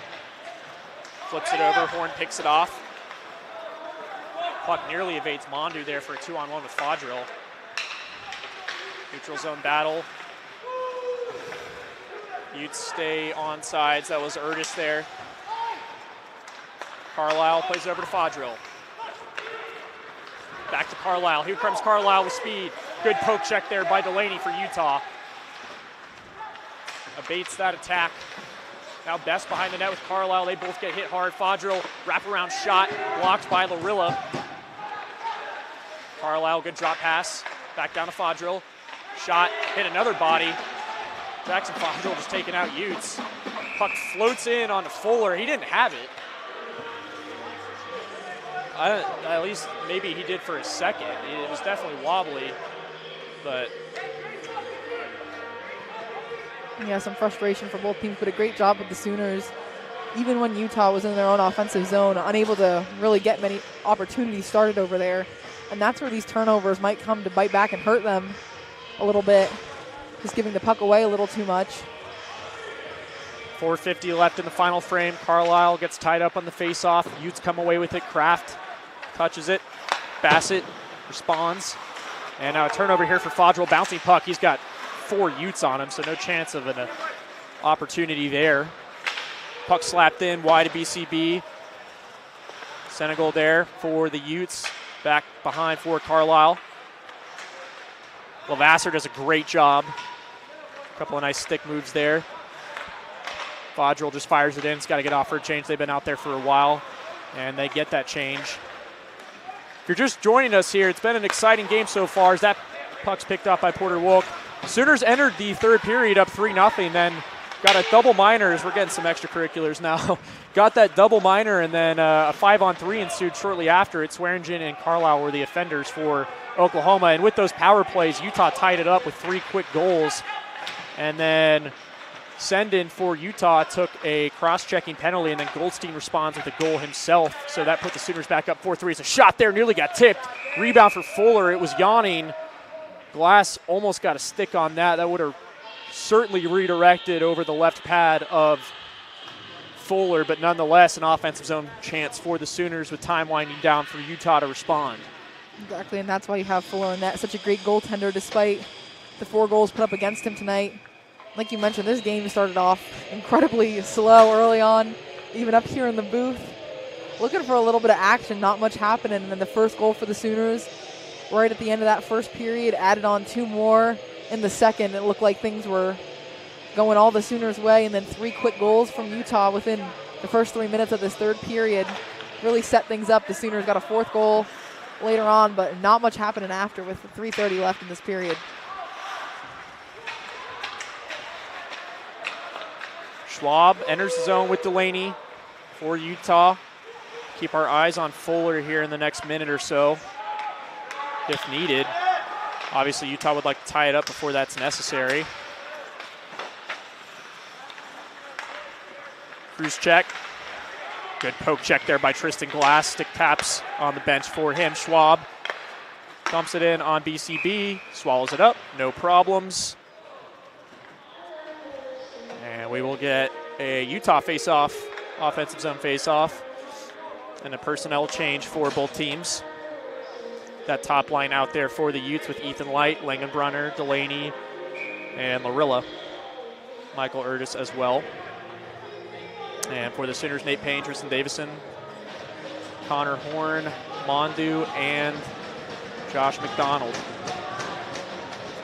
flips it over, Horn picks it off. Puck nearly evades Mondu there for a 2-on-1 with Fodril. Neutral zone battle. Utes stay on sides. That was Erdis there. Carlisle plays it over to Fodril. Back to Carlisle. Here comes Carlisle with speed. Good poke check there by Delaney for Utah. Abates that attack. Now Best behind the net with Carlisle. They both get hit hard. Fodrell, wraparound shot, blocked by Larilla. Carlisle, good drop pass. Back down to Fodrell. Shot, hit another body. Jackson Fodrell just taking out Utes. Puck floats in onto Fuller. He didn't have it. At least maybe he did for a second. It was definitely wobbly, but. Yeah, some frustration for both teams, but a great job with the Sooners. Even when Utah was in their own offensive zone, unable to really get many opportunities started over there. And that's where these turnovers might come to bite back and hurt them a little bit. Just giving the puck away a little too much. 4:50 left in the final frame. Carlisle gets tied up on the face-off. Utes come away with it. Kraft touches it. Bassett responds. And now a turnover here for Fodrell. Bouncing puck. He's got 4 Utes on him, so no chance of an opportunity there. Puck slapped in wide to BCB. Senegal there for the Utes. Back behind for Carlisle. Lavasser does a great job. A couple of nice stick moves there. Fodrell just fires it in. It's got to get off for a change. They've been out there for a while, and they get that change. If you're just joining us here, it's been an exciting game so far as that puck's picked up by Porter Wolk. Sooners entered the third period up 3-0, then got a double minor as we're getting some extracurriculars now. Got that double minor, and then a 5-on-3 ensued shortly after it. Swearingen and Carlisle were the offenders for Oklahoma, and with those power plays, Utah tied it up with 3 quick goals. And then Sendin for Utah took a cross-checking penalty, and then Goldstein responds with a goal himself. So that put the Sooners back up 4-3. It's a shot there, nearly got tipped. Rebound for Fuller. It was yawning. Glass almost got a stick on that. That would have certainly redirected over the left pad of Fuller, but nonetheless an offensive zone chance for the Sooners with time winding down for Utah to respond. Exactly, and that's why you have Fuller in that. Such a great goaltender despite the 4 goals put up against him tonight. Like you mentioned, this game started off incredibly slow early on, even up here in the booth. Looking for a little bit of action, not much happening, and then the first goal for the Sooners right at the end of that first period, added on 2 more in the second. It looked like things were going all the Sooners' way, and then 3 quick goals from Utah within the first 3 minutes of this third period really set things up. The Sooners got a 4th goal later on, but not much happening after with 3:30 left in this period. Schwab enters the zone with Delaney for Utah. Keep our eyes on Fuller here in the next minute or so, if needed. Obviously, Utah would like to tie it up before that's necessary. Cruise check. Good poke check there by Tristan Glass. Stick taps on the bench for him. Schwab dumps it in on BCB. Swallows it up. No problems. And we will get a Utah face-off, offensive zone face-off, and a personnel change for both teams. That top line out there for the Utes with Ethan Light, Langenbrunner, Delaney, and Larilla. Michael Erdis as well. And for the Sooners, Nate Payne, Tristan Davison, Connor Horn, Mondu, and Josh McDonald.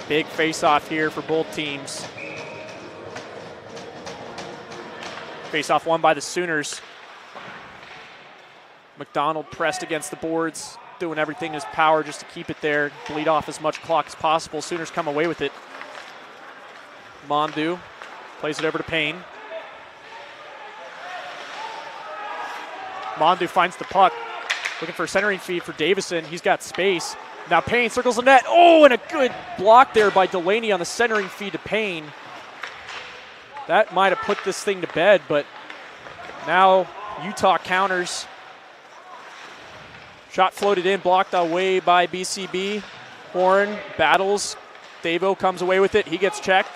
Big face-off here for both teams. Face-off won by the Sooners. McDonald pressed against the boards, doing everything in his power just to keep it there, bleed off as much clock as possible. Sooners come away with it. Mondu plays it over to Payne. Mondu finds the puck, looking for a centering feed for Davison. He's got space. Now Payne circles the net. Oh, and a good block there by Delaney on the centering feed to Payne. That might have put this thing to bed, but now Utah counters. Shot floated in, blocked away by BCB. Horn battles. Davo comes away with it. He gets checked.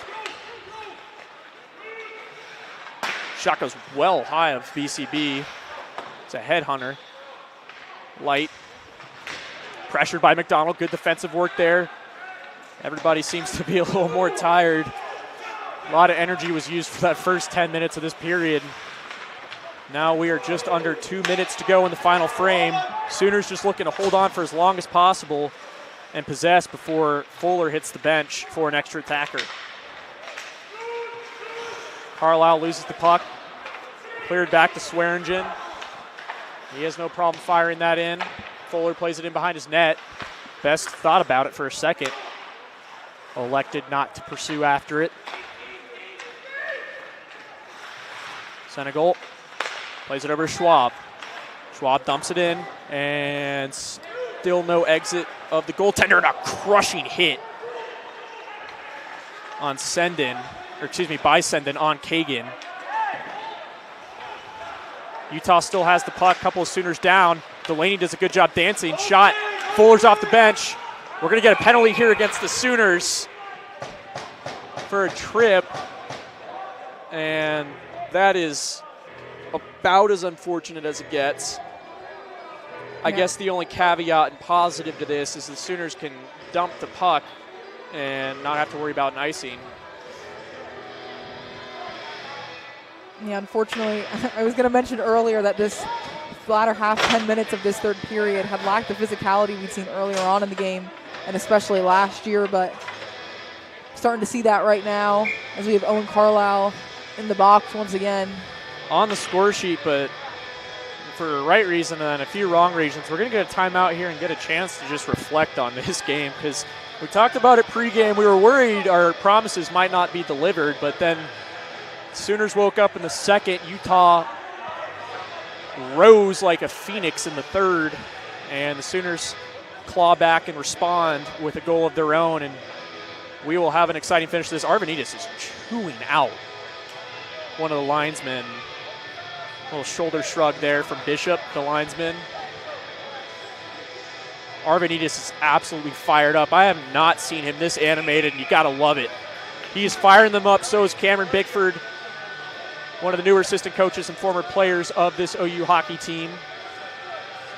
Shot goes well high of BCB. It's a headhunter. Light. Pressured by McDonald. Good defensive work there. Everybody seems to be a little more tired. A lot of energy was used for that first 10 minutes of this period. Now we are just under 2 minutes to go in the final frame. Sooners just looking to hold on for as long as possible and possess before Fuller hits the bench for an extra attacker. Carlisle loses the puck. Cleared back to Swearingen. He has no problem firing that in. Fuller plays it in behind his net. Best thought about it for a second. Elected not to pursue after it. Senegal plays it over to Schwab. Schwab dumps it in, and still no exit of the goaltender, and a crushing hit on by Sendon on Kagan. Utah still has the puck, couple of Sooners down. Delaney does a good job dancing. Shot, Fuller's off the bench. We're going to get a penalty here against the Sooners for a trip, and that is about as unfortunate as it gets. I guess the only caveat and positive to this is the Sooners can dump the puck and not have to worry about an icing. Yeah, unfortunately, I was going to mention earlier that this latter half, 10 minutes of this third period had lacked the physicality we'd seen earlier on in the game, and especially last year, but starting to see that right now as we have Owen Carlisle in the box once again. On the score sheet, but for the right reason and a few wrong reasons, we're going to get a timeout here and get a chance to just reflect on this game, because we talked about it pregame. We were worried our promises might not be delivered, but then Sooners woke up in the second. Utah rose like a phoenix in the third, and the Sooners claw back and respond with a goal of their own, and we will have an exciting finish to this. Arvanitis is chewing out one of the linesmen. A little shoulder shrug there from Bishop, the linesman. Arvanitis is absolutely fired up. I have not seen him this animated, and you got to love it. He's firing them up. So is Cameron Bickford, one of the newer assistant coaches and former players of this OU hockey team.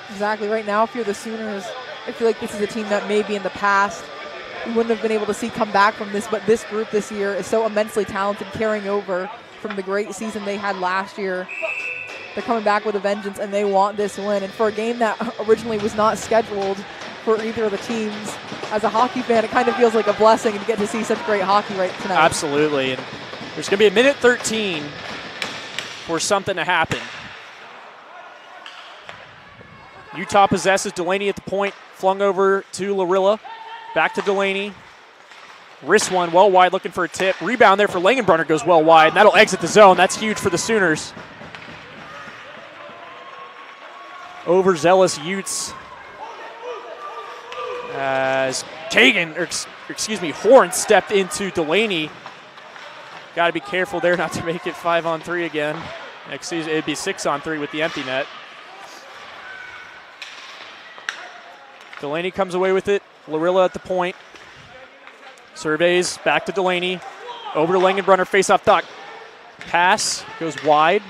Exactly. Right now, if you're the Sooners, I feel like this is a team that maybe in the past we wouldn't have been able to see come back from this, but this group this year is so immensely talented, carrying over from the great season they had last year. They're coming back with a vengeance, and they want this win. And for a game that originally was not scheduled for either of the teams, as a hockey fan, it kind of feels like a blessing to get to see such great hockey right tonight. Absolutely. And there's going to be a minute 13 for something to happen. Utah possesses. Delaney at the point, flung over to Larilla. Back to Delaney. Wrist one, well wide, looking for a tip. Rebound there for Langenbrunner, goes well wide, and that'll exit the zone. That's huge for the Sooners. Overzealous Utes. As Horn stepped into Delaney. Got to be careful there not to make it 5-on-3 again. It'd be 6-on-3 with the empty net. Delaney comes away with it. Larilla at the point. Surveys, back to Delaney. Over to Langenbrunner, face-off dot. Pass, goes wide.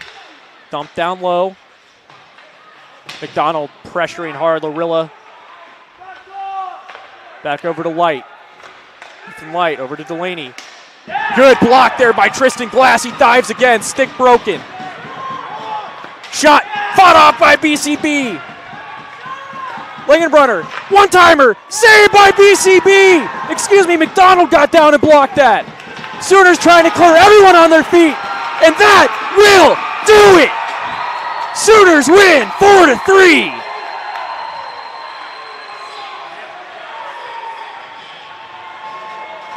Dump down low. McDonald pressuring hard. Larilla. Back over to Light. Ethan Light over to Delaney. Good block there by Tristan Glass. He dives again. Stick broken. Shot fought off by BCB. Langenbrunner, one-timer, saved by BCB. McDonald got down and blocked that. Sooners trying to clear everyone on their feet, and that will do it. Sooners win 4-3.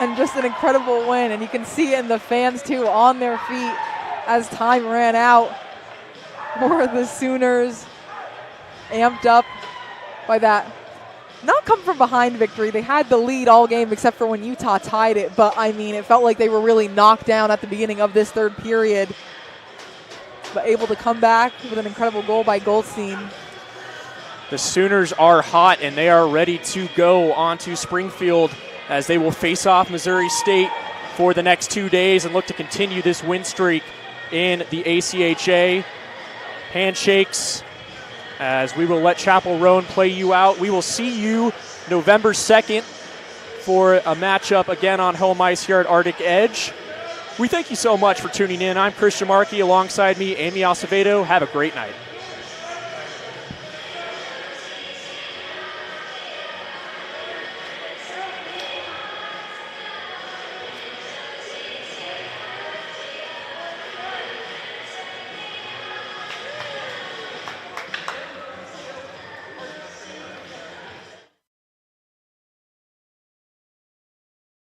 And just an incredible win, and you can see it in the fans too on their feet as time ran out for the Sooners, amped up by that not come from behind victory. They had the lead all game except for when Utah tied it, but I mean it felt like they were really knocked down at the beginning of this third period, but able to come back with an incredible goal by Goldstein. The Sooners are hot, and they are ready to go onto Springfield as they will face off Missouri State for the next 2 days and look to continue this win streak in the ACHA. Handshakes as we will let Chapel Roan play you out. We will see you November 2nd for a matchup again on home ice here at Arctic Edge. We thank you so much for tuning in. I'm Christian Markey. Alongside me, Amy Acevedo. Have a great night.